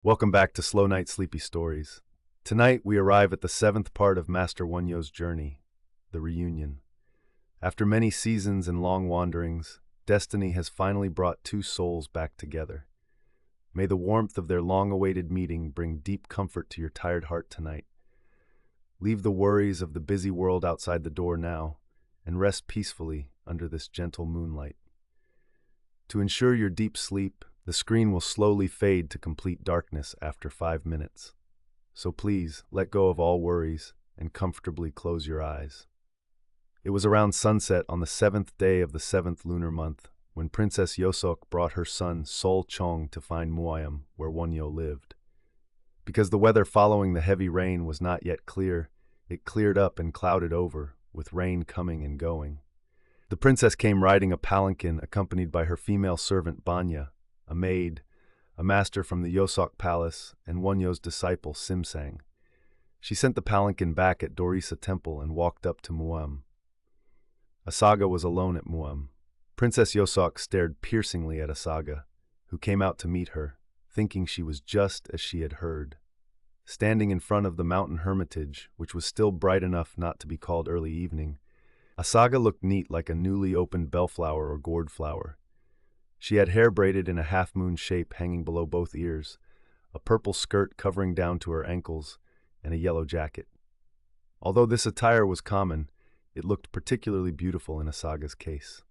Welcome back to Slow Night Sleepy Stories. Tonight we arrive at the seventh part of Master Wonhyo's journey, the reunion. After many seasons and long wanderings, destiny has finally brought two souls back together. May the warmth of their long-awaited meeting bring deep comfort to your tired heart tonight. Leave the worries of the busy world outside the door now, and rest peacefully under this gentle moonlight. To ensure your deep sleep, the screen will slowly fade to complete darkness after 5 minutes. So please, let go of all worries and comfortably close your eyes. It was around sunset on the 7th day of the 7th lunar month when Princess Yosok brought her son Sol Chong to find Muayam, where Wonhyo lived. Because the weather following the heavy rain was not yet clear, it cleared up and clouded over, with rain coming and going. The princess came riding a palanquin accompanied by her female servant Banya, a maid, a master from the Yosok palace, and Wonhyo's disciple Simsang. She sent the palanquin back at Dorisa Temple and walked up to Muam. Asaga was alone at Muam. Princess Yosok stared piercingly at Asaga, who came out to meet her, thinking she was just as she had heard. Standing in front of the mountain hermitage, which was still bright enough not to be called early evening, Asaga looked neat like a newly opened bellflower or gourd flower. She had hair braided in a half-moon shape hanging below both ears, a purple skirt covering down to her ankles, and a yellow jacket. Although this attire was common, it looked particularly beautiful in Asaga's case.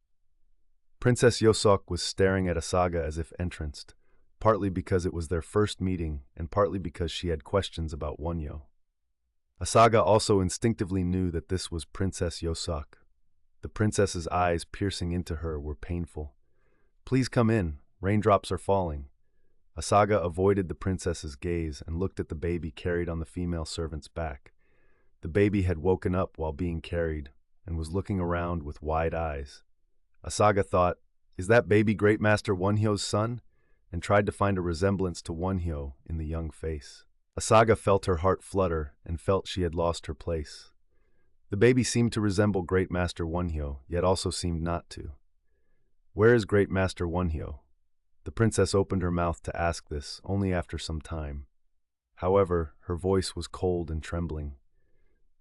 Princess Yosok was staring at Asaga as if entranced, partly because it was their first meeting and partly because she had questions about Wonhyo. Asaga also instinctively knew that this was Princess Yosok. The princess's eyes piercing into her were painful. "Please come in, raindrops are falling." Asaga avoided the princess's gaze and looked at the baby carried on the female servant's back. The baby had woken up while being carried and was looking around with wide eyes. Asaga thought, "Is that baby Great Master Wonhyo's son?" and tried to find a resemblance to Wonhyo in the young face. Asaga felt her heart flutter and felt she had lost her place. The baby seemed to resemble Great Master Wonhyo, yet also seemed not to. "Where is Great Master Wonhyo?" The princess opened her mouth to ask this only after some time. However, her voice was cold and trembling.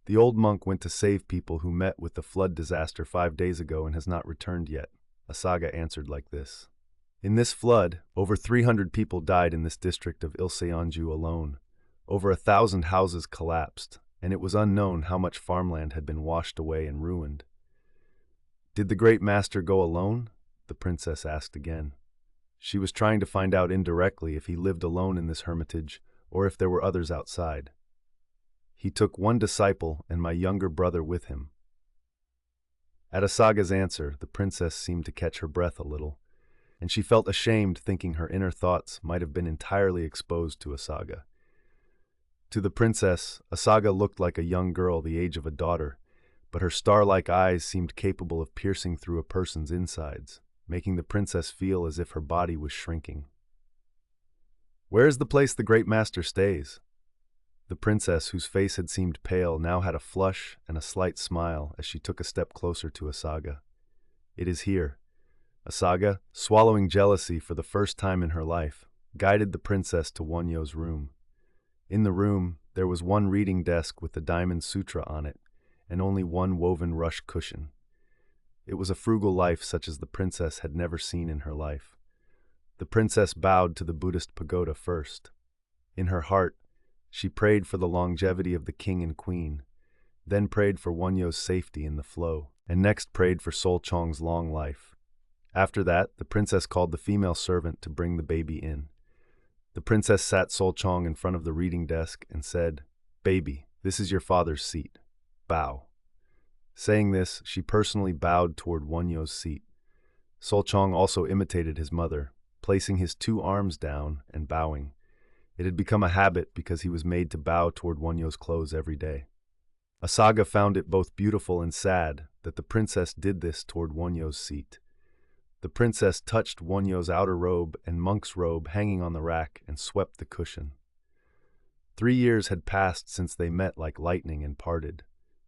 "The old monk went to save people who met with the flood disaster 5 days ago and has not returned yet," Asaga answered like this. "In this flood, over 300 people died in this district of Ilseonju alone. Over 1,000 houses collapsed, and it was unknown how much farmland had been washed away and ruined." "Did the great master go alone?" the princess asked again. She was trying to find out indirectly if he lived alone in this hermitage or if there were others outside. "He took one disciple and my younger brother with him." At Asaga's answer, the princess seemed to catch her breath a little, and she felt ashamed thinking her inner thoughts might have been entirely exposed to Asaga. To the princess, Asaga looked like a young girl the age of a daughter, but her star-like eyes seemed capable of piercing through a person's insides, making the princess feel as if her body was shrinking. "Where is the place the great master stays?" The princess, whose face had seemed pale, now had a flush and a slight smile as she took a step closer to Asaga. "It is here." Asaga, swallowing jealousy for the first time in her life, guided the princess to Wonhyo's room. In the room, there was one reading desk with the Diamond Sutra on it, and only one woven rush cushion. It was a frugal life such as the princess had never seen in her life. The princess bowed to the Buddhist pagoda first. In her heart, she prayed for the longevity of the king and queen, then prayed for Wonhyo's safety in the flow, and next prayed for Sol Chong's long life. After that, the princess called the female servant to bring the baby in. The princess sat Sol Chong in front of the reading desk and said, "Baby, this is your father's seat. Bow." Saying this, she personally bowed toward Wonhyo's seat. Sol Chong also imitated his mother, placing his 2 arms down and bowing. It had become a habit because he was made to bow toward Wonhyo's clothes every day. Asaga found it both beautiful and sad that the princess did this toward Wonhyo's seat. The princess touched Wonhyo's outer robe and monk's robe hanging on the rack and swept the cushion. 3 years had passed since they met like lightning and parted.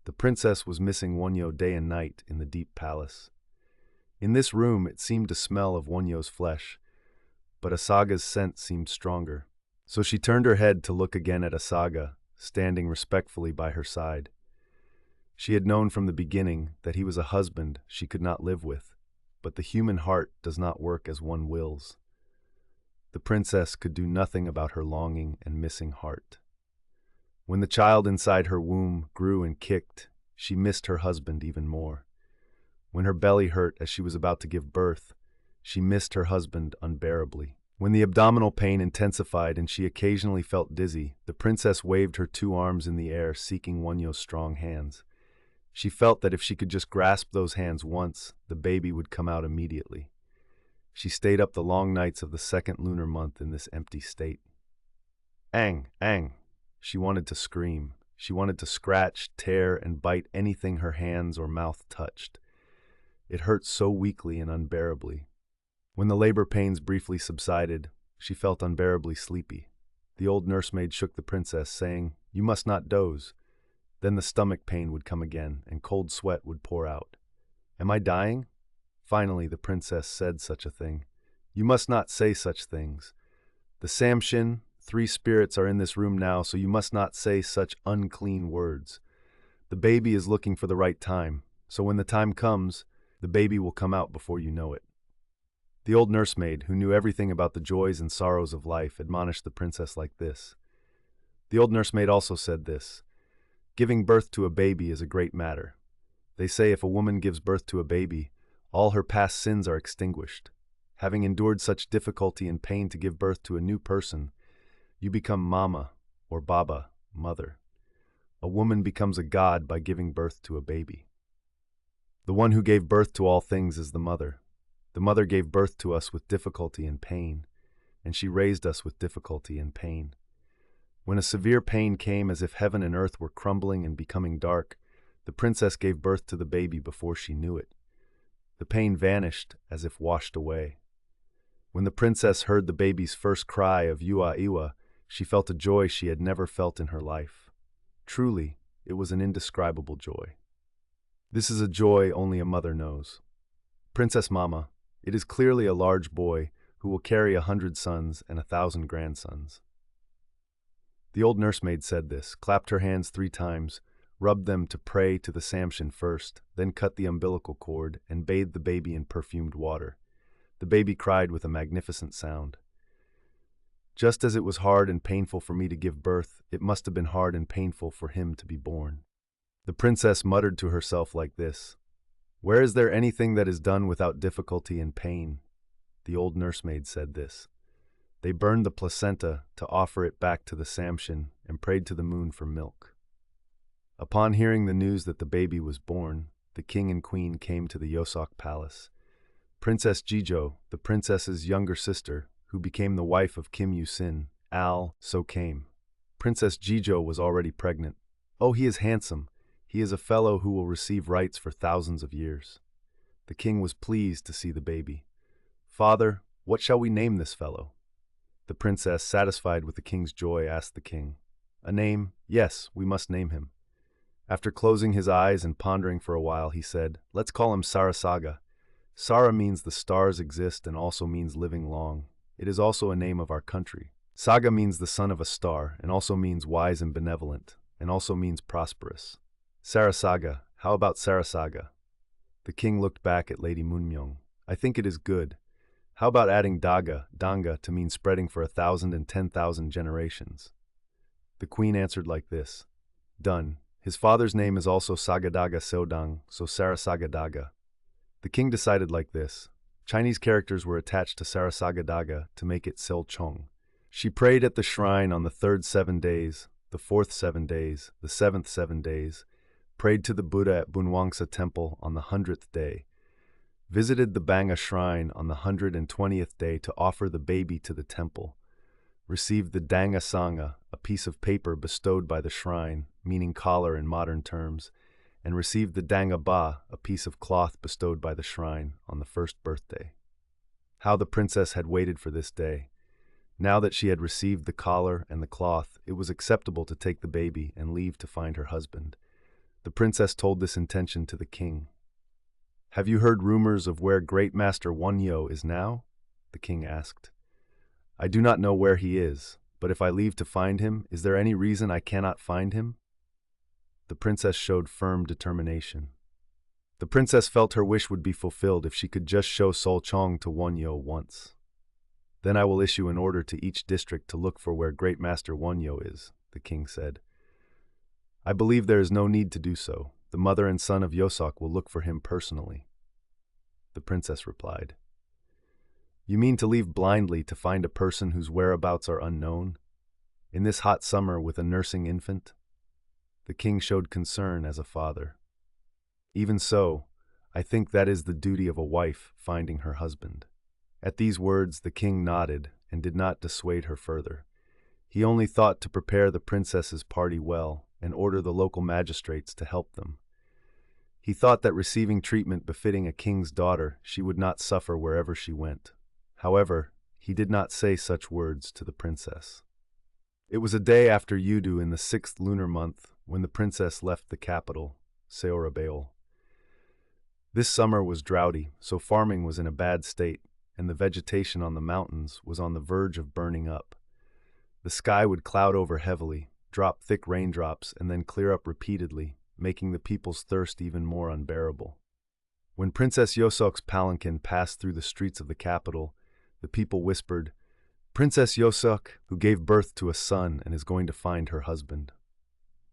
The princess was missing Wonhyo day and night in the deep palace. In this room it seemed to smell of Wonhyo's flesh, but Asaga's scent seemed stronger. So she turned her head to look again at Asaga, standing respectfully by her side. She had known from the beginning that he was a husband she could not live with, but the human heart does not work as one wills. The princess could do nothing about her longing and missing heart. When the child inside her womb grew and kicked, she missed her husband even more. When her belly hurt as she was about to give birth, she missed her husband unbearably. When the abdominal pain intensified and she occasionally felt dizzy, the princess waved her 2 arms in the air, seeking Wonhyo's strong hands. She felt that if she could just grasp those hands once, the baby would come out immediately. She stayed up the long nights of the 2nd lunar month in this empty state. Ang, ang! She wanted to scream. She wanted to scratch, tear, and bite anything her hands or mouth touched. It hurt so weakly and unbearably. When the labor pains briefly subsided, she felt unbearably sleepy. The old nursemaid shook the princess, saying, "You must not doze." Then the stomach pain would come again, and cold sweat would pour out. "Am I dying?" Finally, the princess said such a thing. "You must not say such things. The Samshin, 3 spirits are in this room now, so you must not say such unclean words. The baby is looking for the right time, so when the time comes, the baby will come out before you know it." The old nursemaid, who knew everything about the joys and sorrows of life, admonished the princess like this. The old nursemaid also said this: "Giving birth to a baby is a great matter. They say if a woman gives birth to a baby, all her past sins are extinguished. Having endured such difficulty and pain to give birth to a new person, you become mama, or baba, mother. A woman becomes a god by giving birth to a baby. The one who gave birth to all things is the mother. The mother gave birth to us with difficulty and pain, and she raised us with difficulty and pain. When a severe pain came as if heaven and earth were crumbling and becoming dark, the princess gave birth to the baby before she knew it. The pain vanished as if washed away. When the princess heard the baby's first cry of "Iwa Iwa," she felt a joy she had never felt in her life. Truly, it was an indescribable joy. This is a joy only a mother knows. Princess Mama, it is clearly a large boy who will carry 100 sons and 1,000 grandsons. The old nursemaid said this, clapped her hands 3 times, rubbed them to pray to the Samshin first, then cut the umbilical cord and bathed the baby in perfumed water. The baby cried with a magnificent sound. Just as it was hard and painful for me to give birth, it must have been hard and painful for him to be born. The princess muttered to herself like this: "Where is there anything that is done without difficulty and pain?" The old nursemaid said this. They burned the placenta to offer it back to the Samshin and prayed to the moon for milk. Upon hearing the news that the baby was born, the king and queen came to the Yosok palace. Princess Jijo, the princess's younger sister, who became the wife of Kim Yu-sin, so came. Princess Jijo was already pregnant. "Oh, he is handsome. He is a fellow who will receive rights for thousands of years." The king was pleased to see the baby. "Father, what shall we name this fellow?" The princess, satisfied with the king's joy, asked the king. "A name? Yes, we must name him." After closing his eyes and pondering for a while, he said, "Let's call him Sarasaga. Sara means the stars exist and also means living long. It is also a name of our country. Saga means the son of a star and also means wise and benevolent, and also means prosperous. Sarasaga, how about Sarasaga?" The king looked back at Lady Munmyong. "I think it is good. How about adding Danga to mean spreading for 1,000 and 10,000 generations?" The queen answered like this: "Done. His father's name is also Sagadaga Seodang, so Sarasagadaga." The king decided like this. Chinese characters were attached to Sarasagadaga to make it Sel-chong. She prayed at the shrine on the 3rd 7 days, the 4th 7 days, the 7th 7 days, prayed to the Buddha at Bunwangsa Temple on the 100th day, visited the Banga Shrine on the 120th day to offer the baby to the temple, received the Danga Sangha, a piece of paper bestowed by the shrine, meaning collar in modern terms, and received the Danga Ba, a piece of cloth bestowed by the shrine, on the 1st birthday. How the princess had waited for this day. Now that she had received the collar and the cloth, it was acceptable to take the baby and leave to find her husband. The princess told this intention to the king. "Have you heard rumors of where great Master Wonhyo is now?" the king asked. "I do not know where he is, But if I leave to find him, is there any reason I cannot find him?" The princess showed firm determination. The princess felt her wish would be fulfilled if she could just show Sol Chong to Wonhyo once. "Then I will issue an order to each district to look for where Great Master Wonhyo is," the king said. "I believe there is no need to do so. The mother and son of Yosok will look for him personally." The princess replied, "You mean to leave blindly to find a person whose whereabouts are unknown? In this hot summer with a nursing infant?" The king showed concern as a father. "Even so, I think that is the duty of a wife finding her husband." At these words the king nodded and did not dissuade her further. He only thought to prepare the princess's party well and order the local magistrates to help them. He thought that receiving treatment befitting a king's daughter, she would not suffer wherever she went. However, he did not say such words to the princess. It was a day after Yudu in the 6th lunar month when the princess left the capital, Seorabeol. This summer was droughty, so farming was in a bad state, and the vegetation on the mountains was on the verge of burning up. The sky would cloud over heavily, drop thick raindrops, and then clear up repeatedly, making the people's thirst even more unbearable. When Princess Yosok's palanquin passed through the streets of the capital, the people whispered, "Princess Yosok, who gave birth to a son and is going to find her husband."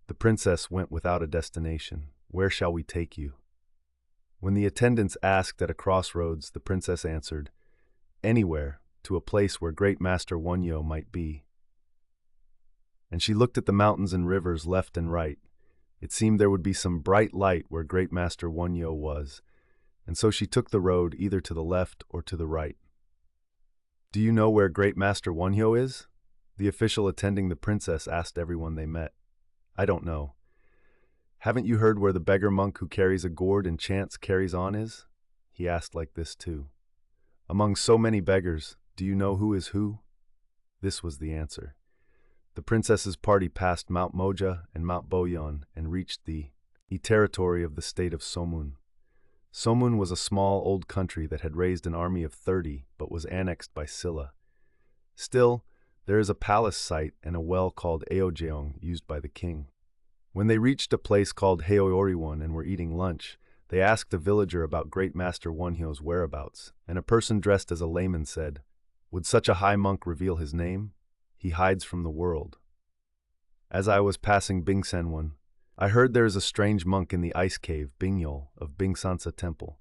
The princess went without a destination. "Where shall we take you?" When the attendants asked at a crossroads, the princess answered, "Anywhere, to a place where Great Master Wonhyo might be." And she looked at the mountains and rivers left and right. It seemed there would be some bright light where Great Master Wonhyo was, and so she took the road either to the left or to the right. "Do you know where Great Master Wonhyo is?" The official attending the princess asked everyone they met. "I don't know." "Haven't you heard where the beggar monk who carries a gourd and chants carries on is?" He asked like this too. "Among so many beggars, do you know who is who?" This was the answer. The princess's party passed Mount Moja and Mount Boyon and reached the territory of the state of Somun. Somun was a small old country that had raised an army of 30 but was annexed by Silla. Still, there is a palace site and a well called Aojeong used by the king. When they reached a place called Heooriwon and were eating lunch, they asked a villager about Great Master Wonhyo's whereabouts, and a person dressed as a layman said, "Would such a high monk reveal his name? He hides from the world." As I was passing Bingsenwon, I heard there is a strange monk in the ice cave, Bingyol, of Bingsansa Temple.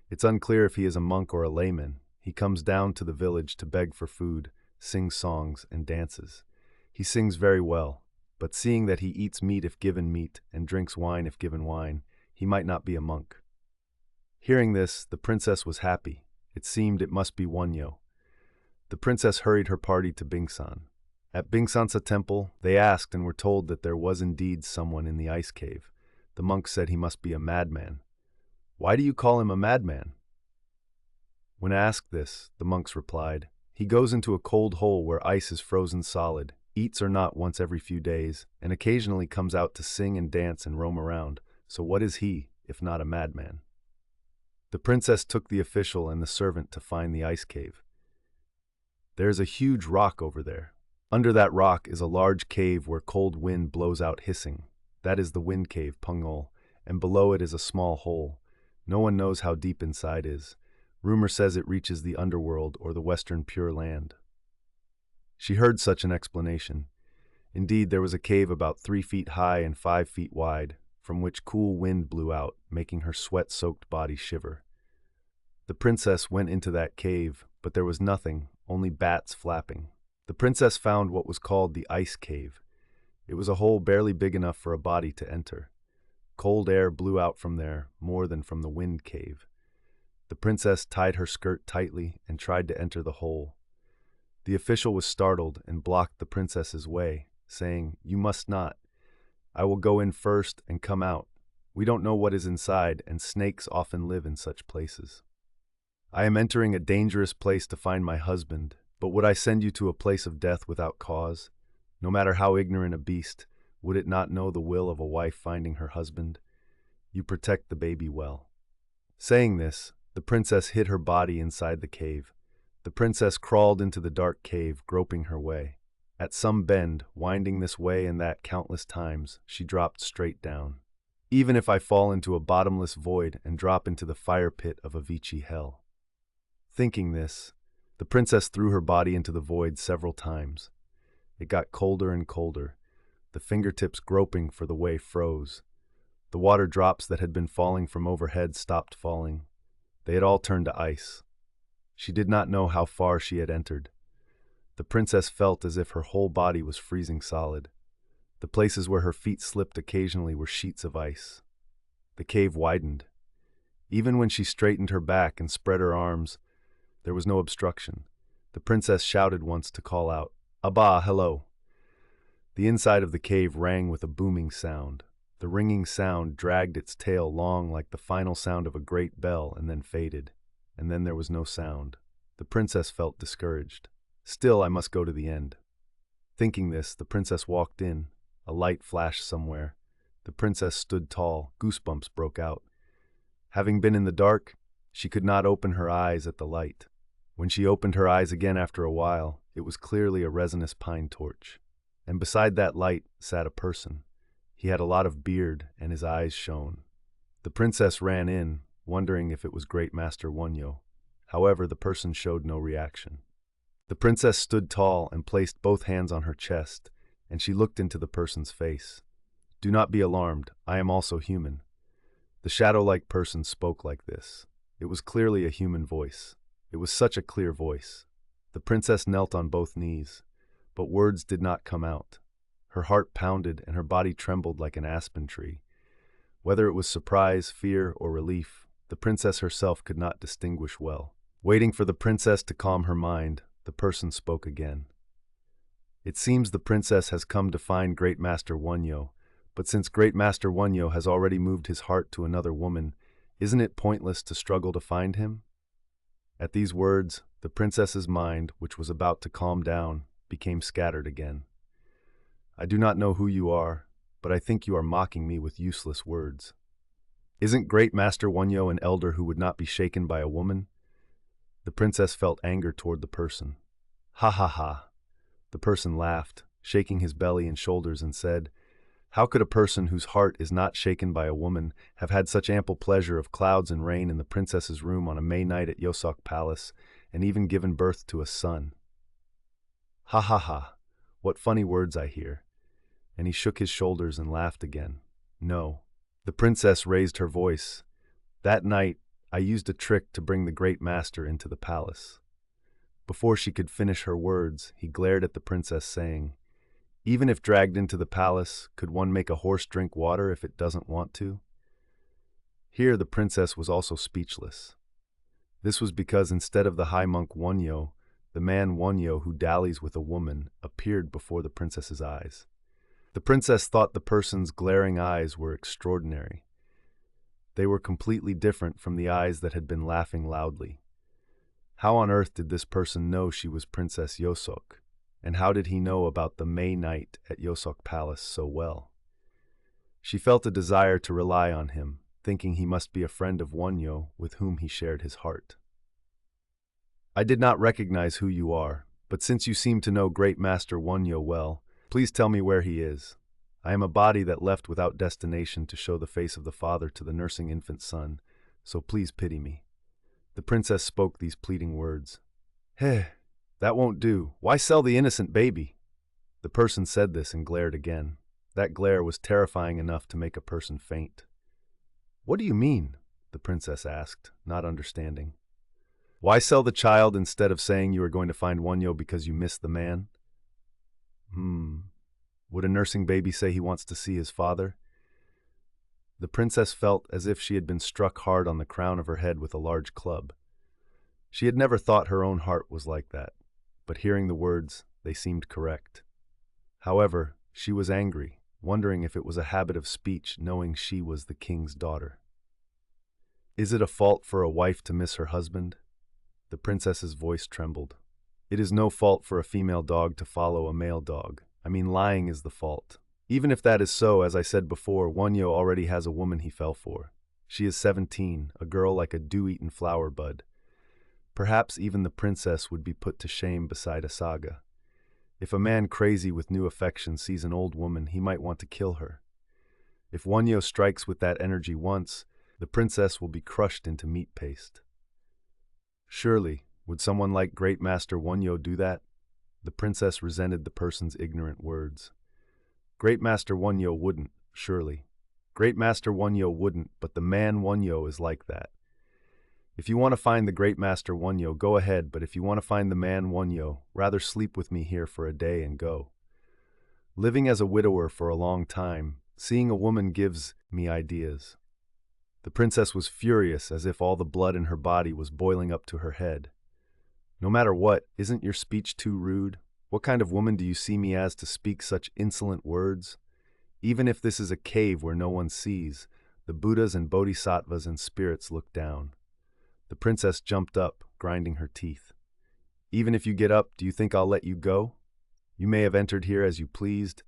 It's unclear if he is a monk or a layman. He comes down to the village to beg for food, sings songs, and dances. He sings very well, but seeing that he eats meat if given meat and drinks wine if given wine, he might not be a monk. Hearing this, the princess was happy. It seemed it must be Wonhyo. The princess hurried her party to Bingsan. At Bingsansa Temple, they asked and were told that there was indeed someone in the ice cave. The monk said he must be a madman. "Why do you call him a madman?" When asked this, the monks replied, "He goes into a cold hole where ice is frozen solid, eats or not once every few days, and occasionally comes out to sing and dance and roam around. So what is he, if not a madman?" The princess took the official and the servant to find the ice cave. "There is a huge rock over there. Under that rock is a large cave where cold wind blows out hissing. That is the wind cave, Pungol, and below it is a small hole. No one knows how deep inside is. Rumor says it reaches the underworld or the western Pure Land." She heard such an explanation. Indeed, there was a cave about 3 feet high and 5 feet wide, from which cool wind blew out, making her sweat-soaked body shiver. The princess went into that cave, but there was nothing, only bats flapping. The princess found what was called the ice cave. It was a hole barely big enough for a body to enter. Cold air blew out from there, more than from the wind cave. The princess tied her skirt tightly and tried to enter the hole. The official was startled and blocked the princess's way, saying, "You must not. I will go in first and come out. We don't know what is inside, and snakes often live in such places. I am entering a dangerous place to find my husband, but would I send you to a place of death without cause? No matter how ignorant a beast, would it not know the will of a wife finding her husband? You protect the baby well." Saying this, the princess hid her body inside the cave. The princess crawled into the dark cave, groping her way. At some bend, winding this way and that countless times, she dropped straight down. Even if I fall into a bottomless void and drop into the fire pit of Avicii hell. Thinking this, the princess threw her body into the void several times. It got colder and colder. The fingertips groping for the way froze. The water drops that had been falling from overhead stopped falling. They had all turned to ice. She did not know how far she had entered. The princess felt as if her whole body was freezing solid. The places where her feet slipped occasionally were sheets of ice. The cave widened. Even when she straightened her back and spread her arms, there was no obstruction. The princess shouted once to call out, "Abba, hello." The inside of the cave rang with a booming sound. The ringing sound dragged its tail long like the final sound of a great bell and then faded. And then there was no sound. The princess felt discouraged. Still, I must go to the end. Thinking this, the princess walked in. A light flashed somewhere. The princess stood tall. Goosebumps broke out. Having been in the dark, she could not open her eyes at the light. When she opened her eyes again after a while, it was clearly a resinous pine torch. And beside that light sat a person. He had a lot of beard, and his eyes shone. The princess ran in, wondering if it was Great Master Wonhyo. However, the person showed no reaction. The princess stood tall and placed both hands on her chest, and she looked into the person's face. "Do not be alarmed, I am also human." The shadow-like person spoke like this. It was clearly a human voice. It was such a clear voice. The princess knelt on both knees, but words did not come out. Her heart pounded and her body trembled like an aspen tree. Whether it was surprise, fear, or relief, the princess herself could not distinguish well. Waiting for the princess to calm her mind, the person spoke again. "It seems the princess has come to find Great Master Wonhyo, but since Great Master Wonhyo has already moved his heart to another woman, isn't it pointless to struggle to find him?" At these words, the princess's mind, which was about to calm down, became scattered again. "I do not know who you are, but I think you are mocking me with useless words. Isn't Great Master Wonhyo an elder who would not be shaken by a woman?" The princess felt anger toward the person. "Ha ha ha." The person laughed, shaking his belly and shoulders, and said, "How could a person whose heart is not shaken by a woman have had such ample pleasure of clouds and rain in the princess's room on a May night at Yosok Palace, and even given birth to a son? Ha ha ha, what funny words I hear." And he shook his shoulders and laughed again. "No." The princess raised her voice. "That night, I used a trick to bring the great master into the palace." Before she could finish her words, he glared at the princess, saying, "Even if dragged into the palace, could one make a horse drink water if it doesn't want to?" Here the princess was also speechless. This was because instead of the high monk Wonhyo, the man Wonhyo who dallies with a woman appeared before the princess's eyes. The princess thought the person's glaring eyes were extraordinary. They were completely different from the eyes that had been laughing loudly. How on earth did this person know she was Princess Yosok? And how did he know about the May night at Yosok Palace so well? She felt a desire to rely on him, thinking he must be a friend of Wonhyo with whom he shared his heart. "I did not recognize who you are, but since you seem to know Great Master Wonhyo well, please tell me where he is. I am a body that left without destination to show the face of the father to the nursing infant son, so please pity me." The princess spoke these pleading words. "Heh, that won't do. Why sell the innocent baby?" The person said this and glared again. That glare was terrifying enough to make a person faint. "What do you mean?" the princess asked, not understanding. "Why sell the child instead of saying you are going to find Wonhyo because you miss the man?" Would a nursing baby say he wants to see his father? The princess felt as if she had been struck hard on the crown of her head with a large club. She had never thought her own heart was like that, but hearing the words, they seemed correct. However, she was angry, wondering if it was a habit of speech knowing she was the king's daughter. "Is it a fault for a wife to miss her husband?" The princess's voice trembled. "It is no fault for a female dog to follow a male dog. I mean, lying is the fault. Even if that is so, as I said before, Wonhyo already has a woman he fell for. She is 17, a girl like a dew-eaten flower bud. Perhaps even the princess would be put to shame beside a saga. If a man crazy with new affection sees an old woman, he might want to kill her. If Wonhyo strikes with that energy once, the princess will be crushed into meat paste. Surely, would someone like Great Master Wonhyo do that? The princess resented the person's ignorant words. Great Master Wonhyo wouldn't, surely. Great Master Wonhyo wouldn't, but the man Wonhyo is like that. If you want to find the Great Master Wonhyo, go ahead, but if you want to find the man Wonhyo, rather sleep with me here for a day and go. Living as a widower for a long time, seeing a woman gives me ideas. The princess was furious, as if all the blood in her body was boiling up to her head. No matter what, isn't your speech too rude? What kind of woman do you see me as to speak such insolent words? Even if this is a cave where no one sees, the Buddhas and Bodhisattvas and spirits look down. The princess jumped up, grinding her teeth. Even if you get up, do you think I'll let you go? You may have entered here as you pleased,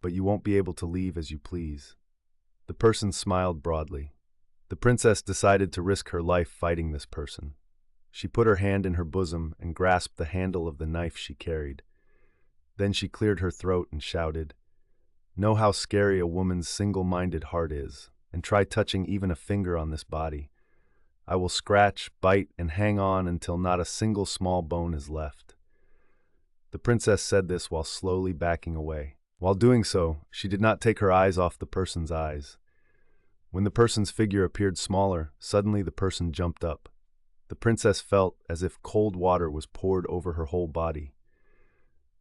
but you won't be able to leave as you please. The person smiled broadly. The princess decided to risk her life fighting this person. She put her hand in her bosom and grasped the handle of the knife she carried. Then she cleared her throat and shouted, "Know how scary a woman's single-minded heart is, and try touching even a finger on this body. I will scratch, bite, and hang on until not a single small bone is left." The princess said this while slowly backing away. While doing so, she did not take her eyes off the person's eyes. When the person's figure appeared smaller, suddenly the person jumped up. The princess felt as if cold water was poured over her whole body.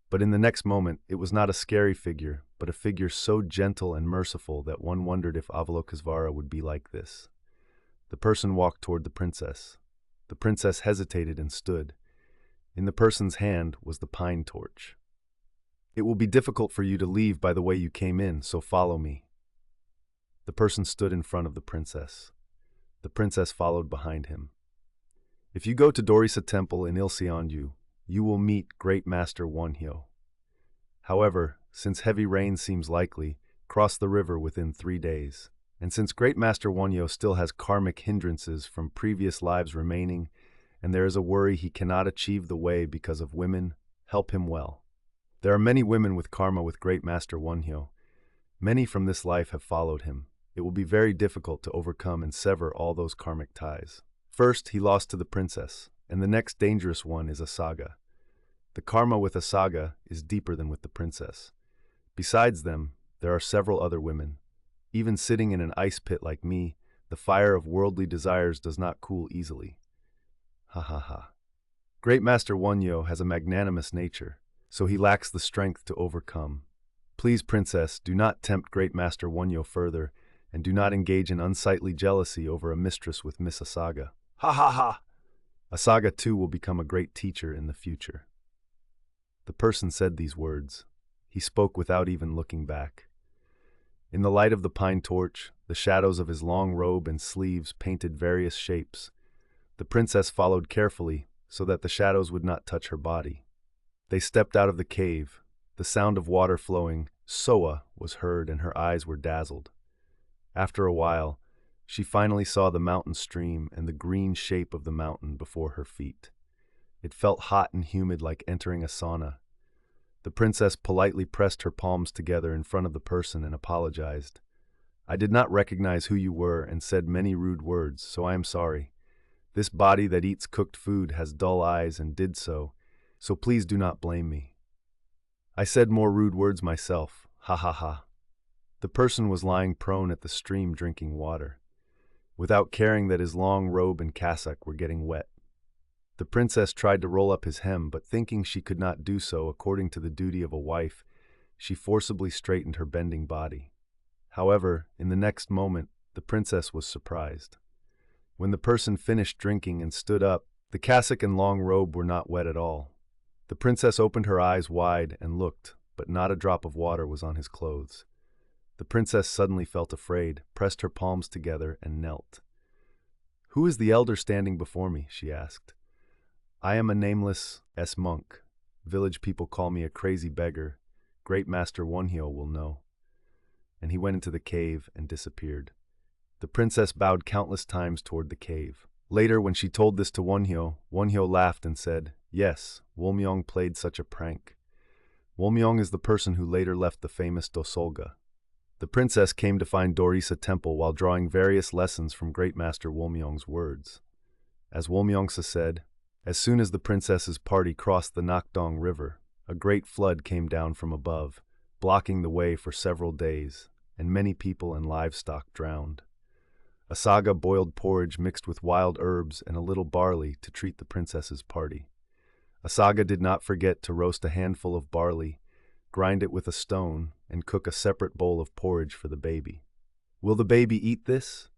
But in the next moment, it was not a scary figure, but a figure so gentle and merciful that one wondered if Avalokitesvara would be like this. The person walked toward the princess. The princess hesitated and stood. In the person's hand was the pine torch. "It will be difficult for you to leave by the way you came in, so follow me." The person stood in front of the princess. The princess followed behind him. "If you go to Dorisa Temple in Ilseonju, you will meet Great Master Wonhyo. However, since heavy rain seems likely, cross the river within 3 days. And since Great Master Wonhyo still has karmic hindrances from previous lives remaining, and there is a worry he cannot achieve the way because of women, help him well. There are many women with karma with Great Master Wonhyo. Many from this life have followed him. It will be very difficult to overcome and sever all those karmic ties. First, he lost to the princess, and the next dangerous one is Asaga. The karma with Asaga is deeper than with the princess. Besides them, there are several other women. Even sitting in an ice pit like me, the fire of worldly desires does not cool easily. Ha ha ha. Great Master Wonhyo has a magnanimous nature, so he lacks the strength to overcome. Please, princess, do not tempt Great Master Wonhyo further, and do not engage in unsightly jealousy over a mistress with Miss Asaga. Ha ha ha! Asaga too will become a great teacher in the future. The person said these words. He spoke without even looking back. In the light of the pine torch, the shadows of his long robe and sleeves painted various shapes. The princess followed carefully, so that the shadows would not touch her body. They stepped out of the cave. The sound of water flowing, soa, was heard and her eyes were dazzled. After a while, she finally saw the mountain stream and the green shape of the mountain before her feet. It felt hot and humid like entering a sauna. The princess politely pressed her palms together in front of the person and apologized. "I did not recognize who you were and said many rude words, so I am sorry. This body that eats cooked food has dull eyes and did so please do not blame me. I said more rude words myself, ha ha ha." The person was lying prone at the stream drinking water, without caring that his long robe and cassock were getting wet. The princess tried to roll up his hem, but thinking she could not do so according to the duty of a wife, she forcibly straightened her bending body. However, in the next moment, the princess was surprised. When the person finished drinking and stood up, the cassock and long robe were not wet at all. The princess opened her eyes wide and looked, but not a drop of water was on his clothes. The princess suddenly felt afraid, pressed her palms together, and knelt. "Who is the elder standing before me?" she asked. "I am a nameless monk. Village people call me a crazy beggar. Great Master Wonhyo will know." And he went into the cave and disappeared. The princess bowed countless times toward the cave. Later, when she told this to Wonhyo, Wonhyo laughed and said, "Yes, Wolmyong played such a prank. Wonmyong is the person who later left the famous Dosolga. The princess came to find Dorisa Temple while drawing various lessons from great Master Wonmyong's words. As Wonmyongsa said, as soon as the princess's party crossed the Nakdong River, a great flood came down from above, blocking the way for several days, and many people and livestock drowned. Asaga boiled porridge mixed with wild herbs and a little barley to treat the princess's party. Asaga did not forget to roast a handful of barley, grind it with a stone, and cook a separate bowl of porridge for the baby. "Will the baby eat this?"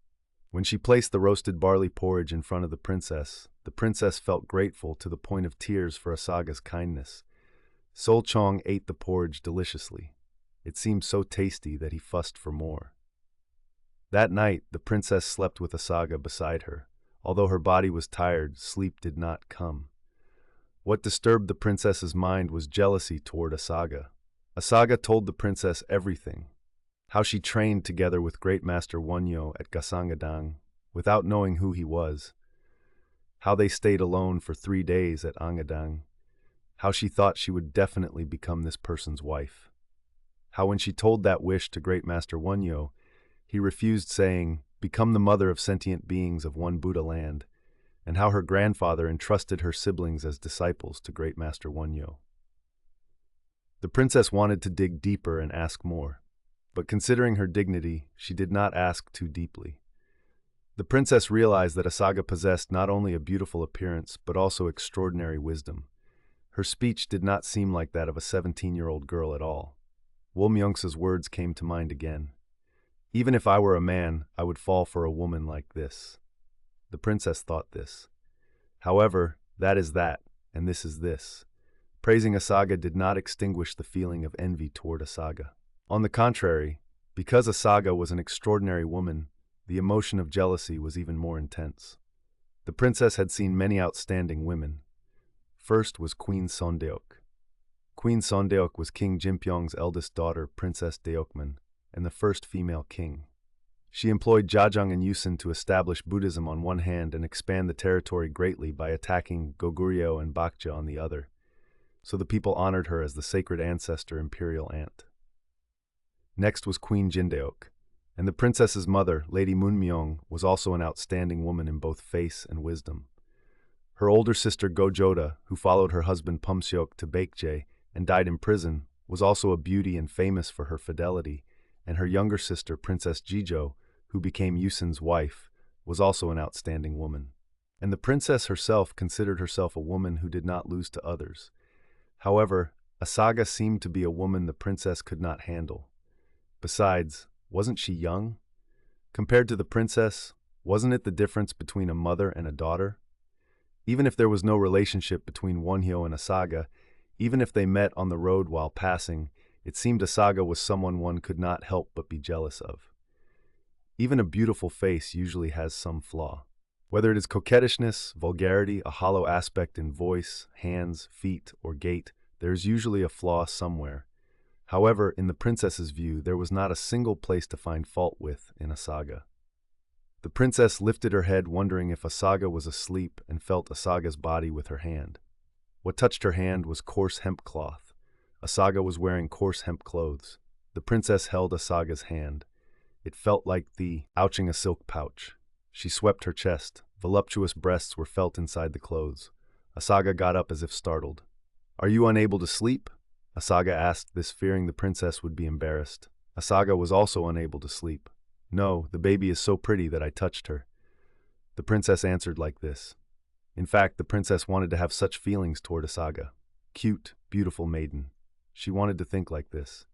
When she placed the roasted barley porridge in front of the princess felt grateful to the point of tears for Asaga's kindness. Sol Chong ate the porridge deliciously. It seemed so tasty that he fussed for more. That night, the princess slept with Asaga beside her. Although her body was tired, sleep did not come. What disturbed the princess's mind was jealousy toward Asaga. Asaga told the princess everything. How she trained together with great Master Wonhyo at Gasangadang without knowing who he was. How they stayed alone for 3 days at Angadang. How she thought she would definitely become this person's wife. How when she told that wish to great Master Wonhyo, he refused, saying, "Become the mother of sentient beings of one Buddha land," and how her grandfather entrusted her siblings as disciples to great Master Wonhyo. The princess wanted to dig deeper and ask more, but considering her dignity, she did not ask too deeply. The princess realized that Asaga possessed not only a beautiful appearance, but also extraordinary wisdom. Her speech did not seem like that of a 17-year-old girl at all. Wonmyongsa's words came to mind again. "Even if I were a man, I would fall for a woman like this." The princess thought this. However, that is that, and this is this. Praising Asaga did not extinguish the feeling of envy toward Asaga. On the contrary, because Asaga was an extraordinary woman, the emotion of jealousy was even more intense. The princess had seen many outstanding women. First was Queen Sondeok. Queen Sondeok was King Jimpyong's eldest daughter, Princess Deokman, and the first female king. She employed Jajang and Yusin to establish Buddhism on one hand and expand the territory greatly by attacking Goguryeo and Bakja on the other, so the people honored her as the sacred ancestor imperial aunt. Next was Queen Jindeok, and the princess's mother, Lady Munmyong, was also an outstanding woman in both face and wisdom. Her older sister Gojoda, who followed her husband Pumseok to Baekje and died in prison, was also a beauty and famous for her fidelity, and her younger sister, Princess Jijo, who became Yusin's wife, was also an outstanding woman. And the princess herself considered herself a woman who did not lose to others. However, Asaga seemed to be a woman the princess could not handle. Besides, wasn't she young? Compared to the princess, wasn't it the difference between a mother and a daughter? Even if there was no relationship between Wonhyo and Asaga, even if they met on the road while passing, it seemed Asaga was someone one could not help but be jealous of. Even a beautiful face usually has some flaw. Whether it is coquettishness, vulgarity, a hollow aspect in voice, hands, feet, or gait, there is usually a flaw somewhere. However, in the princess's view, there was not a single place to find fault with in Asaga. The princess lifted her head, wondering if Asaga was asleep, and felt Asaga's body with her hand. What touched her hand was coarse hemp cloth. Asaga was wearing coarse hemp clothes. The princess held Asaga's hand. It felt like the ouching a silk pouch. She swept her chest. Voluptuous breasts were felt inside the clothes. Asaga got up as if startled. "Are you unable to sleep?" Asaga asked this, fearing the princess would be embarrassed. Asaga was also unable to sleep. "No, the baby is so pretty that I touched her." The princess answered like this. In fact, the princess wanted to have such feelings toward Asaga. Cute, beautiful maiden. She wanted to think like this.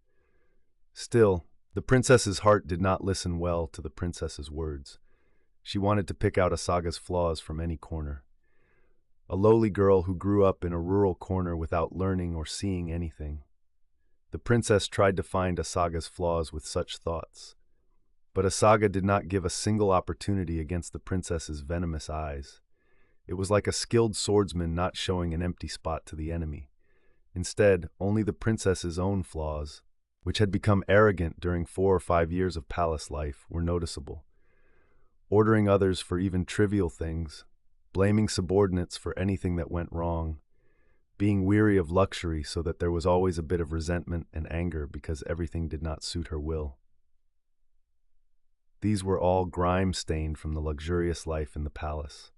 Still, the princess's heart did not listen well to the princess's words. She wanted to pick out Asaga's flaws from any corner. A lowly girl who grew up in a rural corner without learning or seeing anything. The princess tried to find Asaga's flaws with such thoughts. But Asaga did not give a single opportunity against the princess's venomous eyes. It was like a skilled swordsman not showing an empty spot to the enemy. Instead, only the princess's own flaws, which had become arrogant during 4 or 5 years of palace life, were noticeable. Ordering others for even trivial things, blaming subordinates for anything that went wrong, being weary of luxury so that there was always a bit of resentment and anger because everything did not suit her will. These were all grime-stained from the luxurious life in the palace.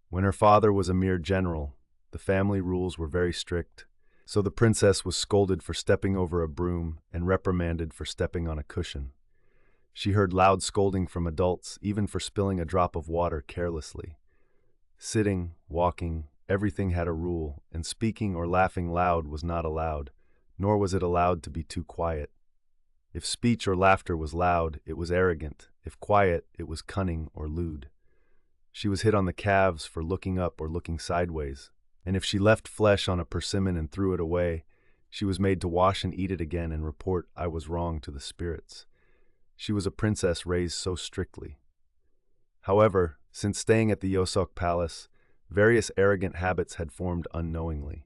When her father was a mere general, the family rules were very strict, so the princess was scolded for stepping over a broom and reprimanded for stepping on a cushion. She heard loud scolding from adults, even for spilling a drop of water carelessly. Sitting, walking, everything had a rule, and speaking or laughing loud was not allowed, nor was it allowed to be too quiet. If speech or laughter was loud, it was arrogant. If quiet, it was cunning or lewd. She was hit on the calves for looking up or looking sideways, and if she left flesh on a persimmon and threw it away, she was made to wash and eat it again and report "I was wrong" to the spirits. She was a princess raised so strictly. However, since staying at the Yosok Palace, various arrogant habits had formed unknowingly.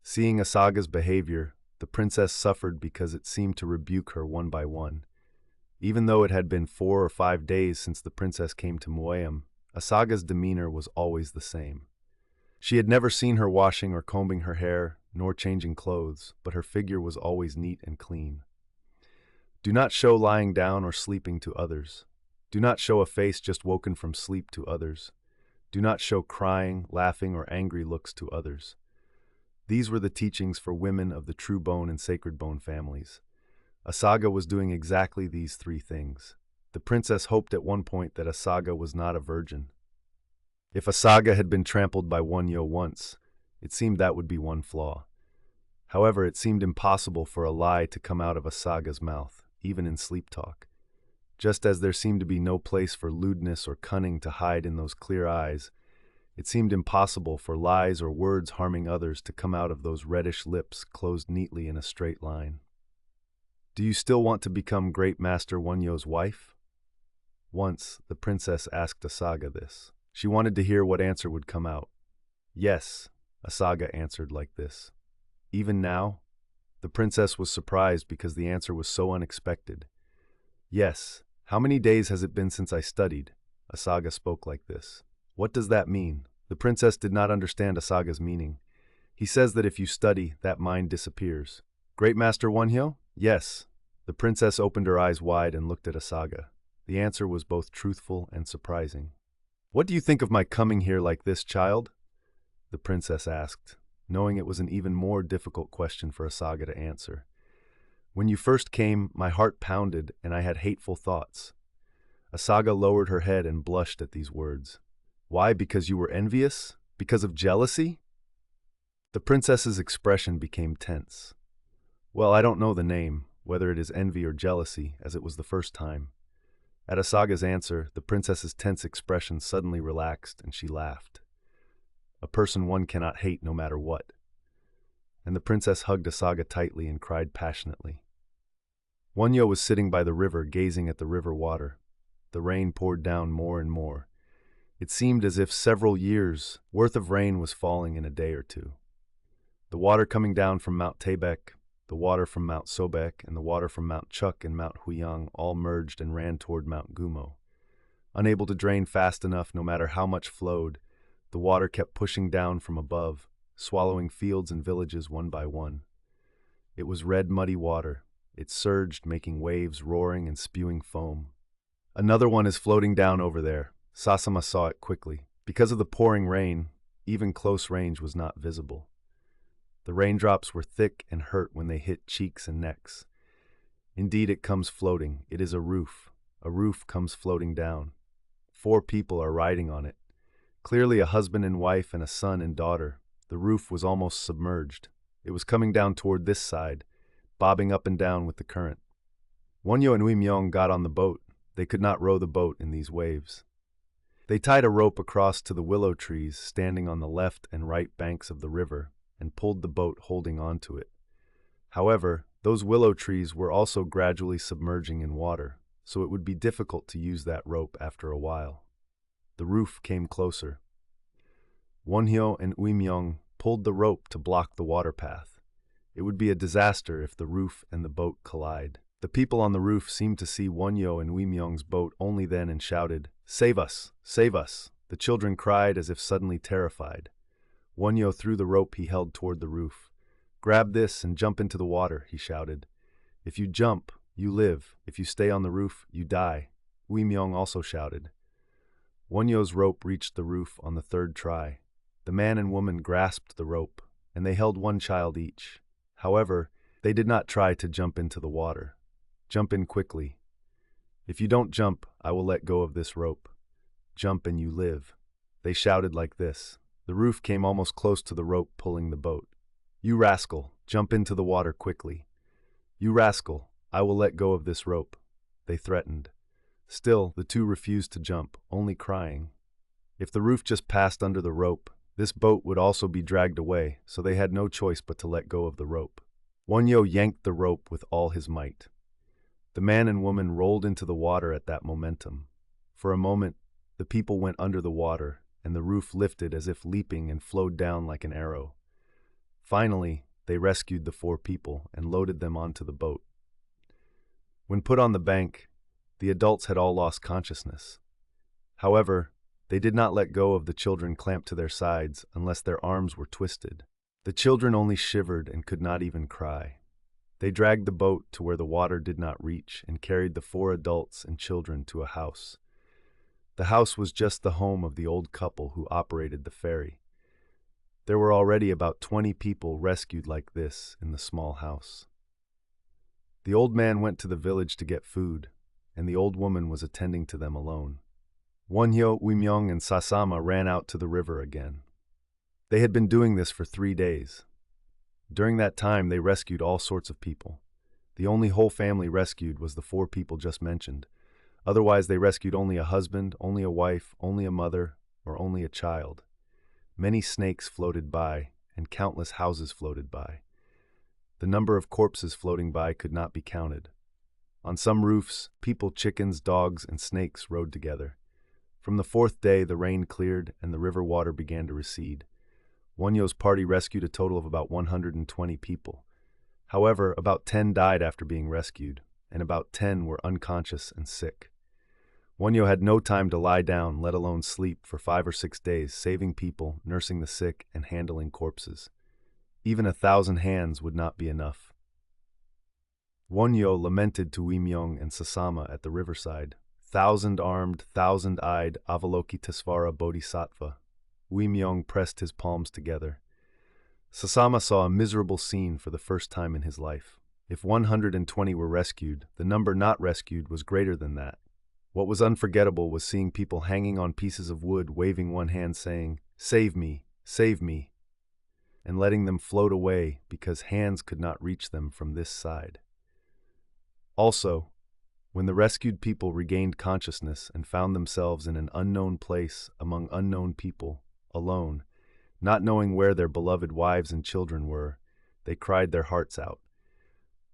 Seeing Asaga's behavior, the princess suffered because it seemed to rebuke her one by one. Even though it had been 4 or 5 days since the princess came to Mueam, Asaga's demeanor was always the same. She had never seen her washing or combing her hair, nor changing clothes, but her figure was always neat and clean. Do not show lying down or sleeping to others. Do not show a face just woken from sleep to others. Do not show crying, laughing, or angry looks to others. These were the teachings for women of the true bone and sacred bone families. Asaga was doing exactly these 3 things. The princess hoped at one point that Asaga was not a virgin. If Asaga had been trampled by Wonhyo once, it seemed that would be one flaw. However, it seemed impossible for a lie to come out of Asaga's mouth, even in sleep talk. Just as there seemed to be no place for lewdness or cunning to hide in those clear eyes, it seemed impossible for lies or words harming others to come out of those reddish lips closed neatly in a straight line. Do you still want to become great Master Wonhyo's wife? Once, the princess asked Asaga this. She wanted to hear what answer would come out. Yes, Asaga answered like this. Even now? The princess was surprised because the answer was so unexpected. Yes. How many days has it been since I studied? Asaga spoke like this. What does that mean? The princess did not understand Asaga's meaning. He says that if you study, that mind disappears. Great Master Wonhyo? Yes. The princess opened her eyes wide and looked at Asaga. The answer was both truthful and surprising. What do you think of my coming here like this, child? The princess asked, knowing it was an even more difficult question for Asaga to answer. When you first came, my heart pounded and I had hateful thoughts. Asaga lowered her head and blushed at these words. Why, because you were envious? Because of jealousy? The princess's expression became tense. Well, I don't know the name, whether it is envy or jealousy, as it was the first time. At Asaga's answer, the princess's tense expression suddenly relaxed and she laughed. A person one cannot hate no matter what. And the princess hugged Asaga tightly and cried passionately. Wonhyo was sitting by the river gazing at the river water. The rain poured down more and more. It seemed as if several years' worth of rain was falling in a day or two. The water coming down from Mount Taebaek, the water from Mount Sobek, and the water from Mount Chuk and Mount Huyang all merged and ran toward Mount Gumo. Unable to drain fast enough no matter how much flowed, the water kept pushing down from above, swallowing fields and villages one by one. It was red, muddy water. It surged, making waves, roaring and spewing foam. Another one is floating down over there. Sasama saw it quickly. Because of the pouring rain, even close range was not visible. The raindrops were thick and hurt when they hit cheeks and necks. Indeed, it comes floating. It is a roof. A roof comes floating down. 4 people are riding on it. Clearly a husband and wife and a son and daughter. The roof was almost submerged. It was coming down toward this side, bobbing up and down with the current. Wonhyo and Uimyong got on the boat. They could not row the boat in these waves. They tied a rope across to the willow trees standing on the left and right banks of the river and pulled the boat holding onto it. However, those willow trees were also gradually submerging in water, so it would be difficult to use that rope after a while. The roof came closer. Wonhyo and Uimyong pulled the rope to block the water path. It would be a disaster if the roof and the boat collide. The people on the roof seemed to see Wonhyo and Uimyong's boat only then and shouted, "Save us! Save us!" The children cried as if suddenly terrified. Wonhyo threw the rope he held toward the roof. "Grab this and jump into the water," he shouted. "If you jump, you live. If you stay on the roof, you die," Woo-myung also shouted. Wonhyo's rope reached the roof on the third try. The man and woman grasped the rope, and they held one child each. However, they did not try to jump into the water. "Jump in quickly. If you don't jump, I will let go of this rope. Jump and you live." They shouted like this. The roof came almost close to the rope pulling the boat. "You rascal, jump into the water quickly. You rascal, I will let go of this rope," they threatened. Still, the two refused to jump, only crying. If the roof just passed under the rope, this boat would also be dragged away, so they had no choice but to let go of the rope. Wonhyo yanked the rope with all his might. The man and woman rolled into the water at that momentum. For a moment, the people went under the water, and the roof lifted as if leaping and flowed down like an arrow. Finally, they rescued the 4 people and loaded them onto the boat. When put on the bank, the adults had all lost consciousness. However, they did not let go of the children clamped to their sides unless their arms were twisted. The children only shivered and could not even cry. They dragged the boat to where the water did not reach and carried the 4 adults and children to a house. The house was just the home of the old couple who operated the ferry. There were already about 20 people rescued like this in the small house. The old man went to the village to get food, and the old woman was attending to them alone. Wonhyo, Woo-myung, and Sasama ran out to the river again. They had been doing this for 3 days. During that time, they rescued all sorts of people. The only whole family rescued was the 4 people just mentioned. Otherwise, they rescued only a husband, only a wife, only a mother, or only a child. Many snakes floated by, and countless houses floated by. The number of corpses floating by could not be counted. On some roofs, people, chickens, dogs, and snakes rode together. From the 4th day, the rain cleared and the river water began to recede. Wonhyo's party rescued a total of about 120 people. However, about 10 died after being rescued, and about 10 were unconscious and sick. Wonhyo had no time to lie down, let alone sleep, for 5 or 6 days, saving people, nursing the sick, and handling corpses. Even 1,000 hands would not be enough. Wonhyo lamented to Woo-myung and Sasama at the riverside. "Thousand-armed, thousand-eyed Avalokitesvara Bodhisattva." Woo-myung pressed his palms together. Sasama saw a miserable scene for the first time in his life. If 120 were rescued, the number not rescued was greater than that. What was unforgettable was seeing people hanging on pieces of wood, waving one hand saying, save me," and letting them float away because hands could not reach them from this side. Also, when the rescued people regained consciousness and found themselves in an unknown place among unknown people, alone, not knowing where their beloved wives and children were, they cried their hearts out.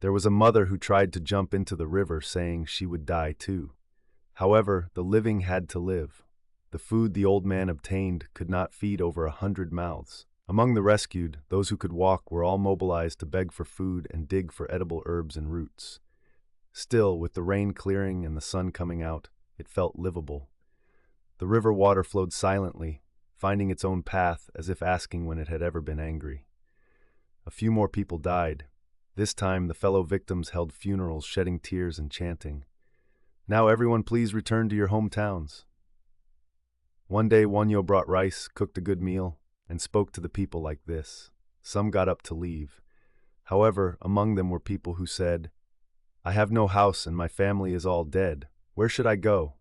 There was a mother who tried to jump into the river, saying she would die too. However, the living had to live. The food the old man obtained could not feed over 100 mouths. Among the rescued, those who could walk were all mobilized to beg for food and dig for edible herbs and roots. Still, with the rain clearing and the sun coming out, it felt livable. The river water flowed silently, finding its own path as if asking when it had ever been angry. A few more people died. This time, the fellow victims held funerals, shedding tears and chanting, "Now everyone please return to your hometowns." One day, Wonhyo brought rice, cooked a good meal, and spoke to the people like this. Some got up to leave. However, among them were people who said, "I have no house and my family is all dead. Where should I go?"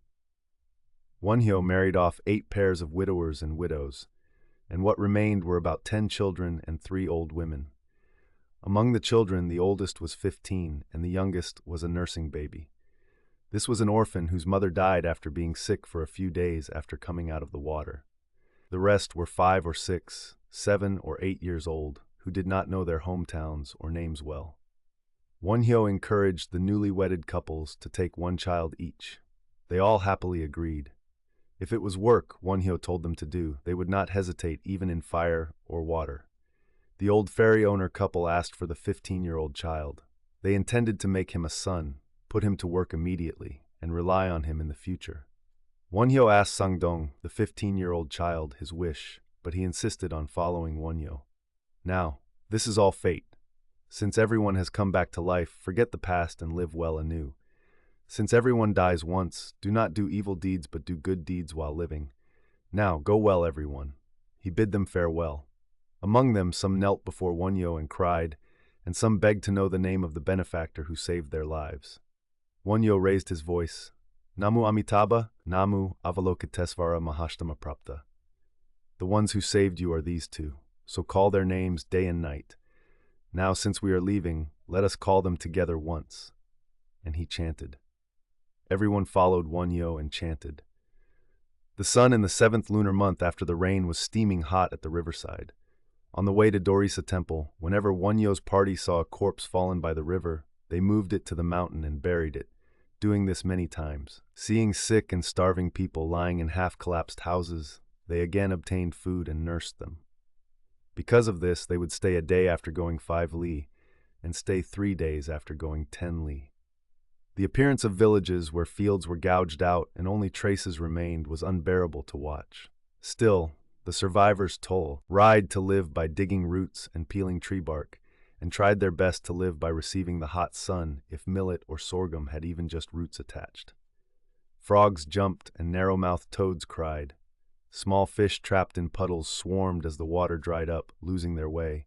Wonhyo married off 8 pairs of widowers and widows, and what remained were about 10 children and 3 old women. Among the children, the oldest was 15, and the youngest was a nursing baby. This was an orphan whose mother died after being sick for a few days after coming out of the water. The rest were 5 or 6, 7 or 8 years old, who did not know their hometowns or names well. Wonhyo encouraged the newly wedded couples to take 1 child each. They all happily agreed. If it was work Wonhyo told them to do, they would not hesitate even in fire or water. The old ferry owner couple asked for the 15-year-old child. They intended to make him a son, put him to work immediately, and rely on him in the future. Wonhyo asked Sangdong, the 15-year-old child, his wish. but he insisted on following Wonhyo. Now, this is all fate. Since everyone has come back to life, forget the past and live well anew. Since everyone dies once, do not do evil deeds but do good deeds while living. Now, go well, everyone. He bid them farewell. Among them, some knelt before Wonhyo and cried, and some begged to know the name of the benefactor who saved their lives. Wonhyo raised his voice. Namu Amitabha, Namu Avalokitesvara Mahashtama Prapta. The ones who saved you are these two, so call their names day and night. Now, since we are leaving, let us call them together once. And he chanted. Everyone followed Wonhyo and chanted. The sun in the 7th lunar month after the rain was steaming hot at the riverside. On the way to Dorisa Temple, whenever Wonhyo's party saw a corpse fallen by the river, they moved it to the mountain and buried it, doing this many times. Seeing sick and starving people lying in half-collapsed houses, they again obtained food and nursed them. Because of this, they would stay a day after going 5 li, and stay 3 days after going 10 li. The appearance of villages where fields were gouged out and only traces remained was unbearable to watch. Still, the survivors tried to live by digging roots and peeling tree bark, and tried their best to live by receiving the hot sun if millet or sorghum had even just roots attached. Frogs jumped and narrow-mouthed toads cried. Small fish trapped in puddles swarmed as the water dried up, losing their way.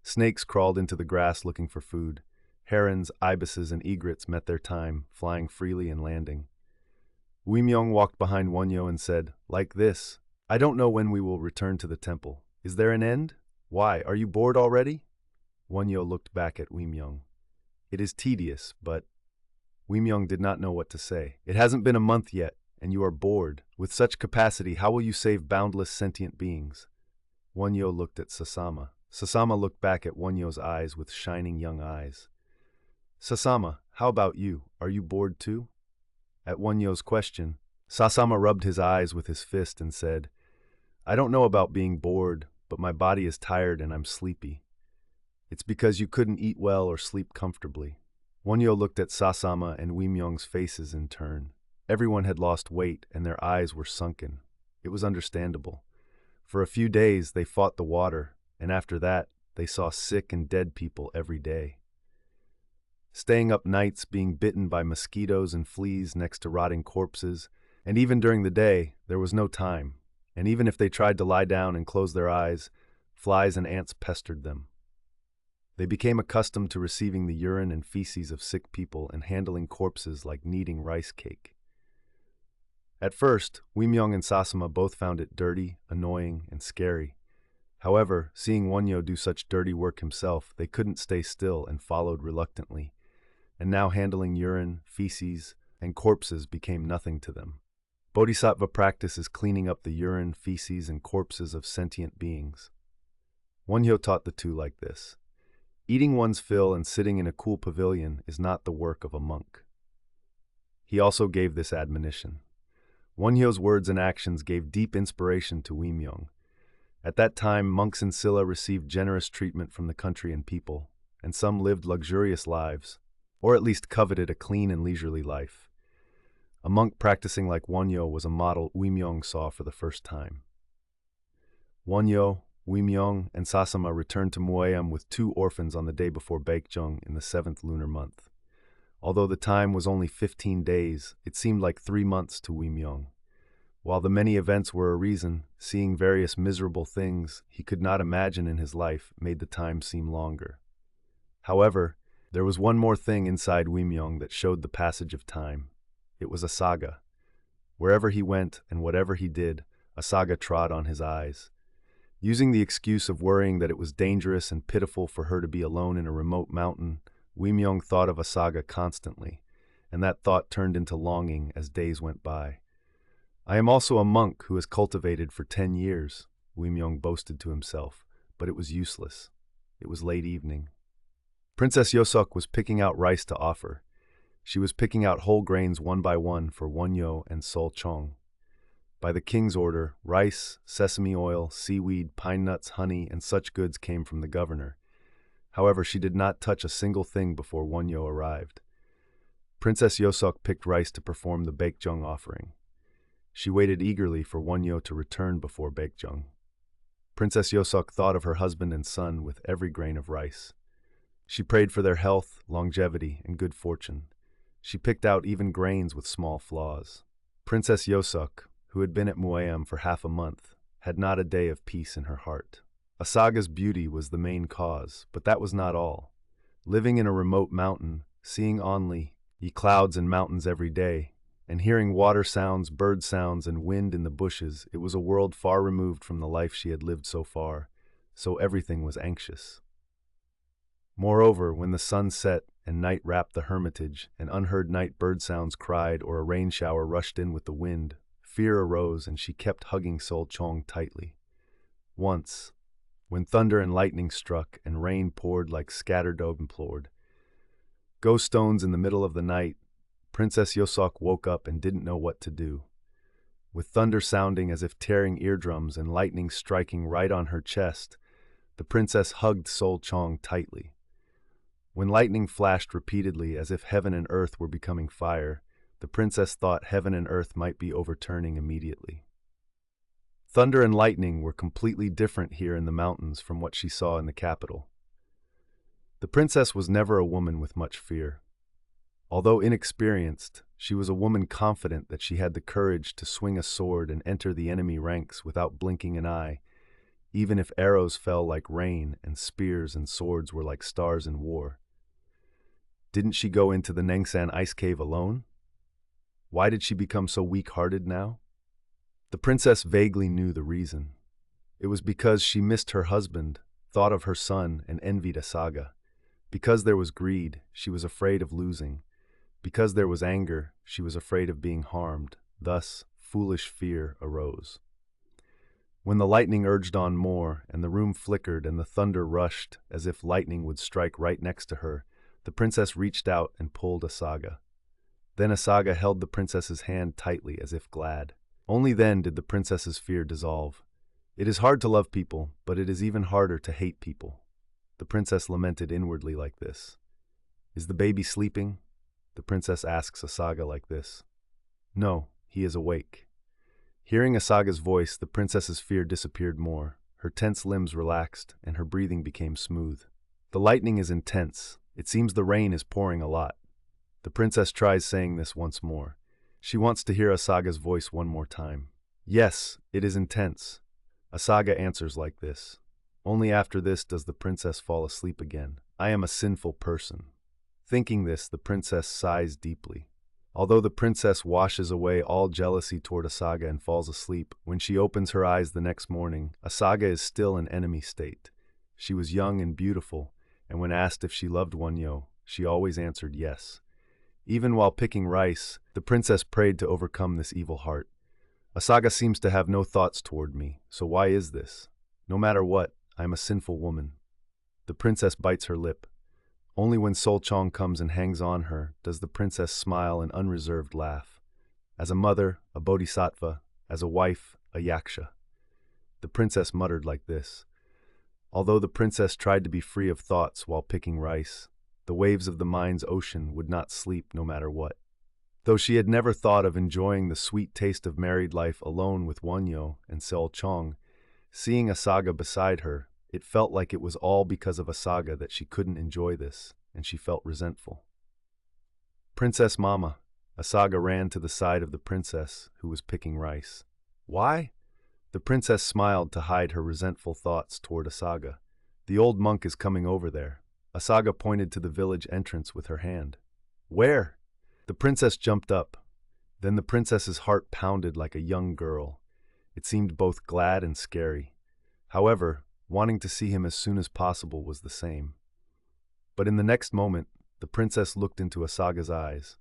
Snakes crawled into the grass looking for food. Herons, ibises, and egrets met their time, flying freely and landing. Wimyong walked behind Wonhyo and said, "Like this, I don't know when we will return to the temple. Is there an end? Why, are you bored already?" Wonhyo looked back at Wimyong. "It is tedious, but—" Wimyong did not know what to say. "It hasn't been a month yet, and you are bored. With such capacity, how will you save boundless sentient beings?" Wonhyo looked at Sasama. Sasama looked back at Wonhyo's eyes with shining young eyes. "Sasama, how about you? Are you bored too?" At Wonhyo's question, Sasama rubbed his eyes with his fist and said, "I don't know about being bored, but my body is tired and I'm sleepy. It's because you couldn't eat well or sleep comfortably." Wonhyo looked at Sasama and Wimyong's faces in turn. Everyone had lost weight and their eyes were sunken. It was understandable. For a few days they fought the water, and after that they saw sick and dead people every day. Staying up nights, being bitten by mosquitoes and fleas next to rotting corpses, and even during the day, there was no time, and even if they tried to lie down and close their eyes, flies and ants pestered them. They became accustomed to receiving the urine and feces of sick people and handling corpses like kneading rice cake. At first, Wimyong and Sasama both found it dirty, annoying, and scary. However, seeing Wonhyo do such dirty work himself, they couldn't stay still and followed reluctantly, and now handling urine, feces, and corpses became nothing to them. Bodhisattva practice is cleaning up the urine, feces, and corpses of sentient beings. Wonhyo taught the two like this. Eating one's fill and sitting in a cool pavilion is not the work of a monk. He also gave this admonition. Wonhyo's words and actions gave deep inspiration to Wimyong. At that time, monks in Silla received generous treatment from the country and people, and some lived luxurious lives, or at least coveted a clean and leisurely life. A monk practicing like Wonhyo was a model Wimyong saw for the first time. Wonhyo, Wimyong, and Sasama returned to Mueam with 2 orphans on the day before Baekjeong in the 7th lunar month. Although the time was only 15 days, it seemed like 3 months to Wimyong. While the many events were a reason, seeing various miserable things he could not imagine in his life made the time seem longer. However, there was one more thing inside Wimyong that showed the passage of time. It was Asaga. Wherever he went and whatever he did, Asaga trod on his eyes. Using the excuse of worrying that it was dangerous and pitiful for her to be alone in a remote mountain, Wimyong thought of Asaga constantly, and that thought turned into longing as days went by. "I am also a monk who has cultivated for 10 years, Wimyong boasted to himself, but it was useless. It was late evening. Princess Yosok was picking out rice to offer. She was picking out whole grains one by one for Wonhyo and Sol Chong. By the king's order, rice, sesame oil, seaweed, pine nuts, honey, and such goods came from the governor. However, she did not touch a single thing before Wonhyo arrived. Princess Yosok picked rice to perform the Baekjeong offering. She waited eagerly for Wonhyo to return before Baekjeong. Wonhyo, Sasama, and Wimyong Princess Yosok thought of her husband and son with every grain of rice. She prayed for their health, longevity, and good fortune. She picked out even grains with small flaws. Princess Yosok, who had been at Mueam for half a month, had not a day of peace in her heart. Asaga's beauty was the main cause, but that was not all. Living in a remote mountain, seeing only clouds and mountains every day, and hearing water sounds, bird sounds, and wind in the bushes, it was a world far removed from the life she had lived so far, so everything was anxious. Moreover, when the sun set and night wrapped the hermitage, and unheard night bird sounds cried or a rain shower rushed in with the wind, fear arose and she kept hugging Sol Chong tightly. Once, when thunder and lightning struck and rain poured like scattered implored, ghost stones in the middle of the night, Princess Yosok woke up and didn't know what to do. With thunder sounding as if tearing eardrums and lightning striking right on her chest, the princess hugged Sol Chong tightly. When lightning flashed repeatedly as if heaven and earth were becoming fire, the princess thought heaven and earth might be overturning immediately. Thunder and lightning were completely different here in the mountains from what she saw in the capital. The princess was never a woman with much fear. Although inexperienced, she was a woman confident that she had the courage to swing a sword and enter the enemy ranks without blinking an eye, even if arrows fell like rain and spears and swords were like stars in war. Didn't she go into the Nengsan ice cave alone? Why did she become so weak-hearted now? The princess vaguely knew the reason. It was because she missed her husband, thought of her son, and envied Asaga. Because there was greed, she was afraid of losing. Because there was anger, she was afraid of being harmed. Thus, foolish fear arose. When the lightning urged on more, and the room flickered and the thunder rushed as if lightning would strike right next to her, the princess reached out and pulled Asaga. Then Asaga held the princess's hand tightly as if glad. Only then did the princess's fear dissolve. It is hard to love people, but it is even harder to hate people. The princess lamented inwardly like this. Is the baby sleeping? The princess asks Asaga like this. No, he is awake. Hearing Asaga's voice, the princess's fear disappeared more. Her tense limbs relaxed, and her breathing became smooth. The lightning is intense. It seems the rain is pouring a lot. The princess tries saying this once more. She wants to hear Asaga's voice one more time. Yes, it is intense. Asaga answers like this. Only after this does the princess fall asleep again. I am a sinful person. Thinking this, the princess sighs deeply. Although the princess washes away all jealousy toward Asaga and falls asleep, when she opens her eyes the next morning, Asaga is still in enemy state. She was young and beautiful, and when asked if she loved Wonhyo, she always answered yes. Even while picking rice, the princess prayed to overcome this evil heart. Asaga seems to have no thoughts toward me, so why is this? No matter what, I am a sinful woman. The princess bites her lip. Only when Sol Chong comes and hangs on her does the princess smile an unreserved laugh. As a mother, a bodhisattva. As a wife, a yaksha. The princess muttered like this. Although the princess tried to be free of thoughts while picking rice, the waves of the mind's ocean would not sleep no matter what. Though she had never thought of enjoying the sweet taste of married life alone with Wonhyo and Sol Chong, seeing Asaga beside her, it felt like it was all because of Asaga that she couldn't enjoy this, and she felt resentful. Princess Mama, Asaga ran to the side of the princess, who was picking rice. Why? The princess smiled to hide her resentful thoughts toward Asaga. The old monk is coming over there. Asaga pointed to the village entrance with her hand. Where? The princess jumped up. Then the princess's heart pounded like a young girl. It seemed both glad and scary. However, wanting to see him as soon as possible was the same. But in the next moment, the princess looked into Asaga's eyes.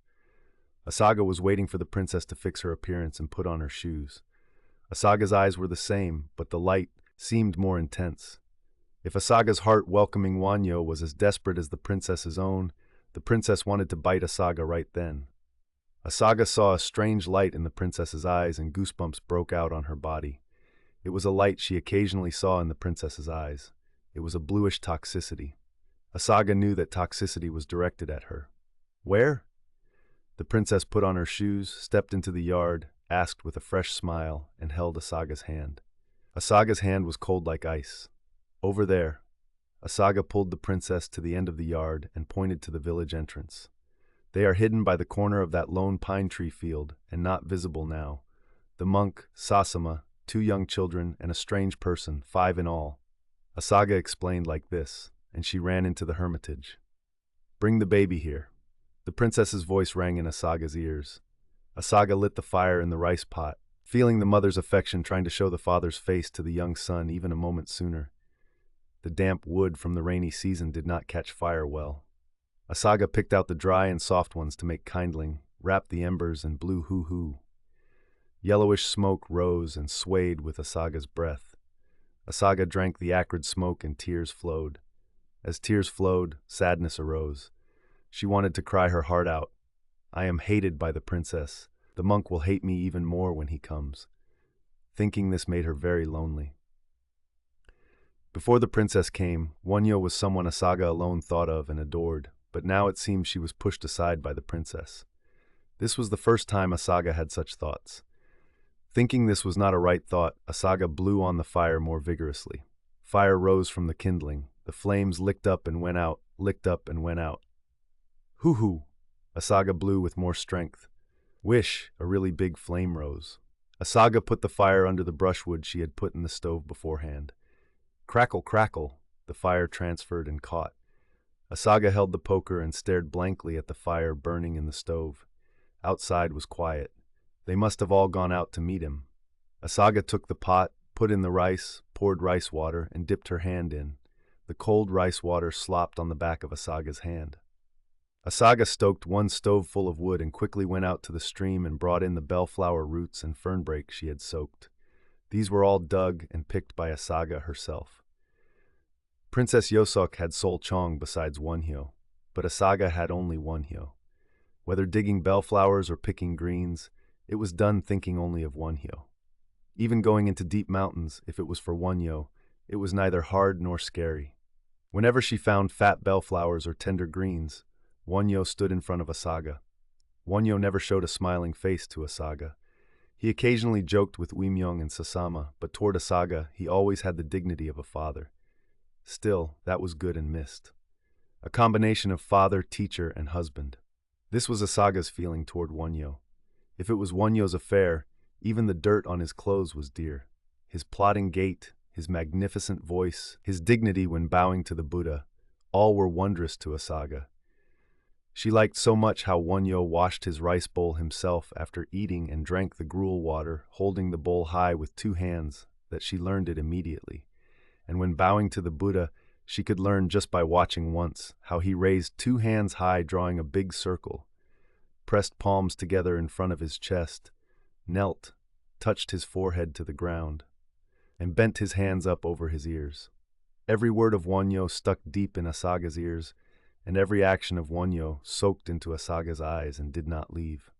Asaga was waiting for the princess to fix her appearance and put on her shoes. Asaga's eyes were the same, but the light seemed more intense. If Asaga's heart welcoming Wonhyo was as desperate as the princess's own, the princess wanted to bite Asaga right then. Asaga saw a strange light in the princess's eyes and goosebumps broke out on her body. It was a light she occasionally saw in the princess's eyes. It was a bluish toxicity. Asaga knew that toxicity was directed at her. Where? The princess put on her shoes, stepped into the yard, asked with a fresh smile, and held Asaga's hand. Asaga's hand was cold like ice. Over there. Asaga pulled the princess to the end of the yard and pointed to the village entrance. They are hidden by the corner of that lone pine tree field and not visible now. The monk, Sasama, 2 young children, and a strange person, 5 in all. Asaga explained like this, and she ran into the hermitage. Bring the baby here. The princess's voice rang in Asaga's ears. Asaga lit the fire in the rice pot, feeling the mother's affection trying to show the father's face to the young son even a moment sooner. The damp wood from the rainy season did not catch fire well. Asaga picked out the dry and soft ones to make kindling, wrapped the embers, and blew hoo-hoo. Yellowish smoke rose and swayed with Asaga's breath. Asaga drank the acrid smoke and tears flowed. As tears flowed, sadness arose. She wanted to cry her heart out. I am hated by the princess. The monk will hate me even more when he comes. Thinking this made her very lonely. Before the princess came, Wonhyo was someone Asaga alone thought of and adored, but now it seemed she was pushed aside by the princess. This was the first time Asaga had such thoughts. Thinking this was not a right thought, Asaga blew on the fire more vigorously. Fire rose from the kindling. The flames licked up and went out, licked up and went out. Hoo-hoo! Asaga blew with more strength. Whish! A really big flame rose. Asaga put the fire under the brushwood she had put in the stove beforehand. Crackle, crackle! The fire transferred and caught. Asaga held the poker and stared blankly at the fire burning in the stove. Outside was quiet. They must have all gone out to meet him. Asaga took the pot, put in the rice, poured rice water, and dipped her hand in. The cold rice water slopped on the back of Asaga's hand. Asaga stoked one stove full of wood and quickly went out to the stream and brought in the bellflower roots and fernbrake she had soaked. These were all dug and picked by Asaga herself. Princess Yosok had Sol Chong besides Wonhyo, but Asaga had only Wonhyo. Whether digging bellflowers or picking greens, it was done thinking only of Wonhyo. Even going into deep mountains, if it was for Wonhyo, it was neither hard nor scary. Whenever she found fat bellflowers or tender greens, Wonhyo stood in front of Asaga. Wonhyo never showed a smiling face to Asaga. He occasionally joked with Uimyong and Sasama, but toward Asaga he always had the dignity of a father. Still, that was good and missed. A combination of father, teacher, and husband. This was Asaga's feeling toward Wonhyo. If it was Wonhyo's affair, even the dirt on his clothes was dear. His plodding gait, his magnificent voice, his dignity when bowing to the Buddha, all were wondrous to Asaga. She liked so much how Wonhyo washed his rice bowl himself after eating and drank the gruel water, holding the bowl high with 2 hands, that she learned it immediately. And when bowing to the Buddha, she could learn just by watching once how he raised 2 hands high, drawing a big circle, pressed palms together in front of his chest, knelt, touched his forehead to the ground, and bent his hands up over his ears. Every word of Wonhyo stuck deep in Asaga's ears, and every action of Wonhyo soaked into Asaga's eyes and did not leave.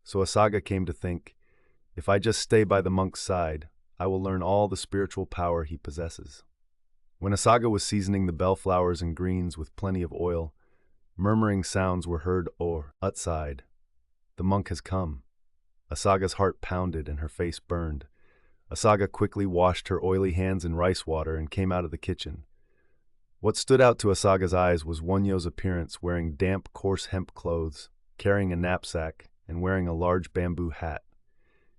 So Asaga came to think, if I just stay by the monk's side, I will learn all the spiritual power he possesses. When Asaga was seasoning the bellflowers and greens with plenty of oil, murmuring sounds were heard outside. The monk has come. Asaga's heart pounded and her face burned. Asaga quickly washed her oily hands in rice water and came out of the kitchen. What stood out to Asaga's eyes was Wonhyo's appearance, wearing damp, coarse hemp clothes, carrying a knapsack, and wearing a large bamboo hat.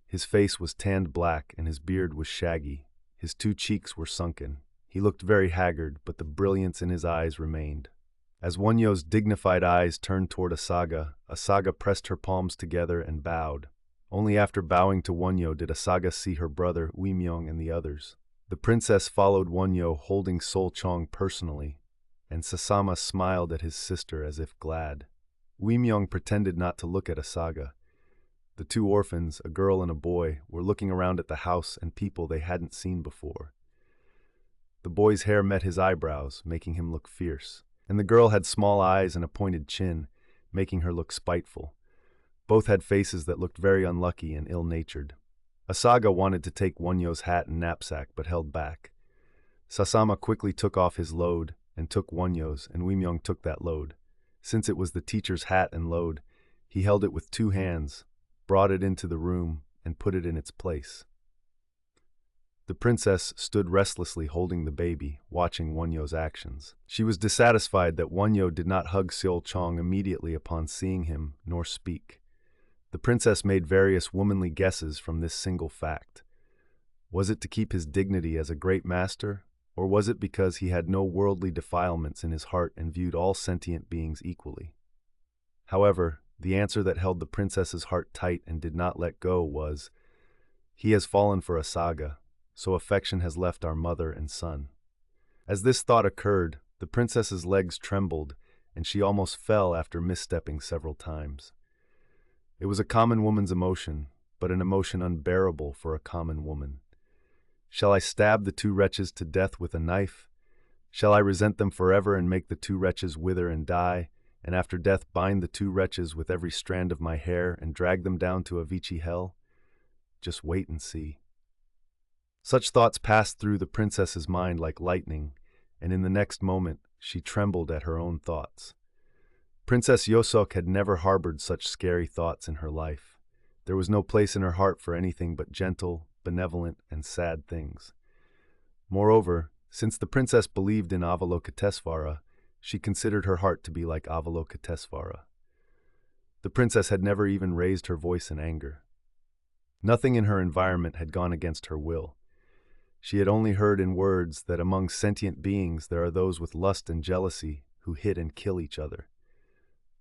His face was tanned black and his beard was shaggy. His 2 cheeks were sunken. He looked very haggard, but the brilliance in his eyes remained. As Wonhyo's dignified eyes turned toward Asaga, Asaga pressed her palms together and bowed. Only after bowing to Wonhyo did Asaga see her brother, Uimyong, and the others. The princess followed Wonhyo, holding Sol Chong personally, and Sasama smiled at his sister as if glad. Uimyong pretended not to look at Asaga. The 2 orphans, a girl and a boy, were looking around at the house and people they hadn't seen before. The boy's hair met his eyebrows, making him look fierce, and the girl had small eyes and a pointed chin, making her look spiteful. Both had faces that looked very unlucky and ill-natured. Asaga wanted to take Wonhyo's hat and knapsack, but held back. Sasama quickly took off his load and took Wonhyo's, and Uimyong took that load. Since it was the teacher's hat and load, he held it with 2 hands, brought it into the room, and put it in its place. The princess stood restlessly holding the baby, watching Wonyo's actions. She was dissatisfied that Wonyo did not hug Seol Chong immediately upon seeing him, nor speak. The princess made various womanly guesses from this single fact. Was it to keep his dignity as a great master, or was it because he had no worldly defilements in his heart and viewed all sentient beings equally? However, the answer that held the princess's heart tight and did not let go was, "He has fallen for a saga, so affection has left our mother and son." As this thought occurred, the princess's legs trembled, and she almost fell after misstepping several times. It was a common woman's emotion, but an emotion unbearable for a common woman. Shall I stab the two wretches to death with a knife? Shall I resent them forever and make the two wretches wither and die, and after death bind the two wretches with every strand of my hair and drag them down to Avicii hell? Just wait and see. Such thoughts passed through the princess's mind like lightning, and in the next moment she trembled at her own thoughts. Princess Yosok had never harbored such scary thoughts in her life. There was no place in her heart for anything but gentle, benevolent, and sad things. Moreover, since the princess believed in Avalokitesvara, she considered her heart to be like Avalokitesvara. The princess had never even raised her voice in anger. Nothing in her environment had gone against her will. She had only heard in words that among sentient beings there are those with lust and jealousy who hit and kill each other.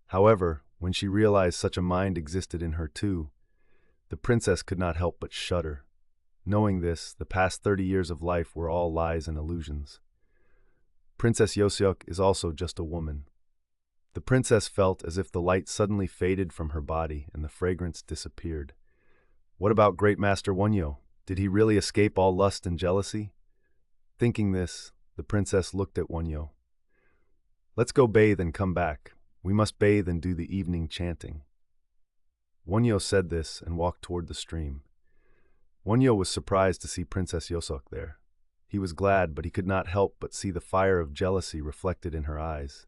However, when she realized such a mind existed in her too, the princess could not help but shudder. Knowing this, the past 30 years of life were all lies and illusions. Princess Yoseok is also just a woman. The princess felt as if the light suddenly faded from her body and the fragrance disappeared. What about great Master Wonhyo? Did he really escape all lust and jealousy? Thinking this, the princess looked at Wonhyo. "Let's go bathe and come back. We must bathe and do the evening chanting." Wonhyo said this and walked toward the stream. Wonhyo was surprised to see Princess Yosok there. He was glad, but he could not help but see the fire of jealousy reflected in her eyes.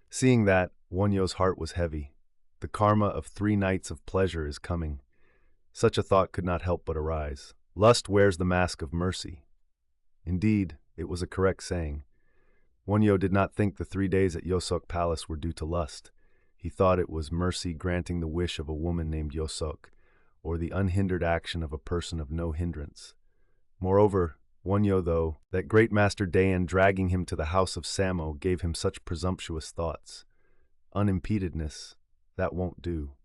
Seeing that, Wonhyo's heart was heavy. The karma of 3 nights of pleasure is coming. Such a thought could not help but arise. Lust wears the mask of mercy. Indeed, it was a correct saying. Wonhyo did not think the 3 days at Yosok Palace were due to lust. He thought it was mercy granting the wish of a woman named Yosok, or the unhindered action of a person of no hindrance. Moreover, Wonhyo, though, that great Master Dayan dragging him to the house of Samo gave him such presumptuous thoughts. Unimpededness, that won't do.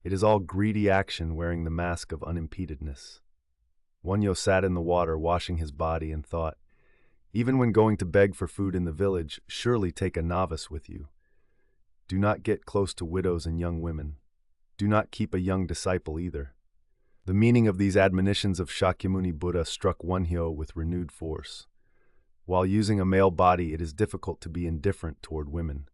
It is all greedy action wearing the mask of unimpededness. Wonhyo sat in the water washing his body and thought, even when going to beg for food in the village, surely take a novice with you. Do not get close to widows and young women. Do not keep a young disciple either. The meaning of these admonitions of Shakyamuni Buddha struck Wonhyo with renewed force. While using a male body, it is difficult to be indifferent toward women.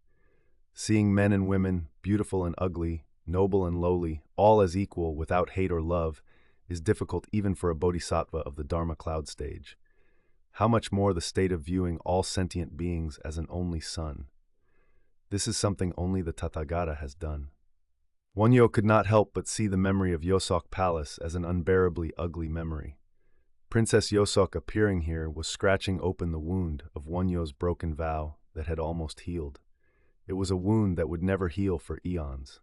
Seeing men and women, beautiful and ugly, noble and lowly, all as equal without hate or love, is difficult even for a bodhisattva of the Dharma cloud stage. How much more the state of viewing all sentient beings as an only son. This is something only the Tathagata has done. Wonhyo could not help but see the memory of Yosok Palace as an unbearably ugly memory. Princess Yosok appearing here was scratching open the wound of Wonhyo's broken vow that had almost healed. It was a wound that would never heal for eons.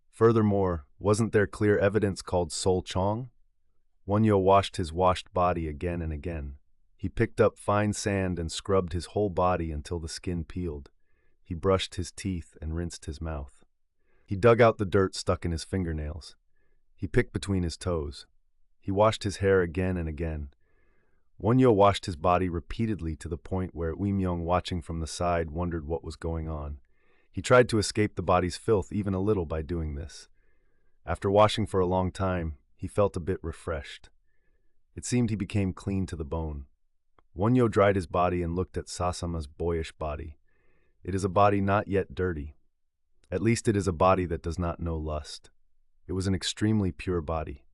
Furthermore, wasn't there clear evidence called Seol Chong? Wonhyo washed his washed body again and again. He picked up fine sand and scrubbed his whole body until the skin peeled. He brushed his teeth and rinsed his mouth. He dug out the dirt stuck in his fingernails. He picked between his toes. He washed his hair again and again. Wonhyo washed his body repeatedly to the point where Uimyong, watching from the side, wondered what was going on. He tried to escape the body's filth even a little by doing this. After washing for a long time, he felt a bit refreshed. It seemed he became clean to the bone. Wonhyo dried his body and looked at Sasama's boyish body. It is a body not yet dirty. At least it is a body that does not know lust. It was an extremely pure body.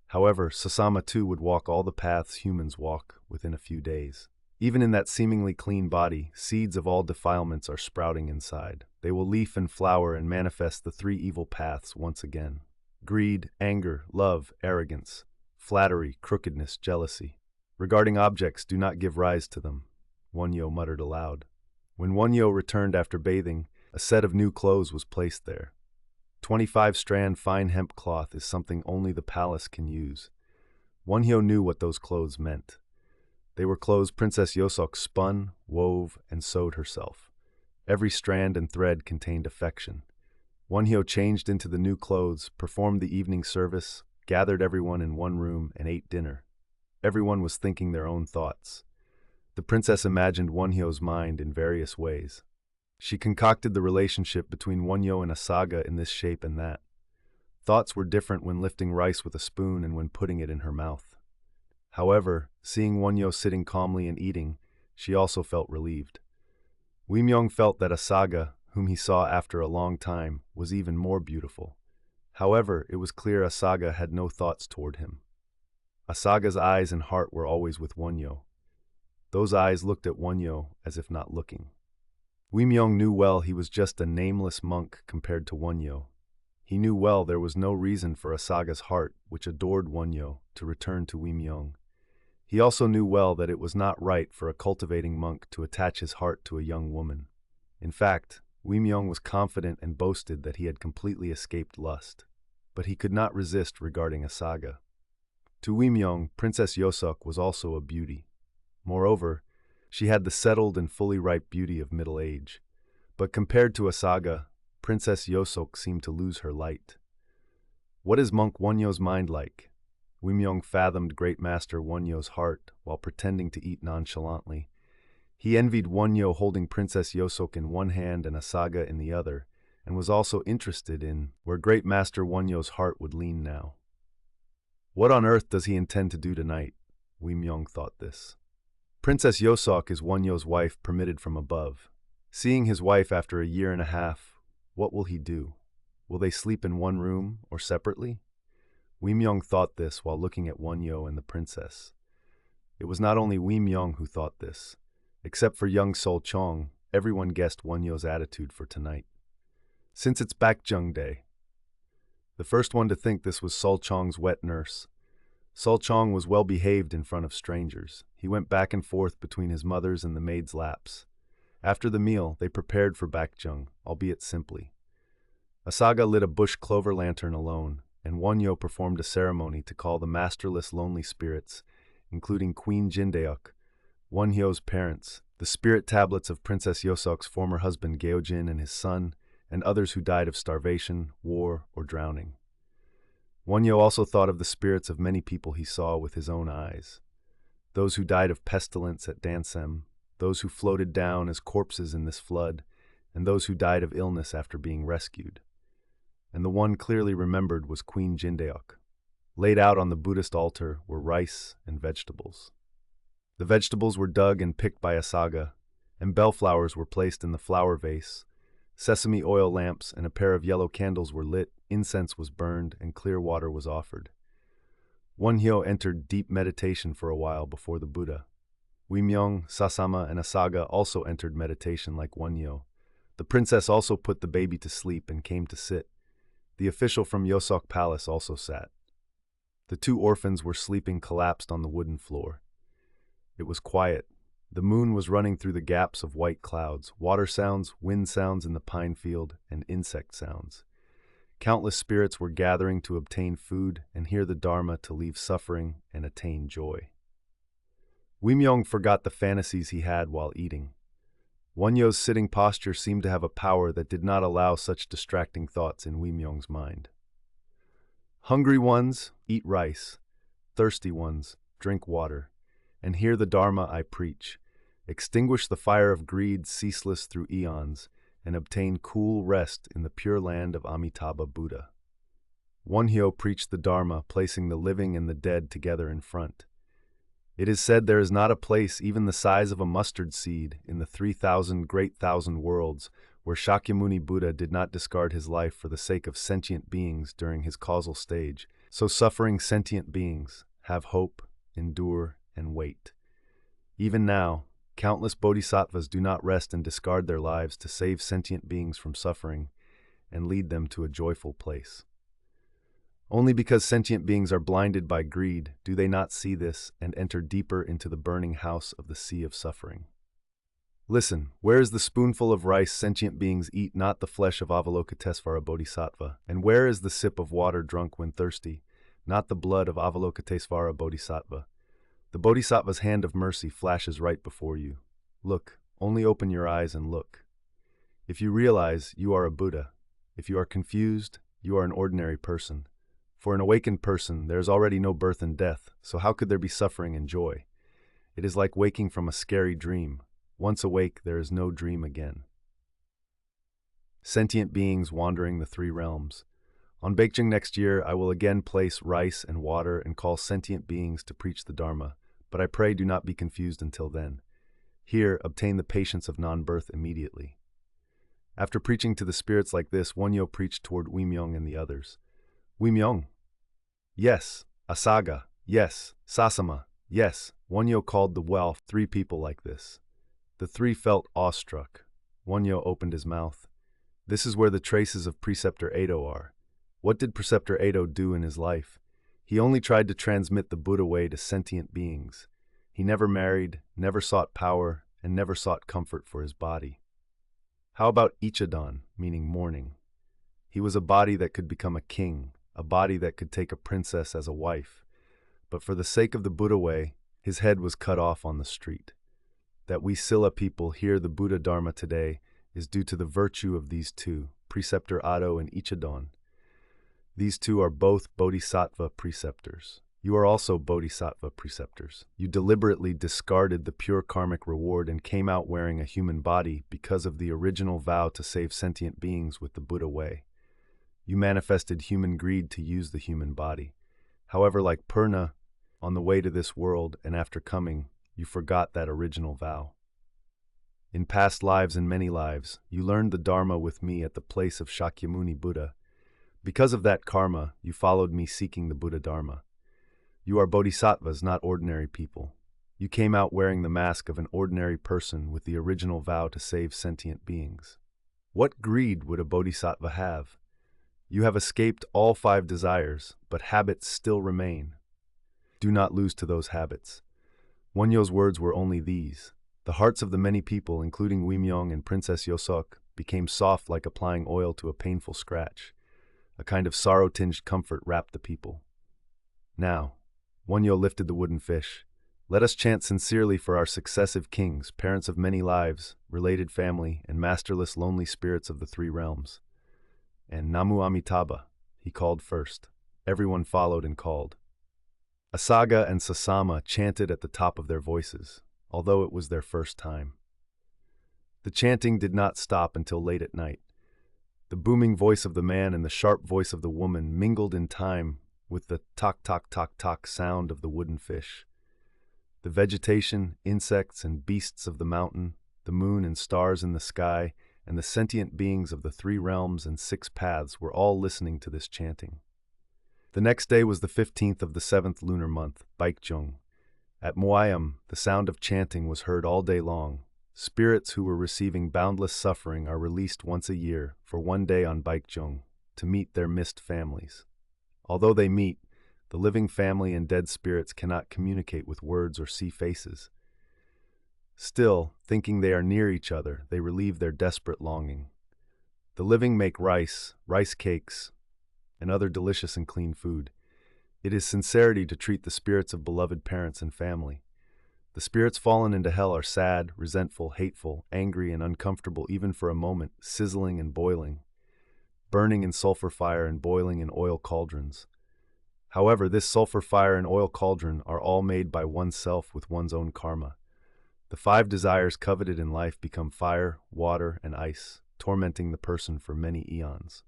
However, Sasama too would walk all the paths humans walk within a few days. Even in that seemingly clean body, seeds of all defilements are sprouting inside. They will leaf and flower and manifest the 3 evil paths once again. Greed, anger, love, arrogance, flattery, crookedness, jealousy. Regarding objects, do not give rise to them, Wonhyo muttered aloud. When Wonhyo returned after bathing, a set of new clothes was placed there. 25-strand fine hemp cloth is something only the palace can use. Wonhyo knew what those clothes meant. They were clothes Princess Yosok spun, wove, and sewed herself. Every strand and thread contained affection. Wonhyo changed into the new clothes, performed the evening service, gathered everyone in one room, and ate dinner. Everyone was thinking their own thoughts. The princess imagined Wonhyo's mind in various ways. She concocted the relationship between Wonhyo and Asaga in this shape and that. Thoughts were different when lifting rice with a spoon and when putting it in her mouth. However, seeing Wonhyo sitting calmly and eating, she also felt relieved. Wimyong felt that Asaga, whom he saw after a long time, was even more beautiful. However, it was clear Asaga had no thoughts toward him. Asaga's eyes and heart were always with Wonhyo. Those eyes looked at Wonhyo as if not looking. Wimyong knew well he was just a nameless monk compared to Wonhyo. He knew well there was no reason for Asaga's heart, which adored Wonhyo, to return to Wimyong. He also knew well that it was not right for a cultivating monk to attach his heart to a young woman. In fact, Wimyong was confident and boasted that he had completely escaped lust. But he could not resist regarding Asaga. To Wimyong, Princess Yosok was also a beauty. Moreover, she had the settled and fully ripe beauty of middle age. But compared to Asaga, Princess Yosok seemed to lose her light. What is Monk Wonhyo's mind like? Wimyong fathomed Great Master Wonhyo's heart while pretending to eat nonchalantly. He envied Wonhyo holding Princess Yosok in one hand and Asaga in the other, and was also interested in where Great Master Wonhyo's heart would lean now. What on earth does he intend to do tonight? Wimyong thought this. Princess Yosok is Wonhyo's wife permitted from above. Seeing his wife after a year and a half, what will he do? Will they sleep in one room or separately? Wimyong thought this while looking at Wonhyo and the princess. It was not only Wimyong who thought this. Except for young Sol Chong, everyone guessed Wonhyo's attitude for tonight. Since it's Bakjung Day. The first one to think this was Sol Chong's wet nurse. Sol Chong was well behaved in front of strangers. He went back and forth between his mother's and the maid's laps. After the meal, they prepared for Bakjung, albeit simply. Asaga lit a bush clover lantern alone, and Wonhyo performed a ceremony to call the masterless lonely spirits, including Queen Jindaeok, Wonhyo's parents, the spirit tablets of Princess Yosok's former husband Geojin and his son, and others who died of starvation, war, or drowning. Wonhyo also thought of the spirits of many people he saw with his own eyes. Those who died of pestilence at Dansem, those who floated down as corpses in this flood, and those who died of illness after being rescued. And the one clearly remembered was Queen Jindaeok. Laid out on the Buddhist altar were rice and vegetables. The vegetables were dug and picked by Asaga, and bellflowers were placed in the flower vase. Sesame oil lamps and a pair of yellow candles were lit, incense was burned, and clear water was offered. Wonhyo entered deep meditation for a while before the Buddha. Wimyong, Sasama, and Asaga also entered meditation like Wonhyo. The princess also put the baby to sleep and came to sit. The official from Yosok Palace also sat. The two orphans were sleeping collapsed on the wooden floor. It was quiet. The moon was running through the gaps of white clouds, water sounds, wind sounds in the pine field, and insect sounds. Countless spirits were gathering to obtain food and hear the Dharma to leave suffering and attain joy. Wimyong forgot the fantasies he had while eating. Wonhyo's sitting posture seemed to have a power that did not allow such distracting thoughts in Wimyong's mind. Hungry ones, eat rice. Thirsty ones, drink water. And hear the Dharma I preach. Extinguish the fire of greed ceaseless through eons, and obtain cool rest in the pure land of Amitabha Buddha. Wonhyo preached the Dharma, placing the living and the dead together in front. It is said there is not a place even the size of a mustard seed in the 3,000 great thousand worlds where Shakyamuni Buddha did not discard his life for the sake of sentient beings during his causal stage. So suffering sentient beings have hope, endure, and wait. Even now, countless bodhisattvas do not rest and discard their lives to save sentient beings from suffering and lead them to a joyful place. Only because sentient beings are blinded by greed do they not see this and enter deeper into the burning house of the sea of suffering. Listen, where is the spoonful of rice sentient beings eat, not the flesh of Avalokitesvara Bodhisattva? And where is the sip of water drunk when thirsty, not the blood of Avalokitesvara Bodhisattva? The Bodhisattva's hand of mercy flashes right before you. Look, only open your eyes and look. If you realize, you are a Buddha. If you are confused, you are an ordinary person. For an awakened person, there is already no birth and death, so how could there be suffering and joy? It is like waking from a scary dream. Once awake, there is no dream again. Sentient beings wandering the three realms. On Baekjung next year, I will again place rice and water and call sentient beings to preach the Dharma, but I pray do not be confused until then. Here, obtain the patience of non-birth immediately. After preaching to the spirits like this, Wonhyo preached toward Wimyong and the others. Wimyong? Yes. Asaga? Yes. Sasama? Yes. Wonhyo called the well 3 people like this. The 3 felt awestruck. Wonhyo opened his mouth. This is where the traces of Preceptor Edo are. What did Preceptor Edo do in his life? He only tried to transmit the Buddha way to sentient beings. He never married, never sought power, and never sought comfort for his body. How about Ichidan, meaning morning? He was a body that could become a king, a body that could take a princess as a wife. But for the sake of the Buddha way, his head was cut off on the street. That we Silla people hear the Buddha Dharma today is due to the virtue of these 2, Preceptor Ado and Ichidan. These 2 are both Bodhisattva preceptors. You are also Bodhisattva preceptors. You deliberately discarded the pure karmic reward and came out wearing a human body because of the original vow to save sentient beings with the Buddha way. You manifested human greed to use the human body. However, like Purna, on the way to this world and after coming, you forgot that original vow. In past lives and many lives, you learned the Dharma with me at the place of Shakyamuni Buddha. Because of that karma, you followed me seeking the Buddha Dharma. You are bodhisattvas, not ordinary people. You came out wearing the mask of an ordinary person with the original vow to save sentient beings. What greed would a bodhisattva have? You have escaped all 5 desires, but habits still remain. Do not lose to those habits. Wonhyo's words were only these. The hearts of the many people, including Wimyong and Princess Yosok, became soft like applying oil to a painful scratch. A kind of sorrow-tinged comfort wrapped the people. Now, Wonhyo lifted the wooden fish. Let us chant sincerely for our successive kings, parents of many lives, related family, and masterless lonely spirits of the 3 realms. And Namu Amitabha, he called first. Everyone followed and called. Asaga and Sasama chanted at the top of their voices, although it was their first time. The chanting did not stop until late at night. The booming voice of the man and the sharp voice of the woman mingled in time with the tock-tock-tock-tock sound of the wooden fish. The vegetation, insects, and beasts of the mountain, the moon and stars in the sky, and the sentient beings of the 3 realms and 6 paths were all listening to this chanting. The next day was the 15th of the 7th lunar month, Baekjung. At Muayam, the sound of chanting was heard all day long. Spirits who were receiving boundless suffering are released once a year for 1 day on Baekjung to meet their missed families. Although they meet, the living family and dead spirits cannot communicate with words or see faces. Still, thinking they are near each other, they relieve their desperate longing. The living make rice cakes, and other delicious and clean food. It is sincerity to treat the spirits of beloved parents and family. The spirits fallen into hell are sad, resentful, hateful, angry, and uncomfortable even for a moment, sizzling and boiling, burning in sulfur fire and boiling in oil cauldrons. However, this sulfur fire and oil cauldron are all made by oneself with one's own karma. The 5 desires coveted in life become fire, water, and ice, tormenting the person for many eons.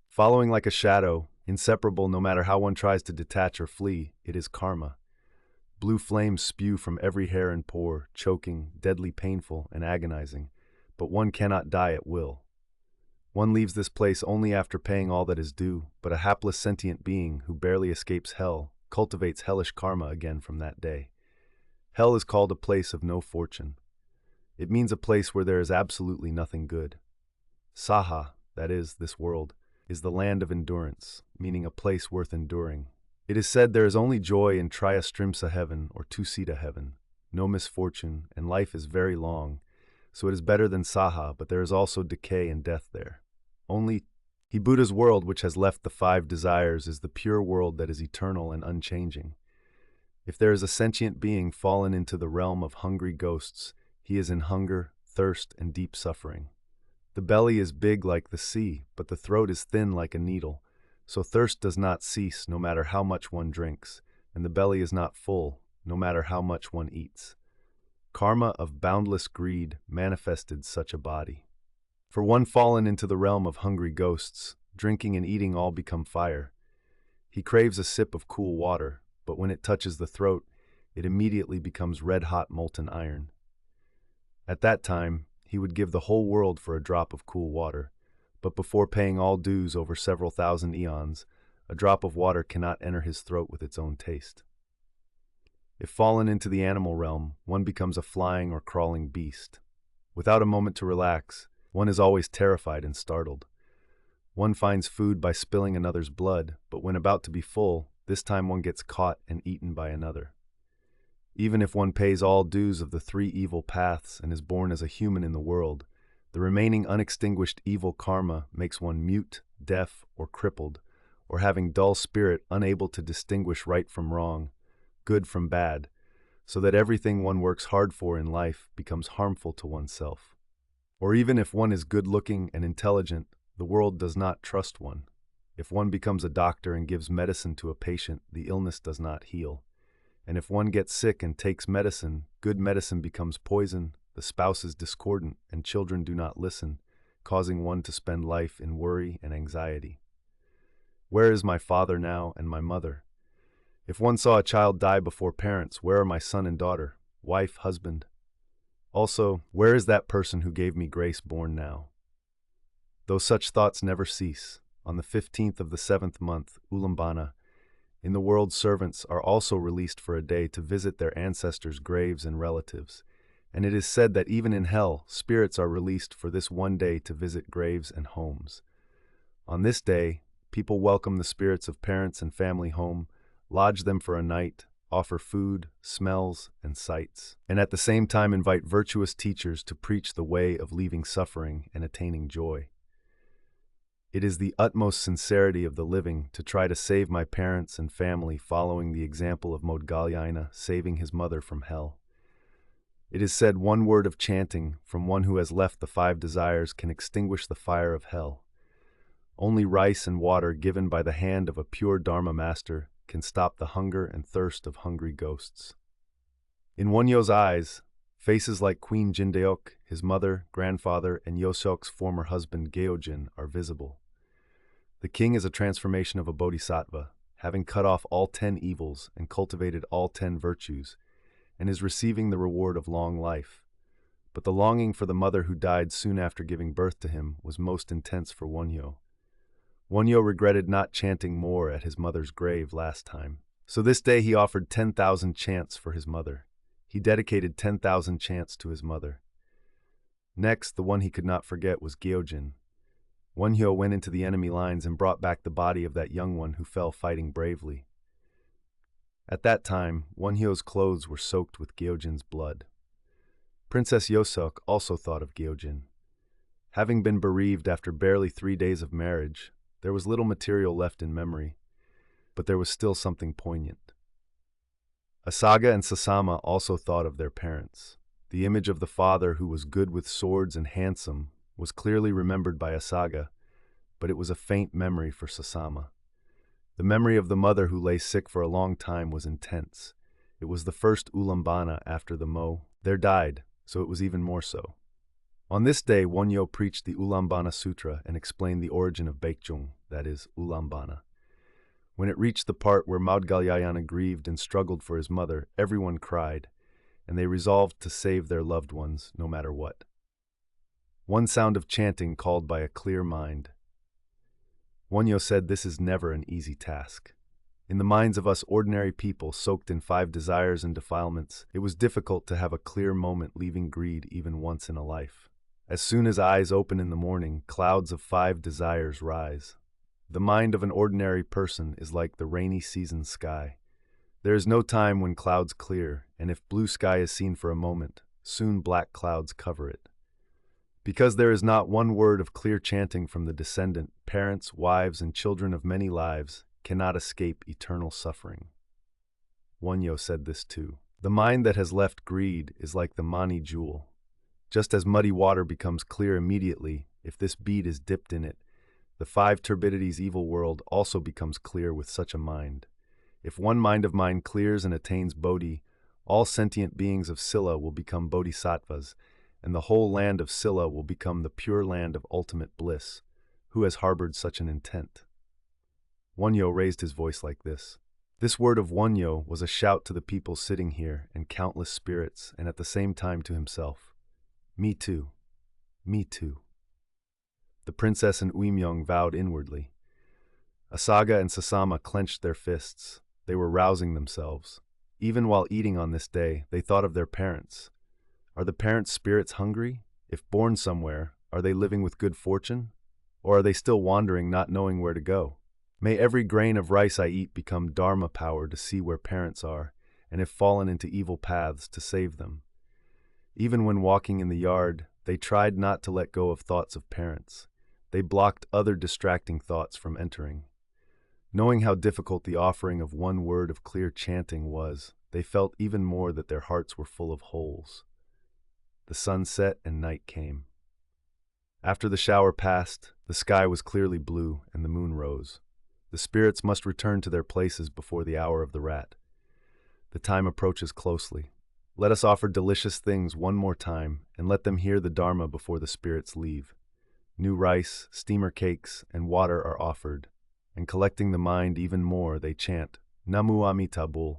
Following like a shadow, inseparable no matter how one tries to detach or flee, it is karma. Blue flames spew from every hair and pore, choking, deadly painful, and agonizing, but one cannot die at will. One leaves this place only after paying all that is due, but a hapless sentient being who barely escapes hell cultivates hellish karma again from that day. Hell is called a place of no fortune. It means a place where there is absolutely nothing good. Saha, that is, this world, is the land of endurance, meaning a place worth enduring. It is said there is only joy in Triastrimsa heaven or Tusita heaven, no misfortune, and life is very long, so it is better than Saha, but there is also decay and death there. Only Buddha's world, which has left the five desires, is the pure world that is eternal and unchanging. If there is a sentient being fallen into the realm of hungry ghosts, he is in hunger, thirst, and deep suffering. The belly is big like the sea, but the throat is thin like a needle, so thirst does not cease no matter how much one drinks, and the belly is not full no matter how much one eats. Karma of boundless greed manifested such a body. For one fallen into the realm of hungry ghosts, drinking and eating all become fire. He craves a sip of cool water, but when it touches the throat, it immediately becomes red-hot molten iron. At that time, he would give the whole world for a drop of cool water, but before paying all dues over several thousand eons, a drop of water cannot enter his throat with its own taste. If fallen into the animal realm, one becomes a flying or crawling beast. Without a moment to relax, one is always terrified and startled. One finds food by spilling another's blood, but when about to be full, this time one gets caught and eaten by another. Even if one pays all dues of the three evil paths and is born as a human in the world, the remaining unextinguished evil karma makes one mute, deaf, or crippled, or having dull spirit unable to distinguish right from wrong, good from bad, so that everything one works hard for in life becomes harmful to oneself. Or even if one is good-looking and intelligent, the world does not trust one. If one becomes a doctor and gives medicine to a patient, the illness does not heal. And if one gets sick and takes medicine, good medicine becomes poison, the spouse is discordant, and children do not listen, causing one to spend life in worry and anxiety. Where is my father now and my mother? If one saw a child die before parents, where are my son and daughter, wife, husband? Also, where is that person who gave me grace born now? Though such thoughts never cease, on the 15th of the 7th month, Ulambana, in the world servants are also released for a day to visit their ancestors' graves and relatives, and it is said that even in hell, spirits are released for this one day to visit graves and homes. On this day, people welcome the spirits of parents and family home, lodge them for a night, offer food, smells, and sights, and at the same time invite virtuous teachers to preach the way of leaving suffering and attaining joy. It is the utmost sincerity of the living to try to save my parents and family following the example of Modgalyana saving his mother from hell. It is said one word of chanting from one who has left the five desires can extinguish the fire of hell. Only rice and water given by the hand of a pure Dharma master can stop the hunger and thirst of hungry ghosts. In Wonhyo's eyes, faces like Queen Jindeok, his mother, grandfather, and Yoseok's former husband Geojin are visible. The king is a transformation of a bodhisattva, having cut off all 10 evils and cultivated all 10 virtues, and is receiving the reward of long life. But the longing for the mother who died soon after giving birth to him was most intense for Wonhyo. Wonhyo regretted not chanting more at his mother's grave last time, so this day he offered 10,000 chants for his mother. He dedicated 10,000 chants to his mother. Next, the one he could not forget was Geojin. Wonhyo went into the enemy lines and brought back the body of that young one who fell fighting bravely. At that time, Wonhyo's clothes were soaked with Geojin's blood. Princess Yoseok also thought of Geojin. Having been bereaved after barely 3 days of marriage, there was little material left in memory, but there was still something poignant. Asaga and Sasama also thought of their parents. The image of the father who was good with swords and handsome was clearly remembered by Asaga, but it was a faint memory for Sasama. The memory of the mother who lay sick for a long time was intense. It was the first Ulambana after the Mo. There died, so it was even more so. On this day, Wonhyo preached the Ulambana Sutra and explained the origin of Baekjung, that is, Ulambana. When it reached the part where Modgalyana grieved and struggled for his mother, everyone cried, and they resolved to save their loved ones no matter what. One sound of chanting called by a clear mind. Wonhyo said this is never an easy task. In the minds of us ordinary people soaked in 5 desires and defilements, it was difficult to have a clear moment leaving greed even once in a life. As soon as eyes open in the morning, clouds of 5 desires rise. The mind of an ordinary person is like the rainy season sky. There is no time when clouds clear, and if blue sky is seen for a moment, soon black clouds cover it. Because there is not one word of clear chanting from the descendant, parents, wives, and children of many lives cannot escape eternal suffering. Wonhyo said this too. The mind that has left greed is like the mani jewel. Just as muddy water becomes clear immediately, if this bead is dipped in it, the five turbidities evil world also becomes clear with such a mind. If one mind of mine clears and attains Bodhi, all sentient beings of Sila will become bodhisattvas, and the whole land of Sila will become the pure land of ultimate bliss. Who has harbored such an intent? Wonhyo raised his voice like this. This word of Wonhyo was a shout to the people sitting here and countless spirits, and at the same time to himself. Me too. Me too. The princess and Uimyong vowed inwardly. Asaga and Sasama clenched their fists. They were rousing themselves. Even while eating on this day, they thought of their parents. Are the parents' spirits hungry? If born somewhere, are they living with good fortune? Or are they still wandering, not knowing where to go? May every grain of rice I eat become dharma power to see where parents are, and if fallen into evil paths, to save them. Even when walking in the yard, they tried not to let go of thoughts of parents. They blocked other distracting thoughts from entering. Knowing how difficult the offering of one word of clear chanting was, they felt even more that their hearts were full of holes. The sun set and night came. After the shower passed, the sky was clearly blue and the moon rose. The spirits must return to their places before the hour of the rat. The time approaches closely. Let us offer delicious things one more time and let them hear the Dharma before the spirits leave. New rice, steamer cakes, and water are offered, and collecting the mind even more, they chant, Namu Amitabha.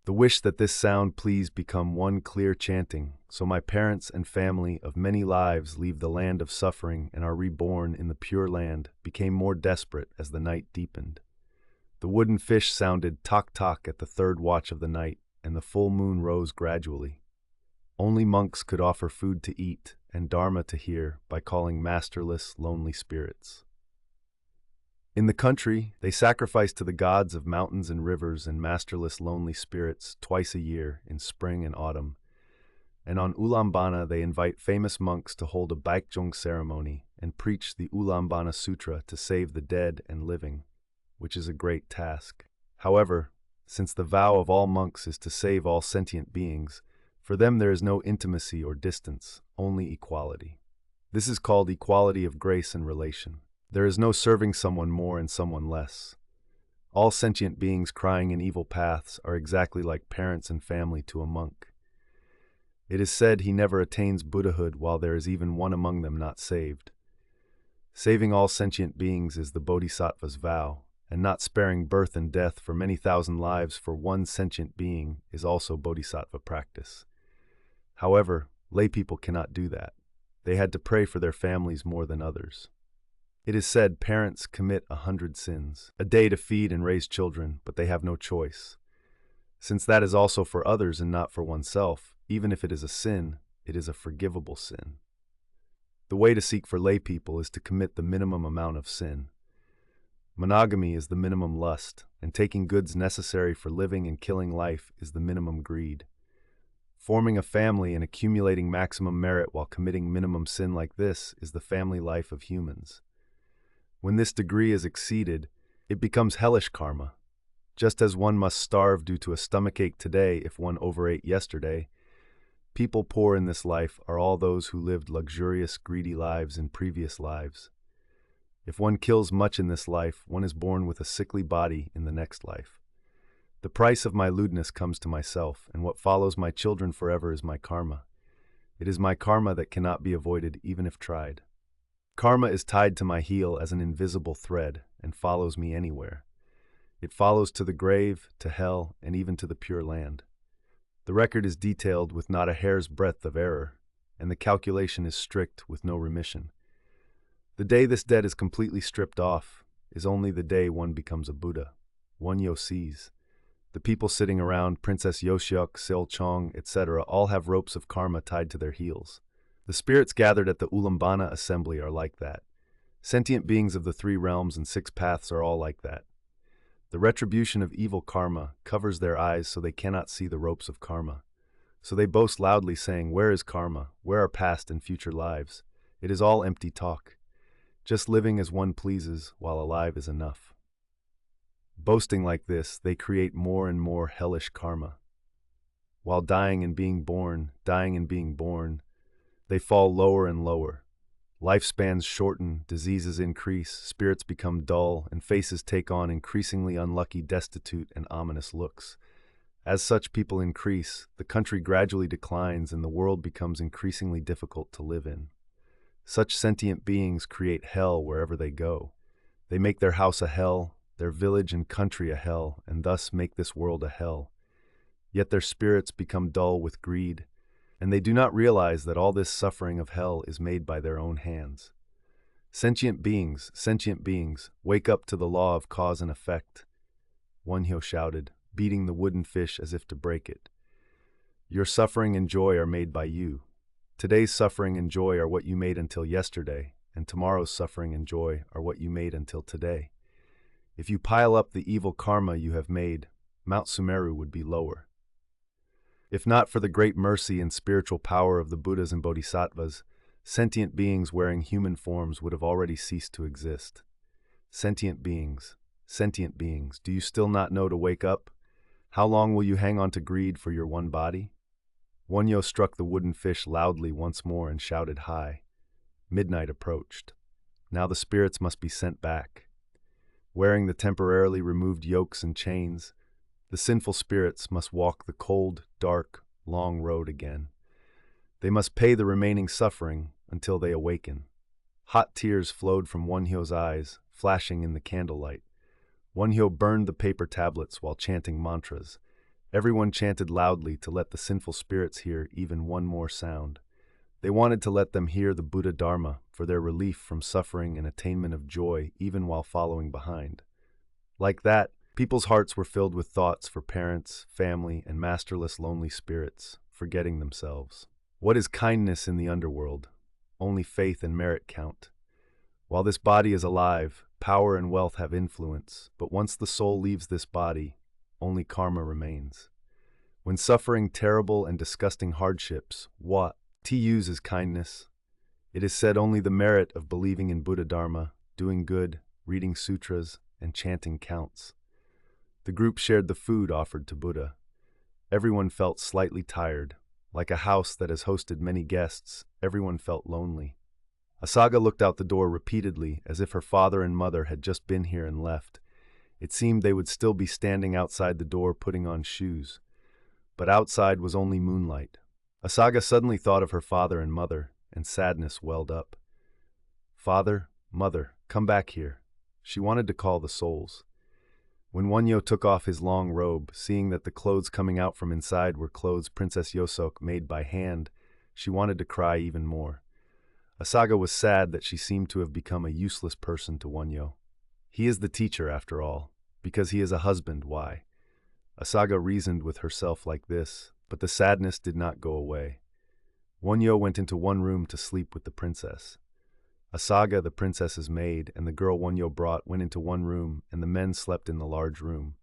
The wish that this sound please become one clear chanting, so my parents and family of many lives leave the land of suffering and are reborn in the pure land, became more desperate as the night deepened. The wooden fish sounded tock-tock at the third watch of the night, and the full moon rose gradually. Only monks could offer food to eat and dharma to hear by calling masterless, lonely spirits. In the country, they sacrifice to the gods of mountains and rivers and masterless, lonely spirits twice a year in spring and autumn. And on Ulambana, they invite famous monks to hold a Baekjong ceremony and preach the Ulambana Sutra to save the dead and living, which is a great task. However, since the vow of all monks is to save all sentient beings, for them there is no intimacy or distance, only equality. This is called equality of grace and relation. There is no serving someone more and someone less. All sentient beings crying in evil paths are exactly like parents and family to a monk. It is said he never attains Buddhahood while there is even one among them not saved. Saving all sentient beings is the Bodhisattva's vow, and not sparing birth and death for many thousand lives for one sentient being is also Bodhisattva practice. However, lay people cannot do that. They had to pray for their families more than others. It is said parents commit 100 sins a day to feed and raise children, but they have no choice. Since that is also for others and not for oneself, even if it is a sin, it is a forgivable sin. The way to seek for lay people is to commit the minimum amount of sin. Monogamy is the minimum lust, and taking goods necessary for living and killing life is the minimum greed. Forming a family and accumulating maximum merit while committing minimum sin like this is the family life of humans. When this degree is exceeded, it becomes hellish karma. Just as one must starve due to a stomachache today if one overate yesterday, people poor in this life are all those who lived luxurious, greedy lives in previous lives. If one kills much in this life, one is born with a sickly body in the next life. The price of my lewdness comes to myself, and what follows my children forever is my karma. It is my karma that cannot be avoided even if tried. Karma is tied to my heel as an invisible thread and follows me anywhere. It follows to the grave, to hell, and even to the pure land. The record is detailed with not a hair's breadth of error, and the calculation is strict with no remission. The day this debt is completely stripped off is only the day one becomes a Buddha. Wonhyo sees. The people sitting around, Princess Yoshyuk, Sil Chong, etc., all have ropes of karma tied to their heels. The spirits gathered at the Ulambana assembly are like that. Sentient beings of the three realms and six paths are all like that. The retribution of evil karma covers their eyes so they cannot see the ropes of karma. So they boast loudly saying, "Where is karma? Where are past and future lives?" It is all empty talk. Just living as one pleases while alive is enough. Boasting like this, they create more and more hellish karma. While dying and being born, they fall lower and lower. Lifespans shorten, diseases increase, spirits become dull, and faces take on increasingly unlucky, destitute, and ominous looks. As such people increase, the country gradually declines and the world becomes increasingly difficult to live in. Such sentient beings create hell wherever they go. They make their house a hell, their village and country a hell, and thus make this world a hell. Yet their spirits become dull with greed, and they do not realize that all this suffering of hell is made by their own hands. Sentient beings, wake up to the law of cause and effect, Wonhyo shouted, beating the wooden fish as if to break it. Your suffering and joy are made by you. Today's suffering and joy are what you made until yesterday, and tomorrow's suffering and joy are what you made until today. If you pile up the evil karma you have made, Mount Sumeru would be lower. If not for the great mercy and spiritual power of the Buddhas and Bodhisattvas, sentient beings wearing human forms would have already ceased to exist. Sentient beings, do you still not know to wake up? How long will you hang on to greed for your one body? Wonhyo struck the wooden fish loudly once more and shouted high. Midnight approached. Now the spirits must be sent back. Wearing the temporarily removed yokes and chains, the sinful spirits must walk the cold, dark, long road again. They must pay the remaining suffering until they awaken. Hot tears flowed from Wonhyo's eyes, flashing in the candlelight. Wonhyo burned the paper tablets while chanting mantras. Everyone chanted loudly to let the sinful spirits hear even one more sound. They wanted to let them hear the Buddha Dharma for their relief from suffering and attainment of joy even while following behind. Like that, people's hearts were filled with thoughts for parents, family, and masterless lonely spirits, forgetting themselves. What is kindness in the underworld? Only faith and merit count. While this body is alive, power and wealth have influence, but once the soul leaves this body, only karma remains. When suffering terrible and disgusting hardships, what to use is kindness? It is said only the merit of believing in Buddha Dharma, doing good, reading sutras, and chanting counts. The group shared the food offered to Buddha. Everyone felt slightly tired. Like a house that has hosted many guests, everyone felt lonely. Asaga looked out the door repeatedly, as if her father and mother had just been here and left. It seemed they would still be standing outside the door putting on shoes. But outside was only moonlight. Asaga suddenly thought of her father and mother, and sadness welled up. Father, mother, come back here. She wanted to call the souls. When Wonhyo took off his long robe, seeing that the clothes coming out from inside were clothes Princess Yosok made by hand, she wanted to cry even more. Asaga was sad that she seemed to have become a useless person to Wonhyo. He is the teacher, after all. Because he is a husband, why? Asaga reasoned with herself like this, but the sadness did not go away. Wonhyo went into one room to sleep with the princess. Asaga, the princess's maid, and the girl Wonhyo brought went into one room, and the men slept in the large room.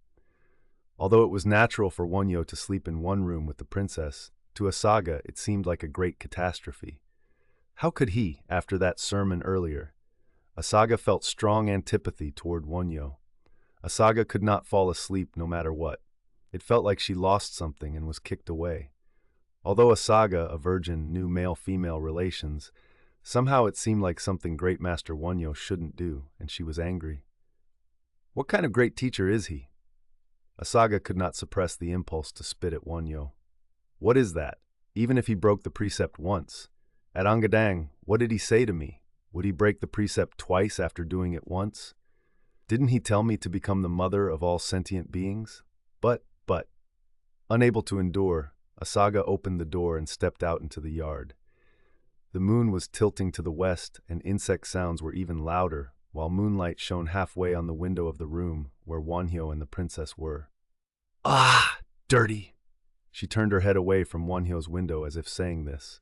Although it was natural for Wonhyo to sleep in one room with the princess, to Asaga it seemed like a great catastrophe. How could he, after that sermon earlier? Asaga felt strong antipathy toward Wonhyo. Asaga could not fall asleep no matter what. It felt like she lost something and was kicked away. Although Asaga, a virgin, knew male-female relations, somehow it seemed like something great Master Wonhyo shouldn't do, and she was angry. What kind of great teacher is he? Asaga could not suppress the impulse to spit at Wonhyo. What is that? Even if he broke the precept once. At Angadang, what did he say to me? Would he break the precept twice after doing it once? Didn't he tell me to become the mother of all sentient beings? But, unable to endure, Asaga opened the door and stepped out into the yard. The moon was tilting to the west, and insect sounds were even louder, while moonlight shone halfway on the window of the room where Wonhyo and the princess were. Ah, dirty! She turned her head away from Wonhyo's window as if saying this,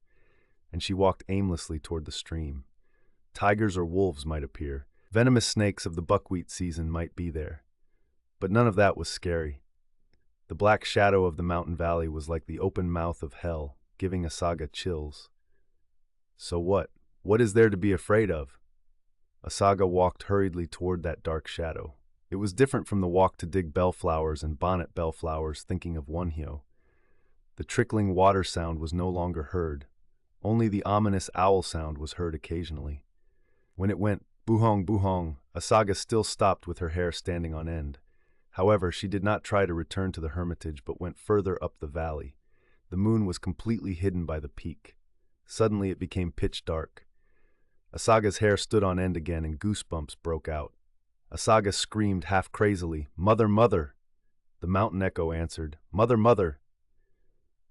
and she walked aimlessly toward the stream. tigers or wolves might appear. Venomous snakes of the buckwheat season might be there. But none of that was scary. The black shadow of the mountain valley was like the open mouth of hell, giving Asaga chills. So what? What is there to be afraid of? Asaga walked hurriedly toward that dark shadow. It was different from the walk to dig bellflowers and bonnet bellflowers, thinking of Wonhyo. The trickling water sound was no longer heard. Only the ominous owl sound was heard occasionally. When it went buhong buhong, Asaga still stopped with her hair standing on end. However, she did not try to return to the hermitage but went further up the valley. The moon was completely hidden by the peak. Suddenly it became pitch dark. Asaga's hair stood on end again and goosebumps broke out. Asaga screamed half crazily, "Mother, mother!" The mountain echo answered, "Mother, mother!"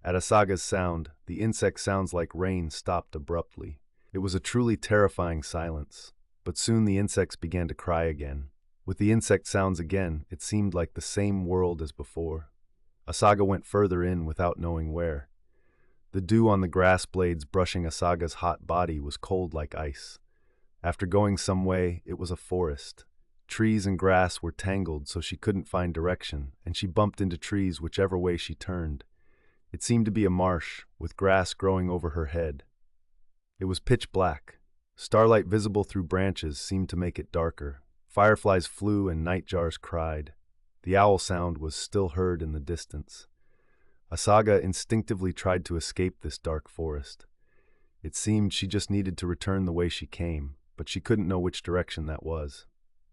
At Asaga's sound, the insect sounds like rain stopped abruptly. It was a truly terrifying silence, but soon the insects began to cry again. With the insect sounds again, it seemed like the same world as before. Asaga went further in without knowing where. The dew on the grass blades brushing Asaga's hot body was cold like ice. After going some way, it was a forest. Trees and grass were tangled so she couldn't find direction, and she bumped into trees whichever way she turned. It seemed to be a marsh, with grass growing over her head. It was pitch black. Starlight visible through branches seemed to make it darker. Fireflies flew and nightjars cried. The owl sound was still heard in the distance. Asaga instinctively tried to escape this dark forest. It seemed she just needed to return the way she came, but she couldn't know which direction that was.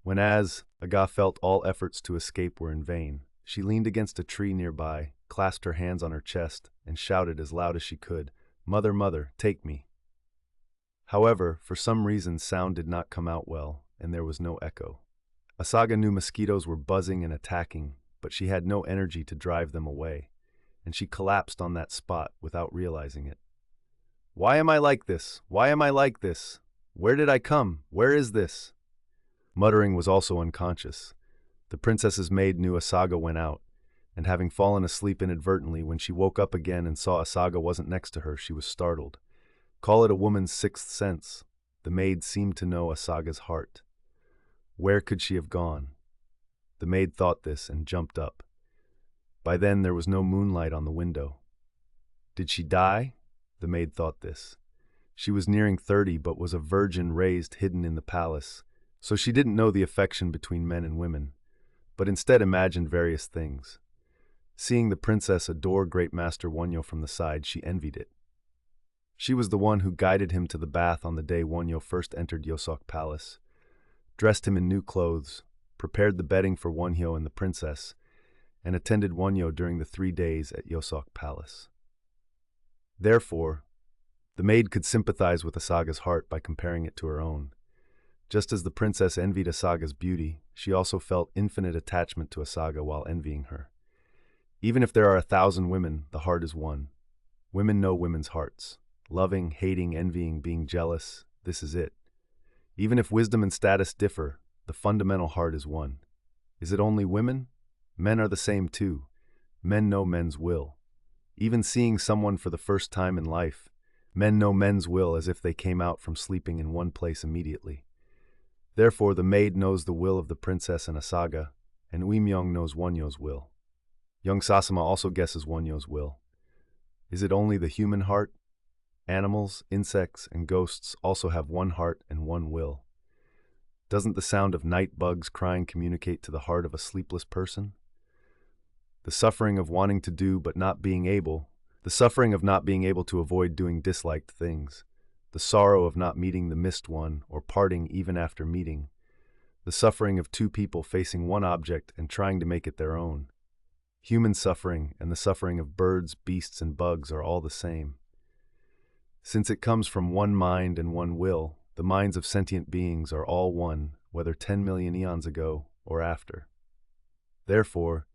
When Asaga felt all efforts to escape were in vain, she leaned against a tree nearby, clasped her hands on her chest, and shouted as loud as she could, "Mother, mother, take me." However, for some reason sound did not come out well, and there was no echo. Asaga knew mosquitoes were buzzing and attacking, but she had no energy to drive them away, and she collapsed on that spot without realizing it. "Why am I like this? Why am I like this? Where did I come? Where is this?" Muttering was also unconscious. The princess's maid knew Asaga went out, and having fallen asleep inadvertently, when she woke up again and saw Asaga wasn't next to her, she was startled. Call it a woman's sixth sense. The maid seemed to know Asaga's heart. Where could she have gone? The maid thought this and jumped up. By then there was no moonlight on the window. Did she die? The maid thought this. She was nearing 30 but was a virgin raised hidden in the palace, so she didn't know the affection between men and women, but instead imagined various things. Seeing the princess adore great Master Wonhyo from the side, she envied it. She was the one who guided him to the bath on the day Wonhyo first entered Yosok Palace, dressed him in new clothes, prepared the bedding for Wonhyo and the princess, and attended Wonhyo during the 3 days at Yosok Palace. Therefore, the maid could sympathize with Asaga's heart by comparing it to her own. Just as the princess envied Asaga's beauty, she also felt infinite attachment to Asaga while envying her. Even if there are 1,000 women, the heart is one. Women know women's hearts. Loving, hating, envying, being jealous, this is it. Even if wisdom and status differ, the fundamental heart is one. Is it only women? Men are the same too. Men know men's will. Even seeing someone for the first time in life, men know men's will as if they came out from sleeping in one place immediately. Therefore, the maid knows the will of the princess and Asaga, and Uimyong knows Wonhyo's will. Young Sasama also guesses Wonhyo's will. Is it only the human heart? Animals, insects, and ghosts also have one heart and one will. Doesn't the sound of night bugs crying communicate to the heart of a sleepless person? The suffering of wanting to do but not being able, the suffering of not being able to avoid doing disliked things, the sorrow of not meeting the missed one or parting even after meeting, the suffering of two people facing one object and trying to make it their own. Human suffering and the suffering of birds, beasts, and bugs are all the same. Since it comes from one mind and one will, the minds of sentient beings are all one, whether 10 million eons ago or after. Therefore,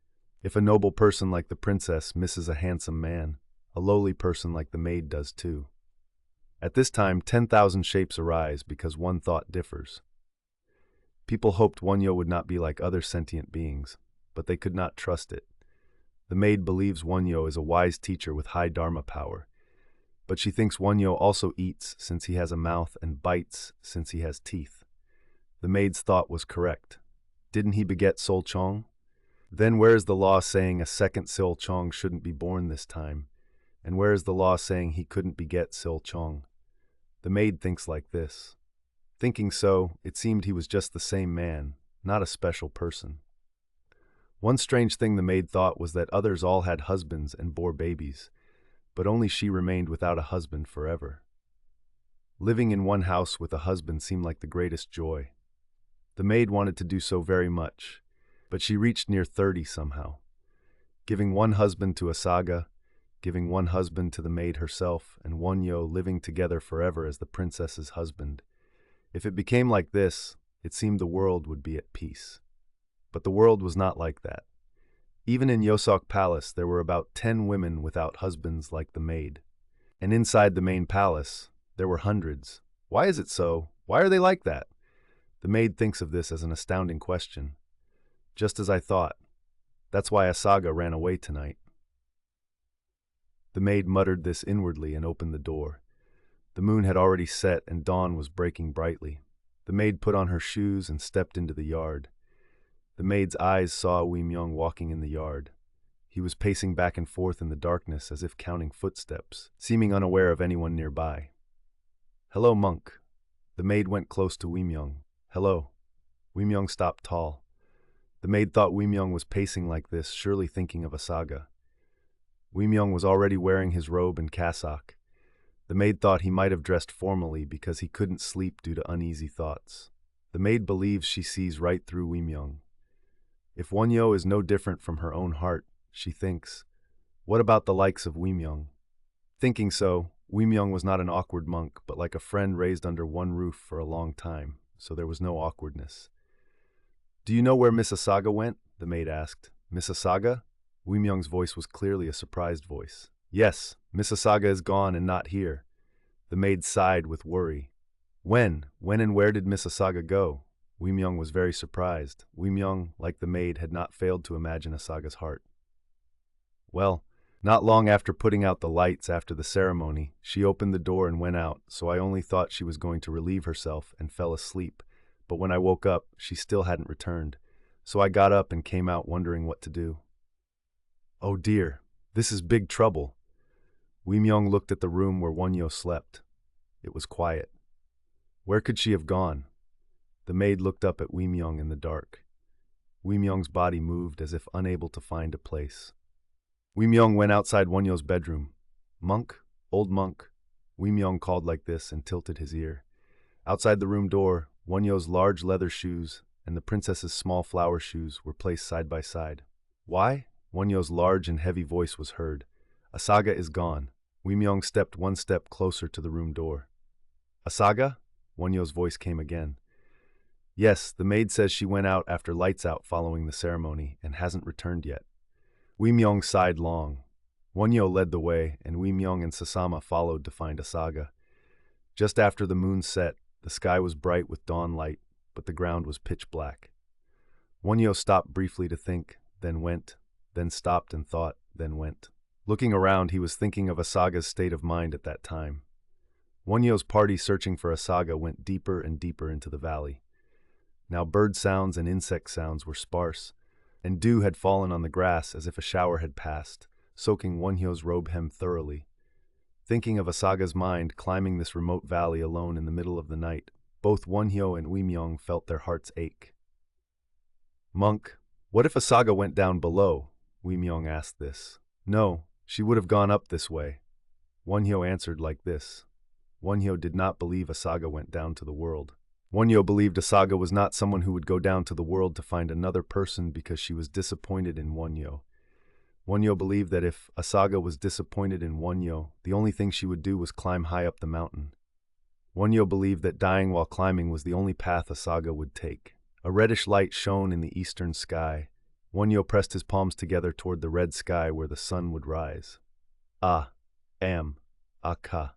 if a noble person like the princess misses a handsome man, a lowly person like the maid does too. At this time, 10,000 shapes arise because one thought differs. People hoped Wonhyo would not be like other sentient beings, but they could not trust it. The maid believes Wonhyo is a wise teacher with high dharma power. But she thinks Wonhyo also eats since he has a mouth and bites since he has teeth. The maid's thought was correct. Didn't he beget Sol Chong? Then where is the law saying a second Sol Chong shouldn't be born this time? And where is the law saying he couldn't beget Sol Chong? The maid thinks like this. Thinking so, it seemed he was just the same man, not a special person. One strange thing the maid thought was that others all had husbands and bore babies, but only she remained without a husband forever. Living in one house with a husband seemed like the greatest joy. The maid wanted to do so very much, but she reached near 30 somehow. Giving one husband to Asaga, giving one husband to the maid herself, and Wonhyo living together forever as the princess's husband. If it became like this, it seemed the world would be at peace. But the world was not like that. Even in Yosok Palace, there were about 10 women without husbands like the maid. And inside the main palace, there were hundreds. Why is it so? Why are they like that? The maid thinks of this as an astounding question. Just as I thought. That's why Asaga ran away tonight. The maid muttered this inwardly and opened the door. The moon had already set and dawn was breaking brightly. The maid put on her shoes and stepped into the yard. The maid's eyes saw Wee Myung walking in the yard. He was pacing back and forth in the darkness as if counting footsteps, seeming unaware of anyone nearby. "Hello, monk." The maid went close to Wee Myung. "Hello." Wee Myung stopped tall. The maid thought Wee Myung was pacing like this, surely thinking of Asaga. Wee Myung was already wearing his robe and cassock. The maid thought he might have dressed formally because he couldn't sleep due to uneasy thoughts. The maid believes she sees right through Wee Myung. If Wonhyo is no different from her own heart, she thinks, what about the likes of Wee Myung? Thinking so, Wee Myung was not an awkward monk, but like a friend raised under one roof for a long time, so there was no awkwardness. "Do you know where Miss Asaga went?" the maid asked. "Miss Asaga?" Wee Myung's voice was clearly a surprised voice. "Yes, Miss Asaga is gone and not here." The maid sighed with worry. When and where did Miss Asaga go?" Wee Myung was very surprised. Wee Myung, like the maid, had not failed to imagine Asaga's heart. "Well, not long after putting out the lights after the ceremony, she opened the door and went out, so I only thought she was going to relieve herself and fell asleep. But when I woke up, she still hadn't returned. So I got up and came out wondering what to do." "Oh dear, this is big trouble." Wee Myung looked at the room where Wonhyo slept. It was quiet. Where could she have gone? The maid looked up at Wee Myung in the dark. Wee Myung's body moved as if unable to find a place. Wee Myung went outside Wonhyo's bedroom. "Monk, old monk." Wee Myung called like this and tilted his ear. Outside the room door, Wonhyo's large leather shoes and the princess's small flower shoes were placed side by side. "Why?" Wonhyo's large and heavy voice was heard. "Asaga is gone." Wee Myung stepped one step closer to the room door. "Asaga?" Wonhyo's voice came again. "Yes, the maid says she went out after lights out following the ceremony and hasn't returned yet." Wee Myung sighed long. Wonhyo led the way, and Wee Myung and Sasama followed to find Asaga. Just after the moon set, the sky was bright with dawn light, but the ground was pitch black. Wonhyo stopped briefly to think, then went, then stopped and thought, then went. Looking around, he was thinking of Asaga's state of mind at that time. Wonhyo's party searching for Asaga went deeper and deeper into the valley. Now bird sounds and insect sounds were sparse, and dew had fallen on the grass as if a shower had passed, soaking Wonhyo's robe hem thoroughly. Thinking of Asaga's mind climbing this remote valley alone in the middle of the night, both Wonhyo and Wee Myung felt their hearts ache. "Monk, what if Asaga went down below?" Wee Myung asked this. "No, she would have gone up this way." Wonhyo answered like this. Wonhyo did not believe Asaga went down to the world. Wonhyo believed Asaga was not someone who would go down to the world to find another person because she was disappointed in Wonhyo. Wonhyo believed that if Asaga was disappointed in Wonhyo, the only thing she would do was climb high up the mountain. Wonhyo believed that dying while climbing was the only path Asaga would take. A reddish light shone in the eastern sky. Wonhyo pressed his palms together toward the red sky where the sun would rise. Ah, am, aka,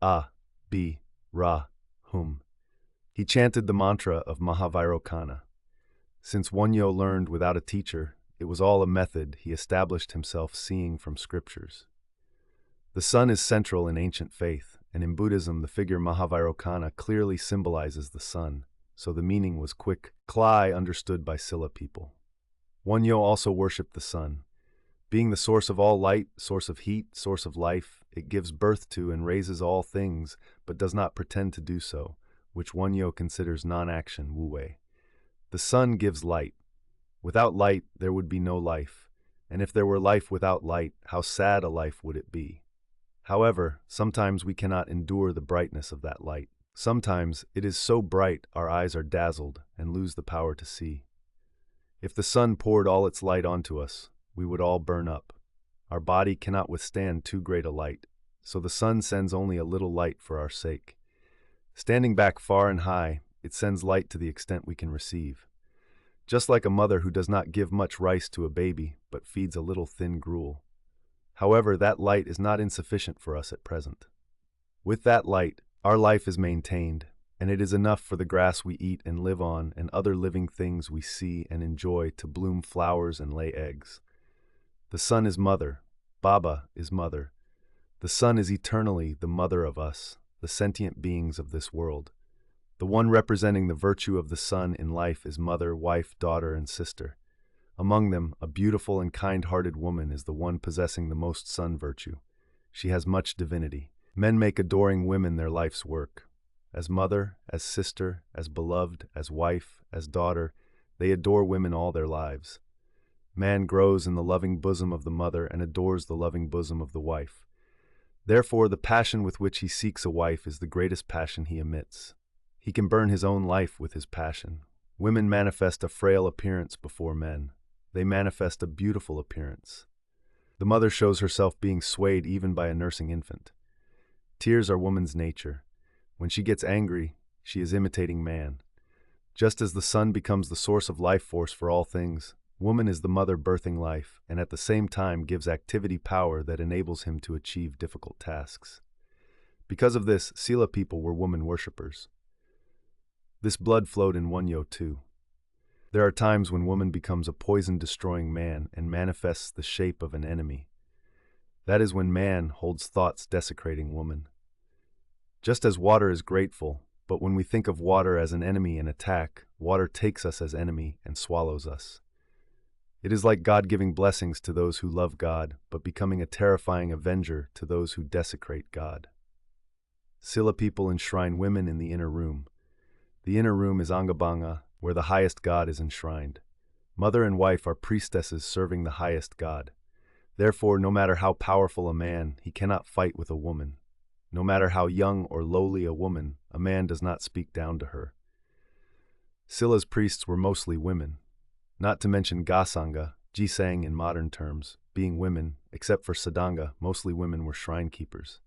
ah, bi, ra, hum. He chanted the mantra of Mahavairocana. Since Wonhyo learned without a teacher, it was all a method he established himself seeing from scriptures. The sun is central in ancient faith, and in Buddhism the figure Mahavairocana clearly symbolizes the sun, so the meaning was quick, Klai understood by Silla people. Wonhyo also worshipped the sun. Being the source of all light, source of heat, source of life, it gives birth to and raises all things, but does not pretend to do so, which Wonhyo considers non-action, wu-wei. The sun gives light. Without light, there would be no life, and if there were life without light, how sad a life would it be? However, sometimes we cannot endure the brightness of that light. Sometimes it is so bright our eyes are dazzled and lose the power to see. If the sun poured all its light onto us, we would all burn up. Our body cannot withstand too great a light, so the sun sends only a little light for our sake. Standing back far and high, it sends light to the extent we can receive. Just like a mother who does not give much rice to a baby, but feeds a little thin gruel. However, that light is not insufficient for us at present. With that light, our life is maintained, and it is enough for the grass we eat and live on and other living things we see and enjoy to bloom flowers and lay eggs. The sun is mother, Baba is mother. The sun is eternally the mother of us, the sentient beings of this world. The one representing the virtue of the sun in life is mother, wife, daughter, and sister. Among them, a beautiful and kind-hearted woman is the one possessing the most sun virtue. She has much divinity. Men make adoring women their life's work. As mother, as sister, as beloved, as wife, as daughter, they adore women all their lives. Man grows in the loving bosom of the mother and adores the loving bosom of the wife. Therefore, the passion with which he seeks a wife is the greatest passion he emits. He can burn his own life with his passion. Women manifest a frail appearance before men. They manifest a beautiful appearance. The mother shows herself being swayed even by a nursing infant. Tears are woman's nature. When she gets angry, she is imitating man. Just as the sun becomes the source of life force for all things, woman is the mother birthing life, and at the same time gives activity power that enables him to achieve difficult tasks. Because of this, Silla people were woman worshippers. This blood flowed in Wonhyo too. There are times when woman becomes a poison-destroying man and manifests the shape of an enemy. That is when man holds thoughts desecrating woman. Just as water is grateful, but when we think of water as an enemy and attack, water takes us as enemy and swallows us. It is like God giving blessings to those who love God, but becoming a terrifying avenger to those who desecrate God. Silla people enshrine women in the inner room. The inner room is Angabanga, where the highest God is enshrined. Mother and wife are priestesses serving the highest God. Therefore, no matter how powerful a man, he cannot fight with a woman. No matter how young or lowly a woman, a man does not speak down to her. Silla's priests were mostly women, not to mention Gasanga, Jisang in modern terms, being women, except for Sadanga, mostly women were shrine keepers.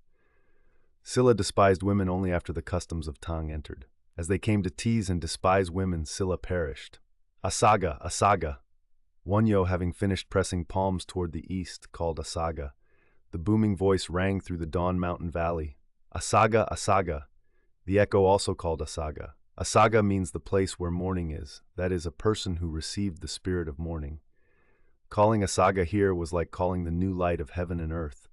Silla despised women only after the customs of Tang entered. As they came to tease and despise women, Silla perished. Asaga, Asaga. Wonhyo, having finished pressing palms toward the east, called Asaga. The booming voice rang through the Dawn Mountain Valley. Asaga, Asaga. The echo also called Asaga. Asaga means the place where mourning is, that is, a person who received the spirit of mourning. Calling Asaga here was like calling the new light of heaven and earth.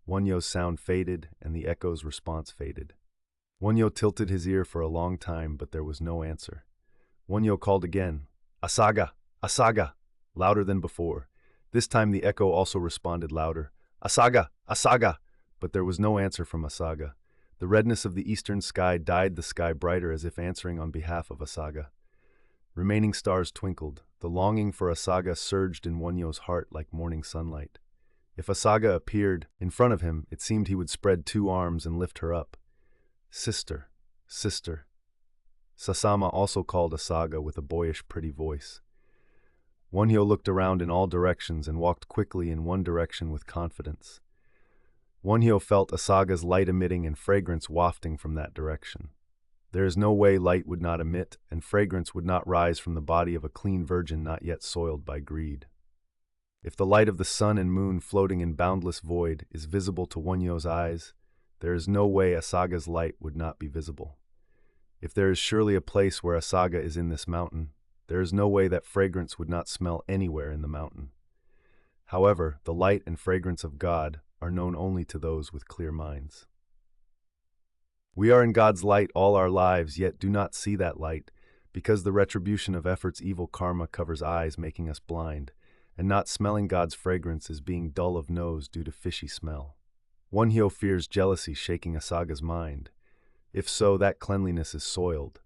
Wonhyo's sound faded, and the echo's response faded. Wonhyo tilted his ear for a long time, but there was no answer. Wonhyo called again, Asaga, Asaga, louder than before. This time the echo also responded louder, Asaga, Asaga, but there was no answer from Asaga. The redness of the eastern sky dyed the sky brighter as if answering on behalf of Asaga. Remaining stars twinkled. The longing for Asaga surged in Wonhyo's heart like morning sunlight. If Asaga appeared in front of him, it seemed he would spread two arms and lift her up. Sister, sister. Sasama also called Asaga with a boyish, pretty voice. Wonhyo looked around in all directions and walked quickly in one direction with confidence. Wonhyo felt Asaga's light emitting and fragrance wafting from that direction. There is no way light would not emit and fragrance would not rise from the body of a clean virgin not yet soiled by greed. If the light of the sun and moon floating in boundless void is visible to Wonhyo's eyes, there is no way Asaga's light would not be visible. If there is surely a place where Asaga is in this mountain, there is no way that fragrance would not smell anywhere in the mountain. However, the light and fragrance of God are known only to those with clear minds. We are in God's light all our lives, yet do not see that light, because the retribution of effort's evil karma covers eyes, making us blind, and not smelling God's fragrance is being dull of nose due to fishy smell. Wonhyo fears jealousy shaking Asaga's mind. If so, that cleanliness is soiled.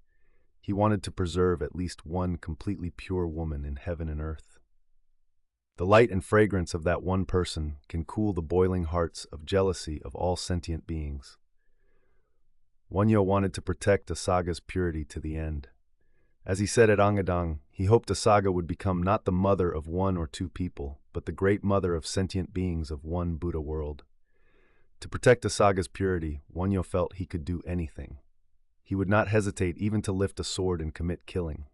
He wanted to preserve at least one completely pure woman in heaven and earth. The light and fragrance of that one person can cool the boiling hearts of jealousy of all sentient beings. Wonhyo wanted to protect Asaga's purity to the end. As he said at Angadang, he hoped Asaga would become not the mother of one or two people, but the great mother of sentient beings of one Buddha world. To protect Asaga's purity, Wonhyo felt he could do anything. He would not hesitate even to lift a sword and commit killing.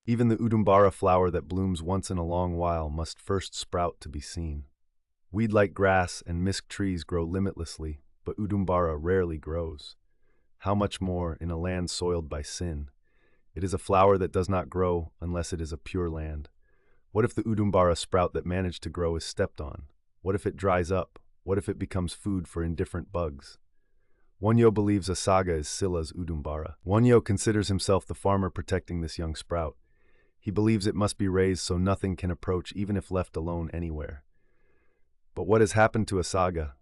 Even the Udumbara flower that blooms once in a long while must first sprout to be seen. Weed like grass and misk trees grow limitlessly, but Udumbara rarely grows. How much more in a land soiled by sin? It is a flower that does not grow unless it is a pure land. What if the Udumbara sprout that managed to grow is stepped on? What if it dries up? What if it becomes food for indifferent bugs? Wonhyo believes Asaga is Scylla's Udumbara. Wonhyo considers himself the farmer protecting this young sprout. He believes it must be raised so nothing can approach even if left alone anywhere. But what has happened to Asaga?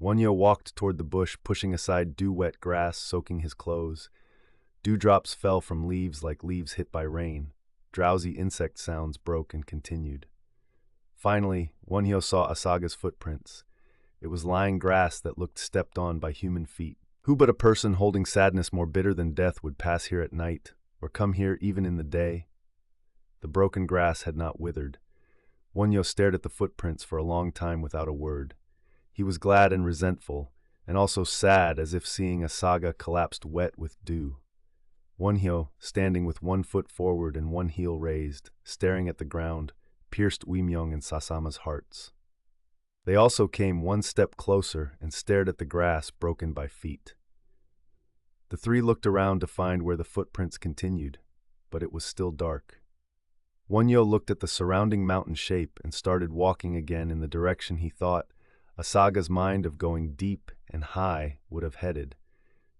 Wonhyo walked toward the bush, pushing aside dew-wet grass, soaking his clothes. Dewdrops fell from leaves like leaves hit by rain. Drowsy insect sounds broke and continued. Finally, Wonhyo saw Asaga's footprints. It was lying grass that looked stepped on by human feet. Who but a person holding sadness more bitter than death would pass here at night, or come here even in the day? The broken grass had not withered. Wonhyo stared at the footprints for a long time without a word. He was glad and resentful, and also sad, as if seeing Asaga collapsed wet with dew. Wonhyo, standing with one foot forward and one heel raised, staring at the ground, pierced Wimyong and Sasama's hearts. They also came one step closer and stared at the grass broken by feet. The three looked around to find where the footprints continued, but it was still dark. Wonhyo looked at the surrounding mountain shape and started walking again in the direction he thought Asaga's mind of going deep and high would have headed.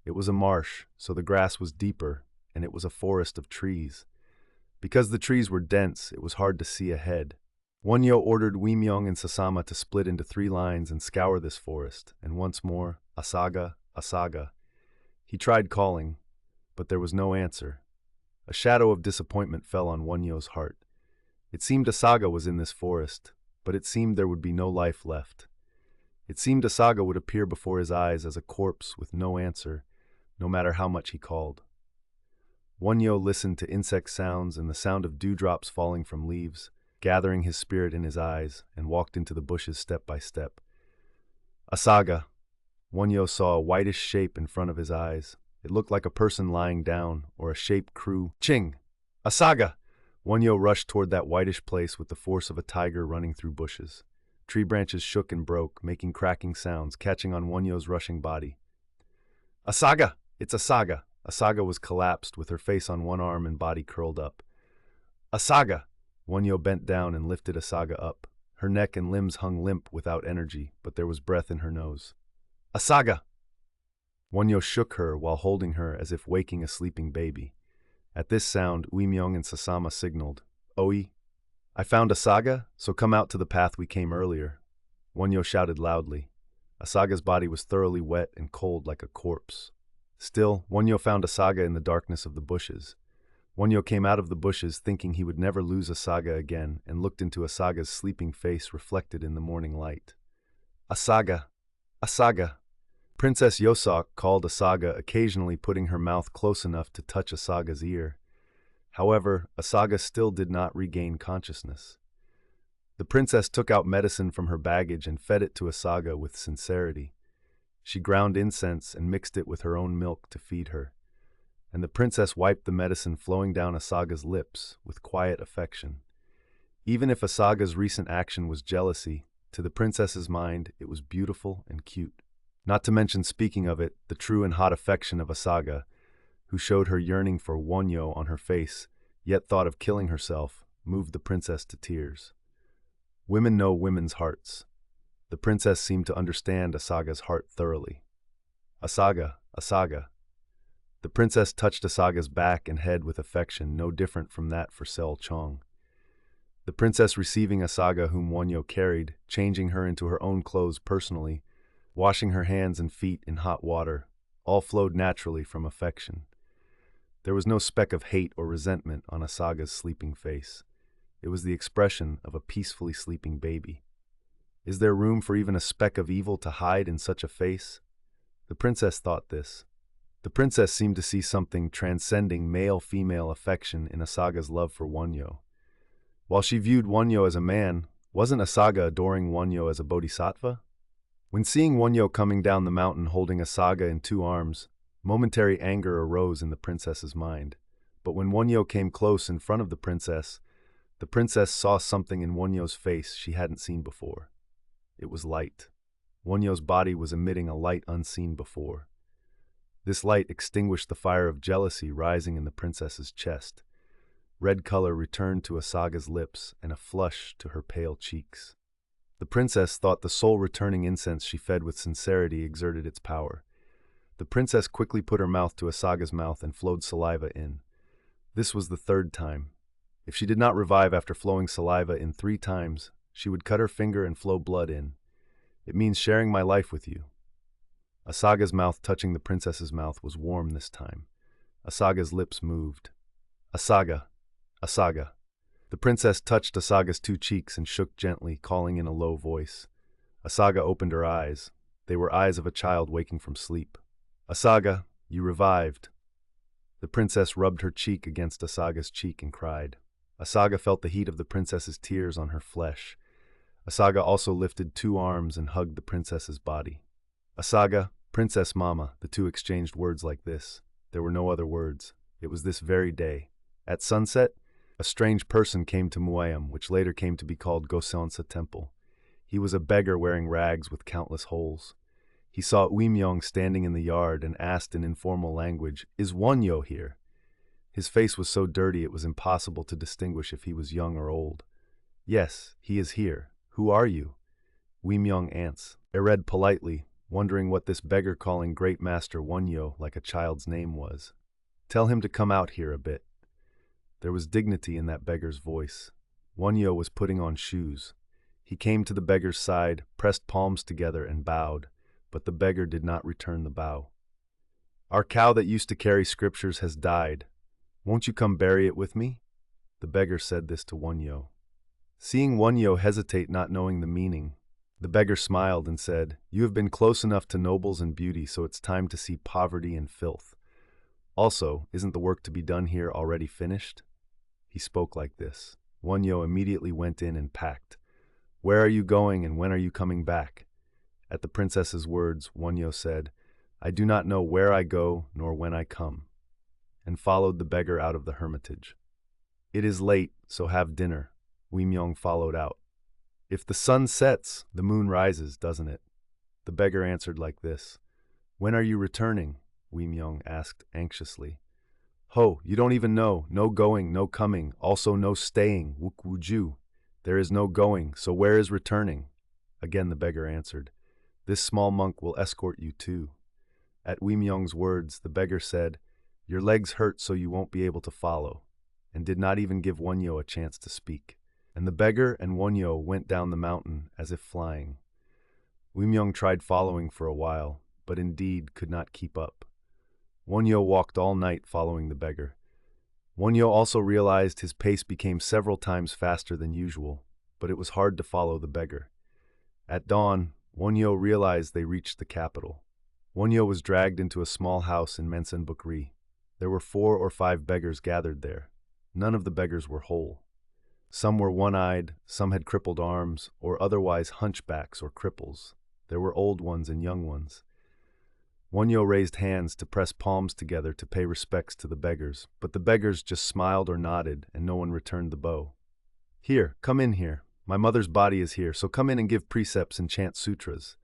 It was a marsh, so the grass was deeper, and it was a forest of trees. Because the trees were dense, it was hard to see ahead. Wonhyo ordered Wimyong and Sasama to split into 3 lines and scour this forest, and once more, Asaga, Asaga. He tried calling, but there was no answer. A shadow of disappointment fell on Wonhyo's heart. It seemed Asaga was in this forest, but it seemed there would be no life left. It seemed Asaga would appear before his eyes as a corpse with no answer, no matter how much he called. Wonhyo listened to insect sounds and the sound of dewdrops falling from leaves, gathering his spirit in his eyes, and walked into the bushes step by step. Asaga! Wonhyo saw a whitish shape in front of his eyes. It looked like a person lying down, or a shape crew. Ching! Asaga! Wonhyo rushed toward that whitish place with the force of a tiger running through bushes. Tree branches shook and broke, making cracking sounds, catching on Wonhyo's rushing body. Asaga! It's Asaga! Asaga was collapsed, with her face on one arm and body curled up. Asaga! Wonhyo bent down and lifted Asaga up. Her neck and limbs hung limp without energy, but there was breath in her nose. Asaga! Wonhyo shook her while holding her as if waking a sleeping baby. At this sound, Wimyong and Sasama signaled. Oi! I found Asaga, so come out to the path we came earlier. Wonhyo shouted loudly. Asaga's body was thoroughly wet and cold like a corpse. Still, Wonhyo found Asaga in the darkness of the bushes. Wonhyo came out of the bushes thinking he would never lose Asaga again and looked into Asaga's sleeping face reflected in the morning light. Asaga! Asaga! Princess Yosok called Asaga, occasionally putting her mouth close enough to touch Asaga's ear. However, Asaga still did not regain consciousness. The princess took out medicine from her baggage and fed it to Asaga with sincerity. She ground incense and mixed it with her own milk to feed her, and the princess wiped the medicine flowing down Asaga's lips with quiet affection. Even if Asaga's recent action was jealousy, to the princess's mind it was beautiful and cute. Not to mention, speaking of it, the true and hot affection of Asaga, who showed her yearning for Wonhyo on her face, yet thought of killing herself, moved the princess to tears. Women know women's hearts. The princess seemed to understand Asaga's heart thoroughly. Asaga, Asaga. The princess touched Asaga's back and head with affection no different from that for Sel Chong. The princess receiving Asaga whom Wonhyo carried, changing her into her own clothes personally, washing her hands and feet in hot water, all flowed naturally from affection. There was no speck of hate or resentment on Asaga's sleeping face. It was the expression of a peacefully sleeping baby. Is there room for even a speck of evil to hide in such a face? The princess thought this. The princess seemed to see something transcending male-female affection in Asaga's love for Wonhyo. While she viewed Wonhyo as a man, wasn't Asaga adoring Wonhyo as a bodhisattva? When seeing Wonhyo coming down the mountain holding Asaga in two arms, momentary anger arose in the princess's mind. But when Wonhyo came close in front of the princess saw something in Wonhyo's face she hadn't seen before. It was light. Wonhyo's body was emitting a light unseen before. This light extinguished the fire of jealousy rising in the princess's chest. Red color returned to Asaga's lips and a flush to her pale cheeks. The princess thought the soul-returning incense she fed with sincerity exerted its power. The princess quickly put her mouth to Asaga's mouth and flowed saliva in. This was the third time. If she did not revive after flowing saliva in 3 times, she would cut her finger and flow blood in. It means sharing my life with you. Asaga's mouth touching the princess's mouth was warm this time. Asaga's lips moved. Asaga, Asaga. The princess touched Asaga's 2 cheeks and shook gently, calling in a low voice. Asaga opened her eyes. They were eyes of a child waking from sleep. Asaga, you revived. The princess rubbed her cheek against Asaga's cheek and cried. Asaga felt the heat of the princess's tears on her flesh. Asaga also lifted 2 arms and hugged the princess's body. Asaga, Princess Mama, the two exchanged words like this. There were no other words. It was this very day. At sunset, a strange person came to Muayam, which later came to be called Goseonsa Temple. He was a beggar wearing rags with countless holes. He saw Uimyong standing in the yard and asked in informal language, "Is Wonhyo here?" His face was so dirty it was impossible to distinguish if he was young or old. "Yes, he is here. Who are you?" Uimyong answered politely, wondering what this beggar calling Great Master Wonhyo like a child's name was. "Tell him to come out here a bit." There was dignity in that beggar's voice. Wonhyo was putting on shoes. He came to the beggar's side, pressed palms together and bowed, but the beggar did not return the bow. "Our cow that used to carry scriptures has died. Won't you come bury it with me?" The beggar said this to Wonhyo. Seeing Wonhyo hesitate, not knowing the meaning, the beggar smiled and said, "You have been close enough to nobles and beauty, so it's time to see poverty and filth. Also, isn't the work to be done here already finished?" He spoke like this. Wonhyo immediately went in and packed. "Where are you going and when are you coming back?" At the princess's words, Wonhyo said, "I do not know where I go nor when I come," and followed the beggar out of the hermitage. "It is late, so have dinner." Uimyong followed out. "If the sun sets, the moon rises, doesn't it?" The beggar answered like this. "When are you returning?" Uimyong asked anxiously. "Ho, you don't even know. No going, no coming, also no staying. Wukwuju. There is no going, so where is returning?" Again the beggar answered, "This small monk will escort you too." At Uimyong's words, the beggar said, "Your legs hurt so you won't be able to follow," and did not even give Wonhyo a chance to speak. And the beggar and Wonhyo went down the mountain as if flying. Uimyong tried following for a while, but indeed could not keep up. Wonhyo walked all night following the beggar. Wonhyo also realized his pace became several times faster than usual, but it was hard to follow the beggar. At dawn, Wonhyo realized they reached the capital. Wonhyo was dragged into a small house in Mensenbukri. There were 4 or 5 beggars gathered there. None of the beggars were whole. Some were one-eyed, some had crippled arms, or otherwise hunchbacks or cripples. There were old ones and young ones. Wonhyo raised hands to press palms together to pay respects to the beggars, but the beggars just smiled or nodded, and no one returned the bow. "Here, come in here. My mother's body is here, so come in and give precepts and chant sutras."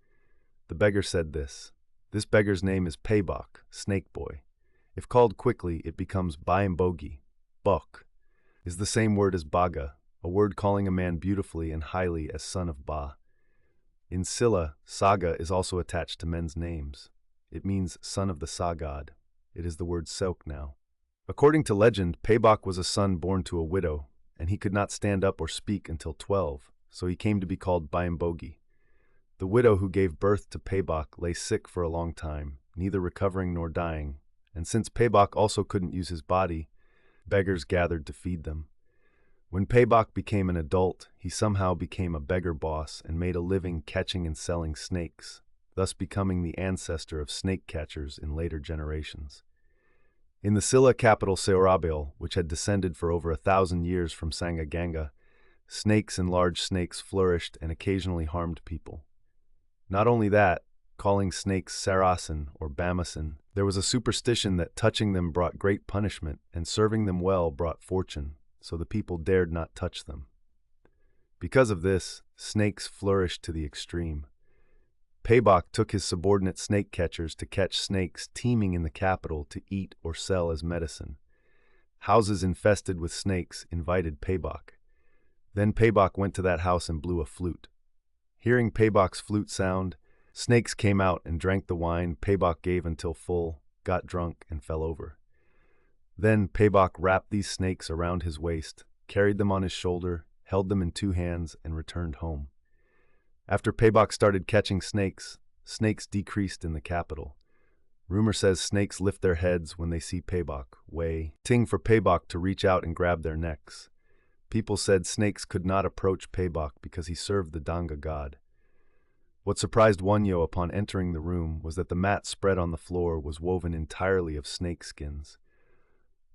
The beggar said this. This beggar's name is Paybok, Snake Boy. If called quickly, it becomes Baimbogi. Bok is the same word as Baga, a word calling a man beautifully and highly as son of Ba. In Silla, Saga is also attached to men's names. It means son of the Sa god. It is the word Seok now. According to legend, Paebok was a son born to a widow, and he could not stand up or speak until 12, so he came to be called Byambogi. The widow who gave birth to Paebok lay sick for a long time, neither recovering nor dying, and since Paebok also couldn't use his body, beggars gathered to feed them. When Paebok became an adult, he somehow became a beggar boss and made a living catching and selling snakes, thus becoming the ancestor of snake catchers in later generations. In the Silla capital Seorabeol, which had descended for over 1,000 years from Sangaganga, snakes and large snakes flourished and occasionally harmed people. Not only that, calling snakes Sarasan or Bamasan, there was a superstition that touching them brought great punishment and serving them well brought fortune, so the people dared not touch them. Because of this, snakes flourished to the extreme. Paebok took his subordinate snake catchers to catch snakes teeming in the capital to eat or sell as medicine. Houses infested with snakes invited Paebok. Then Paebok went to that house and blew a flute. Hearing Paebok's flute sound, snakes came out and drank the wine Paebok gave until full, got drunk, and fell over. Then Paebok wrapped these snakes around his waist, carried them on his shoulder, held them in 2 hands, and returned home. After Paebok started catching snakes, snakes decreased in the capital. Rumor says snakes lift their heads when they see Paebok, waiting for Paebok to reach out and grab their necks. People said snakes could not approach Paebok because he served the Danga god. What surprised Wonhyo upon entering the room was that the mat spread on the floor was woven entirely of snake skins.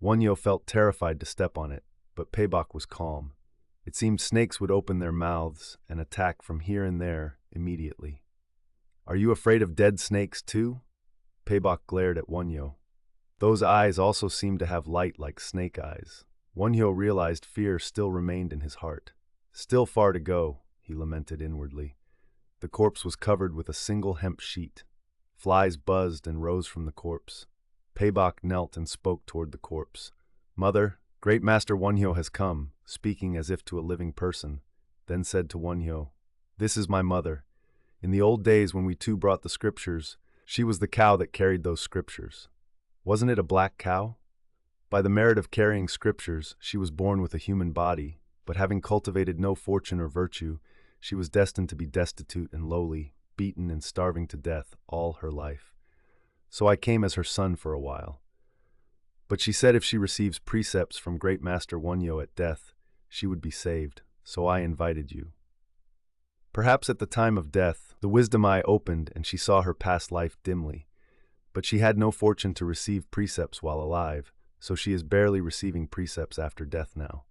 Wonhyo felt terrified to step on it, but Paebok was calm. It seemed snakes would open their mouths and attack from here and there immediately. "Are you afraid of dead snakes too?" Paebok glared at Wonhyo. Those eyes also seemed to have light like snake eyes. Wonhyo realized fear still remained in his heart. Still far to go, he lamented inwardly. The corpse was covered with a single hemp sheet. Flies buzzed and rose from the corpse. Paebok knelt and spoke toward the corpse. "Mother, great Master Wonhyo has come," speaking as if to a living person, then said to Wonhyo, "This is my mother. In the old days when we two brought the scriptures, she was the cow that carried those scriptures. Wasn't it a black cow? By the merit of carrying scriptures, she was born with a human body, but having cultivated no fortune or virtue, she was destined to be destitute and lowly, beaten and starving to death all her life. So I came as her son for a while. But she said if she receives precepts from great Master Wonhyo at death, she would be saved, so I invited you." Perhaps at the time of death, the wisdom eye opened and she saw her past life dimly. But she had no fortune to receive precepts while alive, so she is barely receiving precepts after death now.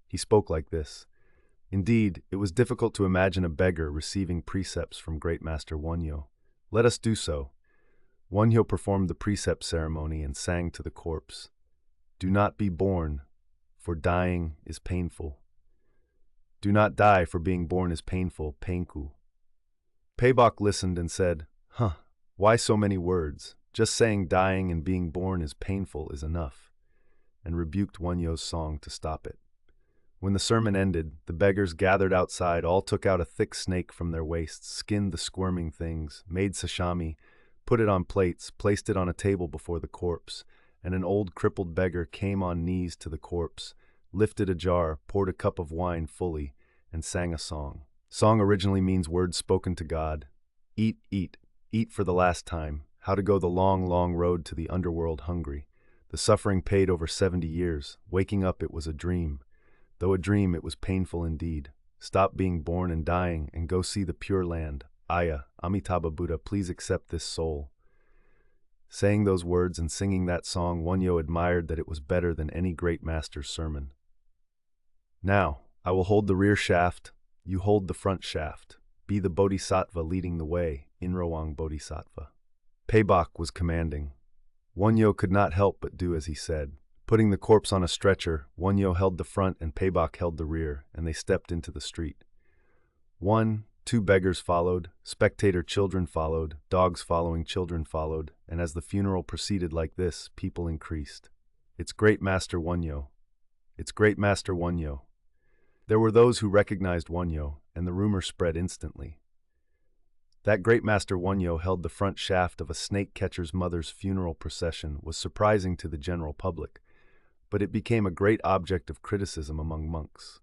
He spoke like this. Indeed, it was difficult to imagine a beggar receiving precepts from great Master Wonhyo. "Let us do so." Wonhyo performed the precept ceremony and sang to the corpse, "Do not be born, for dying is painful. Do not die, for being born is painful, painku." Paebok listened and said, "Why so many words? Just saying dying and being born is painful is enough," and rebuked Wonhyo's song to stop it. When the sermon ended, the beggars gathered outside all took out a thick snake from their waists, skinned the squirming things, made sashimi, put it on plates, placed it on a table before the corpse, and an old crippled beggar came on knees to the corpse, lifted a jar, poured a cup of wine fully, and sang a song. Song originally means words spoken to God. Eat, eat, eat for the last time, how to go the long, long road to the underworld hungry. The suffering paid over 70 years. Waking up it was a dream. Though a dream, it was painful indeed. Stop being born and dying and go see the Pure Land. Aya, Amitabha Buddha, please accept this soul. Saying those words and singing that song, Wonhyo admired that it was better than any great master's sermon. "Now, I will hold the rear shaft, you hold the front shaft. Be the bodhisattva leading the way, Inrowang Bodhisattva." Paebok was commanding. Wonhyo could not help but do as he said. Putting the corpse on a stretcher, Wonhyo held the front and Paebok held the rear, and they stepped into the street. 1, 2 beggars followed, spectator children followed, dogs following children followed, and as the funeral proceeded like this, people increased. "It's great Master Wonhyo. It's great Master Wonhyo." There were those who recognized Wonhyo, and the rumor spread instantly. That great Master Wonhyo held the front shaft of a snake catcher's mother's funeral procession was surprising to the general public, but it became a great object of criticism among monks.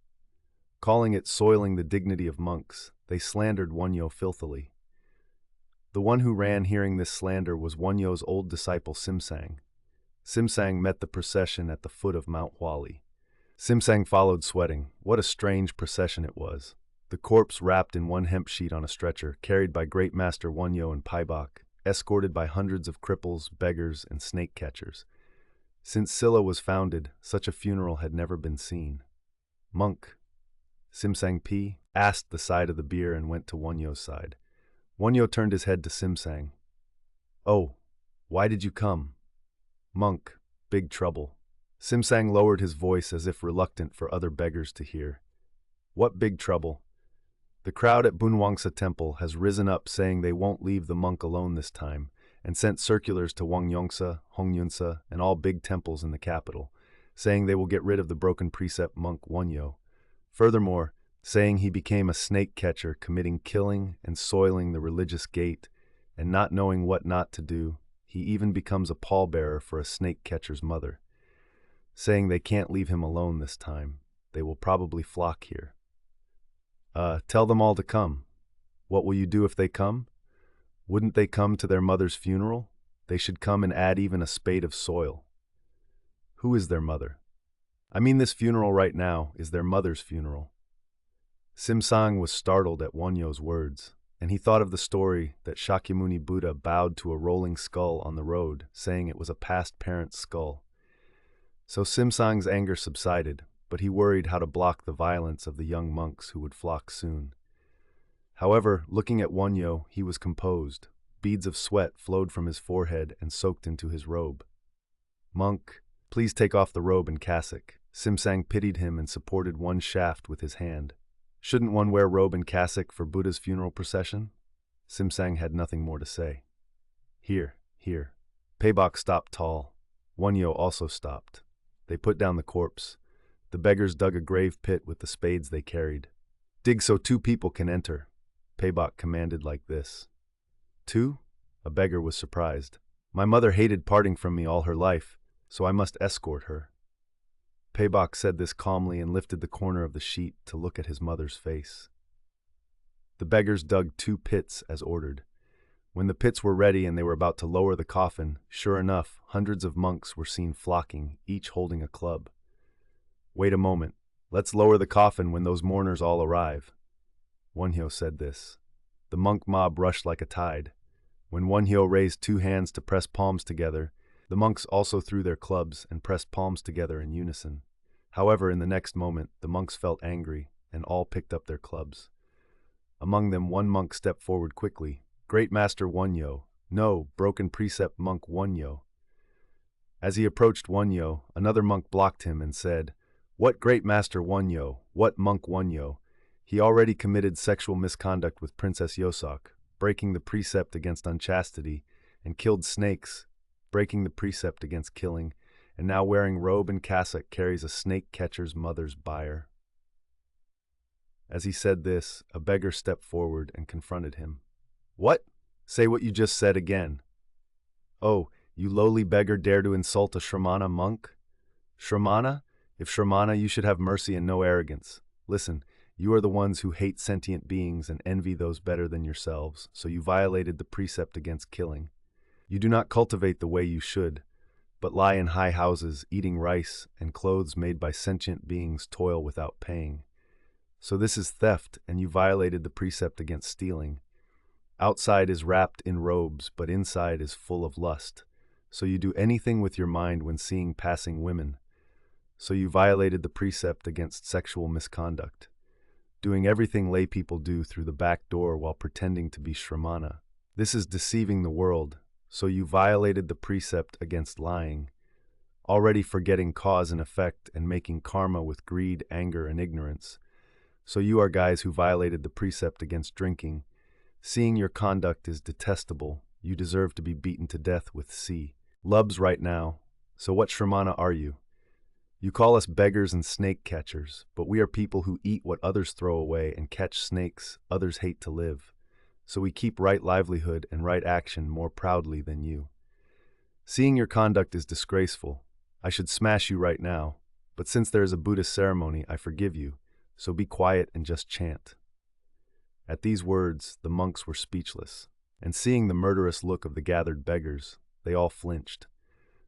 Calling it soiling the dignity of monks, they slandered Wonhyo filthily. The one who ran hearing this slander was Wonhyo's old disciple Simsang. Simsang met the procession at the foot of Mount Huali. Simsang followed sweating. What a strange procession it was. The corpse wrapped in one hemp sheet on a stretcher, carried by Great Master Wonhyo and Paibok, escorted by hundreds of cripples, beggars, and snake catchers. Since Silla was founded, such a funeral had never been seen. Monk, Simsang P, asked the side of the bier and went to Wonhyo's side. Wonhyo turned his head to Simsang. "Oh, why did you come?" "Monk, big trouble." Simsang lowered his voice as if reluctant for other beggars to hear. "What big trouble?" "The crowd at Bunwangsa Temple has risen up saying they won't leave the monk alone this time, and sent circulars to Wangyongsa, Hongyunsa, and all big temples in the capital, saying they will get rid of the broken precept monk Wonhyo. Furthermore, saying he became a snake catcher, committing killing and soiling the religious gate, and not knowing what not to do, he even becomes a pallbearer for a snake catcher's mother. Saying they can't leave him alone this time. They will probably flock here. Tell them all to come. What will you do if they come? Wouldn't they come to their mother's funeral? They should come and add even a spade of soil." "Who is their mother?" "I mean this funeral right now is their mother's funeral." Simsang was startled at Wonhyo's words, and he thought of the story that Shakyamuni Buddha bowed to a rolling skull on the road, saying it was a past parent's skull. So Simsang's anger subsided, but he worried how to block the violence of the young monks who would flock soon. However, looking at Wonhyo, he was composed. Beads of sweat flowed from his forehead and soaked into his robe. "Monk, please take off the robe and cassock." Simsang pitied him and supported one shaft with his hand. "Shouldn't one wear robe and cassock for Buddha's funeral procession?" Simsang had nothing more to say. Here. Paibok stopped tall. Wonhyo also stopped. They put down the corpse. The beggars dug a grave pit with the spades they carried. "Dig so 2 people can enter," Paibok commanded like this. "2?" A beggar was surprised. "My mother hated parting from me all her life, so I must escort her." Paibok said this calmly and lifted the corner of the sheet to look at his mother's face. The beggars dug 2 pits as ordered. When the pits were ready and they were about to lower the coffin, sure enough, hundreds of monks were seen flocking, each holding a club. "Wait a moment. Let's lower the coffin when those mourners all arrive." Wonhyo said this. The monk mob rushed like a tide. When Wonhyo raised 2 hands to press palms together, the monks also threw their clubs and pressed palms together in unison. However, in the next moment, the monks felt angry, and all picked up their clubs. Among them, one monk stepped forward quickly. "Great Master Wonhyo. No, broken precept monk Wonhyo." As he approached Wonhyo, another monk blocked him and said, "What Great Master Wonhyo? What monk Wonhyo? He already committed sexual misconduct with Princess Yosok, breaking the precept against unchastity, and killed snakes, breaking the precept against killing, and now wearing robe and cassock carries a snake catcher's mother's bier." As he said this, a beggar stepped forward and confronted him. "What? Say what you just said again." "Oh, you lowly beggar dare to insult a Shramana monk? Shramana? If Shramana, you should have mercy and no arrogance. Listen, you are the ones who hate sentient beings and envy those better than yourselves, so you violated the precept against killing. You do not cultivate the way you should, but lie in high houses, eating rice, and clothes made by sentient beings toil without paying. So this is theft, and you violated the precept against stealing. Outside is wrapped in robes, but inside is full of lust. So you do anything with your mind when seeing passing women. So you violated the precept against sexual misconduct, doing everything lay people do through the back door while pretending to be Shramana. This is deceiving the world, so you violated the precept against lying, already forgetting cause and effect and making karma with greed, anger, and ignorance. So you are guys who violated the precept against drinking. Seeing your conduct is detestable, you deserve to be beaten to death with C. Lubs right now. So what Shramana are you? You call us beggars and snake catchers, but we are people who eat what others throw away and catch snakes others hate to live. so we keep right livelihood and right action more proudly than you. Seeing your conduct is disgraceful, I should smash you right now, but since there is a Buddhist ceremony, I forgive you, so be quiet and just chant." At these words, the monks were speechless, and seeing the murderous look of the gathered beggars, they all flinched.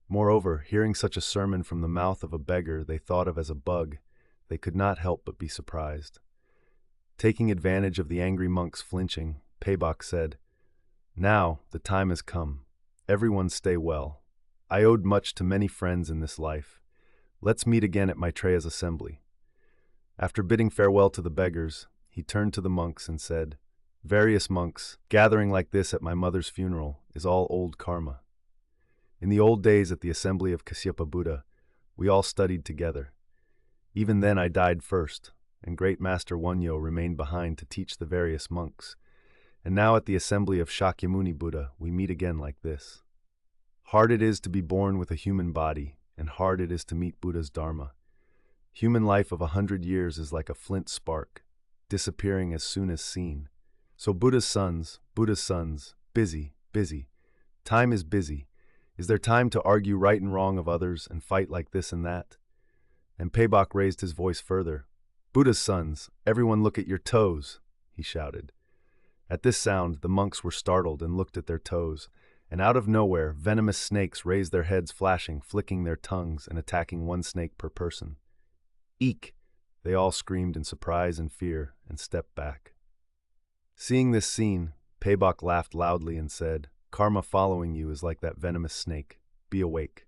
Moreover, hearing such a sermon from the mouth of a beggar they thought of as a bug, they could not help but be surprised. Taking advantage of the angry monks flinching, Paibok said, "Now the time has come. Everyone stay well. I owed much to many friends in this life. Let's meet again at Maitreya's assembly." After bidding farewell to the beggars, he turned to the monks and said, "Various monks, gathering like this at my mother's funeral is all old karma. In the old days at the assembly of Kasyapa Buddha, we all studied together. Even then I died first, and great Master Wonhyo remained behind to teach the various monks. And now at the assembly of Shakyamuni Buddha, we meet again like this. Hard it is to be born with a human body, and hard it is to meet Buddha's Dharma. Human life of 100 years is like a flint spark, disappearing as soon as seen. So Buddha's sons, busy, busy. Time is busy. Is there time to argue right and wrong of others and fight like this and that?" And Paibok raised his voice further. "Buddha's sons, everyone look at your toes," he shouted. At this sound, the monks were startled and looked at their toes, and out of nowhere, venomous snakes raised their heads flashing, flicking their tongues, and attacking one snake per person. "Eek!" They all screamed in surprise and fear, and stepped back. Seeing this scene, Paibok laughed loudly and said, "Karma following you is like that venomous snake. Be awake."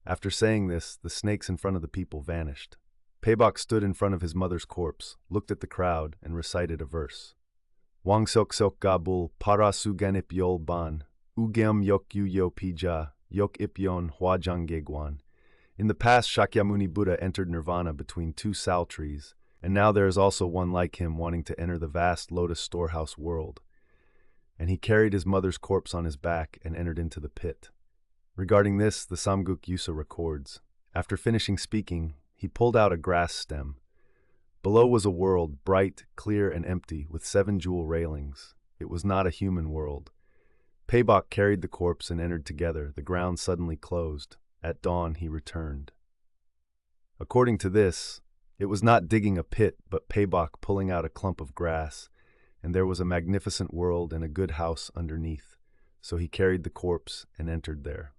After saying this, the snakes in front of the people vanished. Paibok stood in front of his mother's corpse, looked at the crowd, and recited a verse. "Wang sok sok gabul para suganip yol ban, ugem yok yu yo pija, yok ipyon huajangegwan." In the past, Shakyamuni Buddha entered nirvana between two sal trees, and now there is also one like him wanting to enter the vast lotus storehouse world. And he carried his mother's corpse on his back and entered into the pit. Regarding this, the Samguk Yusa records, after finishing speaking, he pulled out a grass stem. Below was a world, bright, clear, and empty, with 7 jewel railings. It was not a human world. Paibok carried the corpse and entered together. The ground suddenly closed. At dawn he returned. According to this, it was not digging a pit, but Paibok pulling out a clump of grass, and there was a magnificent world and a good house underneath, so he carried the corpse and entered there.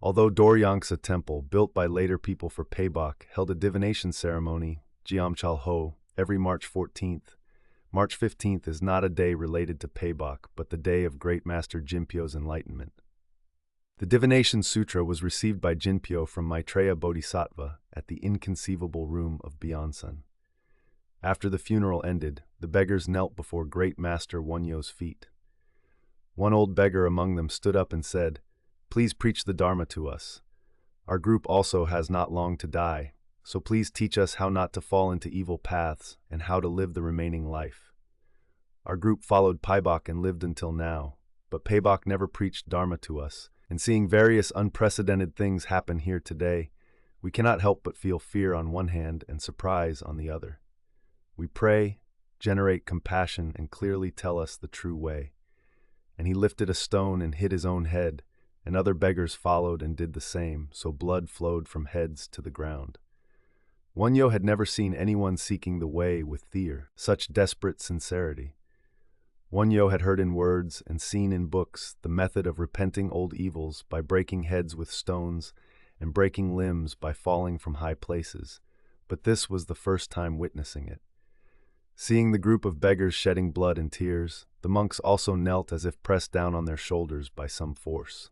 Although Doryangsha Temple, built by later people for Paibok, held a divination ceremony, Jeomchal Ho, every March 14th, March 15th is not a day related to Paibok, but the day of Great Master Jinpyo's enlightenment. The Divination Sutra was received by Jinpyo from Maitreya Bodhisattva at the inconceivable room of Byeonsan. After the funeral ended, the beggars knelt before Great Master Wonhyo's feet. One old beggar among them stood up and said, "Please preach the Dharma to us. Our group also has not long to die, so please teach us how not to fall into evil paths and how to live the remaining life." Our group followed Paibok and lived until now, but Paibok never preached Dharma to us, and seeing various unprecedented things happen here today, we cannot help but feel fear on one hand and surprise on the other. We pray, generate compassion, and clearly tell us the true way. And he lifted a stone and hit his own head, and other beggars followed and did the same, so blood flowed from heads to the ground. Wonhyo had never seen anyone seeking the way with such desperate sincerity. Wonhyo had heard in words and seen in books the method of repenting old evils by breaking heads with stones and breaking limbs by falling from high places, but this was the first time witnessing it. Seeing the group of beggars shedding blood and tears, the monks also knelt as if pressed down on their shoulders by some force.